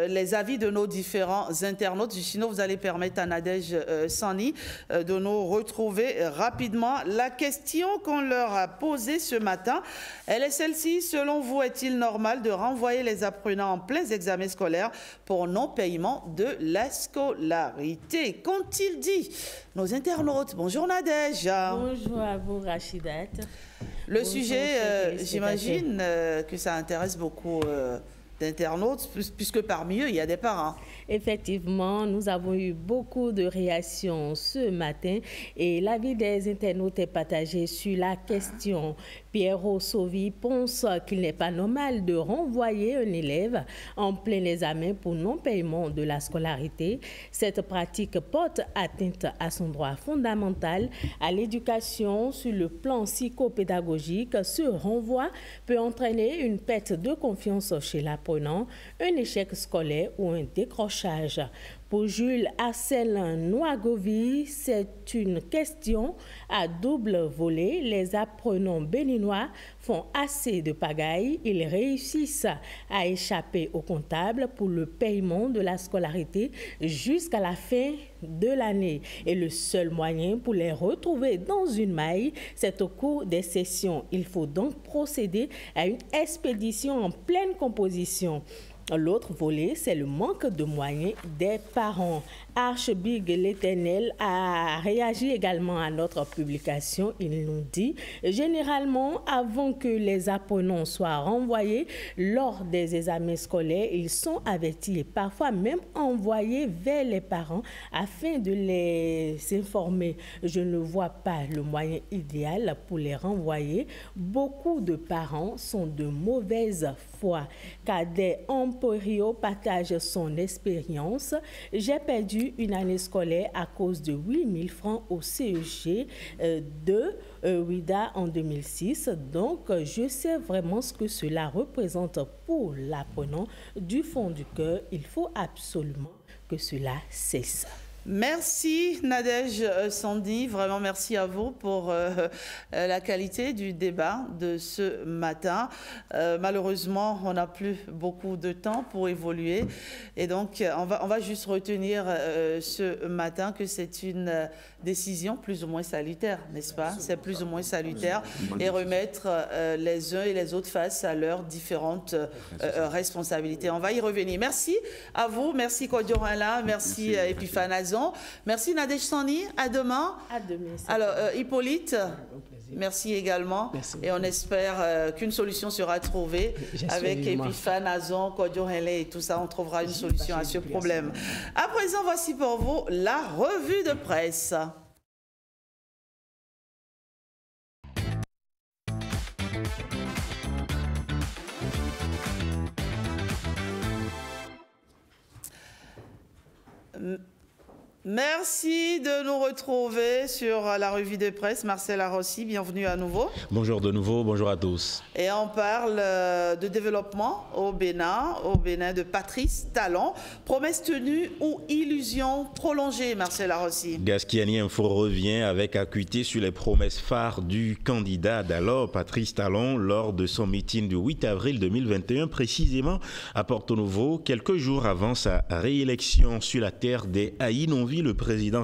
les avis de nos différents internautes. Justino, vous allez permettre à Nadège Sani de nous retrouver rapidement. La question qu'on leur a posée ce matin, elle est celle-ci. Selon vous, est-il normal de renvoyer les apprenants en pleins examens scolaires pour non-paiement de la scolarité? Qu'ont-ils dit nos internautes? Bonjour Nadège. Bonjour à vous Rachidat. Le sujet, j'imagine que ça intéresse beaucoup d'internautes, puisque parmi eux, il y a des parents. Effectivement, nous avons eu beaucoup de réactions ce matin et l'avis des internautes est partagé sur la question. Pierrot Sauvi pense qu'il n'est pas normal de renvoyer un élève en plein examen pour non-paiement de la scolarité. Cette pratique porte atteinte à son droit fondamental à l'éducation sur le plan psychopédagogique. Ce renvoi peut entraîner une perte de confiance chez l'apprenant, un échec scolaire ou un décrochage. Pour Jules Arcel Nouagovi, c'est une question à double volet. Les apprenants béninois font assez de pagaille. Ils réussissent à échapper au comptable pour le paiement de la scolarité jusqu'à la fin de l'année. Et le seul moyen pour les retrouver dans une maille, c'est au cours des sessions. Il faut donc procéder à une expédition en pleine composition. L'autre volet, c'est le manque de moyens des parents. Archbig l'Éternel a réagi également à notre publication. Il nous dit, généralement, avant que les apprenants soient renvoyés lors des examens scolaires, ils sont avertis et parfois même envoyés vers les parents afin de les informer. Je ne vois pas le moyen idéal pour les renvoyer. Beaucoup de parents sont de mauvaise foi. Cadet Emporio partage son expérience. J'ai perdu une année scolaire à cause de 8 000 francs au CEG de WIDA en 2006. Donc, je sais vraiment ce que cela représente pour l'apprenant. Du fond du cœur, il faut absolument que cela cesse. Merci Nadège Sani, vraiment merci à vous pour la qualité du débat de ce matin. Malheureusement, on n'a plus beaucoup de temps pour évoluer et donc on va juste retenir ce matin que c'est une décision plus ou moins salutaire, n'est-ce pas? C'est plus ou moins salutaire et remettre les uns et les autres face à leurs différentes responsabilités. On va y revenir. Merci à vous, merci Kodiohala, merci Epiphane Azon. Merci Nadège Sani, à demain. À demain. Alors Hippolyte, merci également. Merci. Et on espère qu'une solution sera trouvée avec Epiphane Azon, Kodiohala et tout ça. On trouvera une solution à ce problème. À présent, voici pour vous la revue de presse. Merci de nous retrouver sur la revue de presse. Marcel Arossi, bienvenue à nouveau. Bonjour de nouveau, bonjour à tous. Et on parle de développement au Bénin de Patrice Talon. Promesse tenue ou illusion prolongée, Marcel Arossi? Gaskiani Info revient avec acuité sur les promesses phares du candidat d'alors, Patrice Talon, lors de son meeting du 8 avril 2021, précisément à Porto Novo, quelques jours avant sa réélection sur la terre des Haï-Nonvi. Le président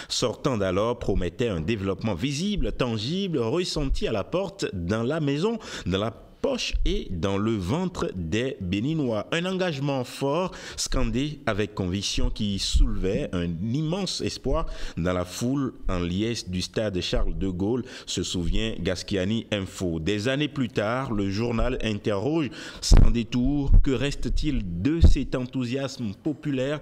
sortant d'alors promettait un développement visible, tangible, ressenti à la porte, dans la maison, dans la poche et dans le ventre des Béninois. Un engagement fort, scandé avec conviction, qui soulevait un immense espoir dans la foule en liesse du stade Charles de Gaulle, se souvient Gaskiani Info. Des années plus tard, le journal interroge sans détour: que reste-t-il de cet enthousiasme populaire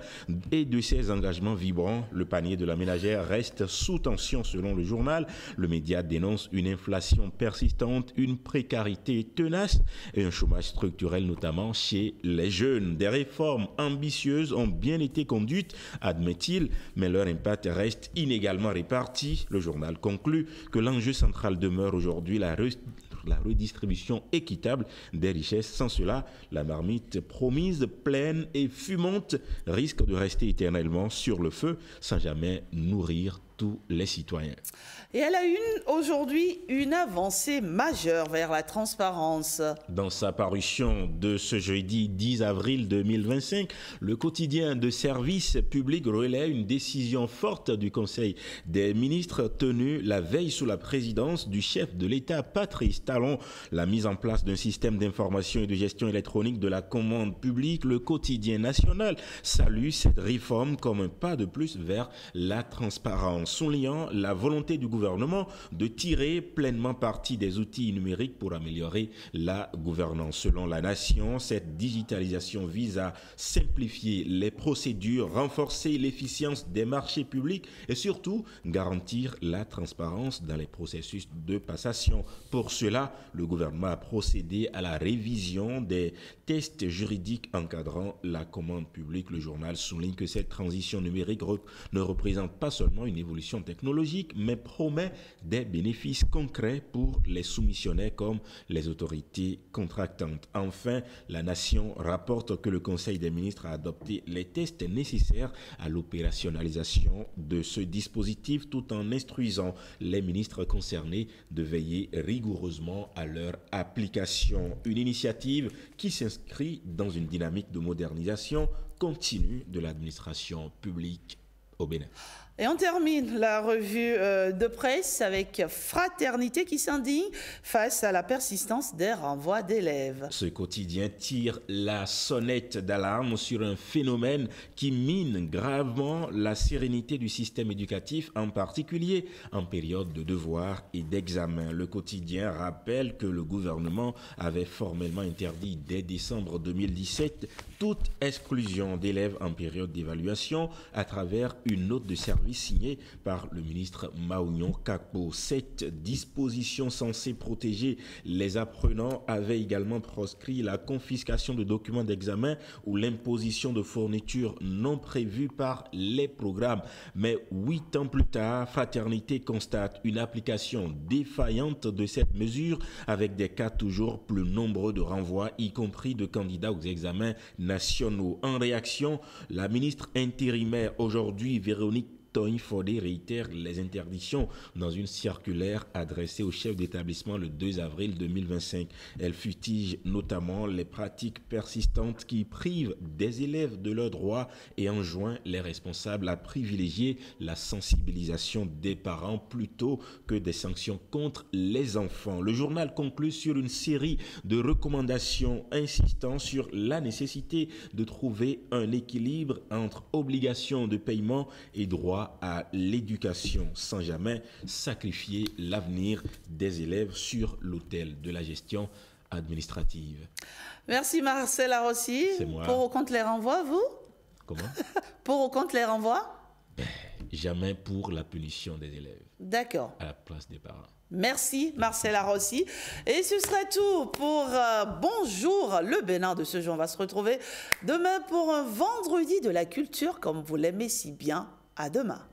et de ces engagements vibrants? Le panier de la ménagère reste sous tension selon le journal. Le média dénonce une inflation persistante, une précarité tenable tenace et un chômage structurel, notamment chez les jeunes. Des réformes ambitieuses ont bien été conduites, admet-il, mais leur impact reste inégalement réparti. Le journal conclut que l'enjeu central demeure aujourd'hui la redistribution équitable des richesses. Sans cela, la marmite promise, pleine et fumante, risque de rester éternellement sur le feu sans jamais nourrir tous les citoyens. Et elle a aujourd'hui une avancée majeure vers la transparence. Dans sa parution de ce jeudi 10 avril 2025, le quotidien de service public relaie une décision forte du Conseil des ministres tenue la veille sous la présidence du chef de l'État Patrice Talon. La mise en place d'un système d'information et de gestion électronique de la commande publique, le quotidien national salue cette réforme comme un pas de plus vers la transparence, soulignant la volonté du gouvernement de tirer pleinement parti des outils numériques pour améliorer la gouvernance. Selon La Nation, cette digitalisation vise à simplifier les procédures, renforcer l'efficience des marchés publics et surtout garantir la transparence dans les processus de passation. Pour cela, le gouvernement a procédé à la révision des tests juridiques encadrant la commande publique. Le journal souligne que cette transition numérique ne représente pas seulement une évolution technologique, mais promet des bénéfices concrets pour les soumissionnaires comme les autorités contractantes. Enfin, La Nation rapporte que le Conseil des ministres a adopté les tests nécessaires à l'opérationnalisation de ce dispositif tout en instruisant les ministres concernés de veiller rigoureusement à leur application. Une initiative qui s'inscrit dans une dynamique de modernisation continue de l'administration publique au Bénin. Et on termine la revue de presse avec Fraternité qui s'indigne face à la persistance des renvois d'élèves. Ce quotidien tire la sonnette d'alarme sur un phénomène qui mine gravement la sérénité du système éducatif, en particulier en période de devoirs et d'examens. Le quotidien rappelle que le gouvernement avait formellement interdit dès décembre 2017 toute exclusion d'élèves en période d'évaluation à travers une note de service signée par le ministre Maounion Kakpo. Cette disposition censée protéger les apprenants avait également proscrit la confiscation de documents d'examen ou l'imposition de fournitures non prévues par les programmes. Mais 8 ans plus tard, Fraternité constate une application défaillante de cette mesure avec des cas toujours plus nombreux de renvois, y compris de candidats aux examens nationaux. En réaction, la ministre intérimaire aujourd'hui, Véronique Toyin-Fodé, réitère les interdictions dans une circulaire adressée au chef d'établissement le 2 avril 2025. Elle fustige notamment les pratiques persistantes qui privent des élèves de leurs droits et enjoint les responsables à privilégier la sensibilisation des parents plutôt que des sanctions contre les enfants. Le journal conclut sur une série de recommandations insistant sur la nécessité de trouver un équilibre entre obligation de paiement et droit à l'éducation sans jamais sacrifier l'avenir des élèves sur l'autel de la gestion administrative. Merci Marcel Arossi. C'est moi. Pour ou contre les renvois, vous? Comment? Pour ou contre les renvois? Jamais pour la punition des élèves. D'accord. À la place des parents. Merci Marcel Arossi. Et ce sera tout pour Bonjour le Bénin de ce jour. On va se retrouver demain pour un vendredi de la culture comme vous l'aimez si bien. À demain.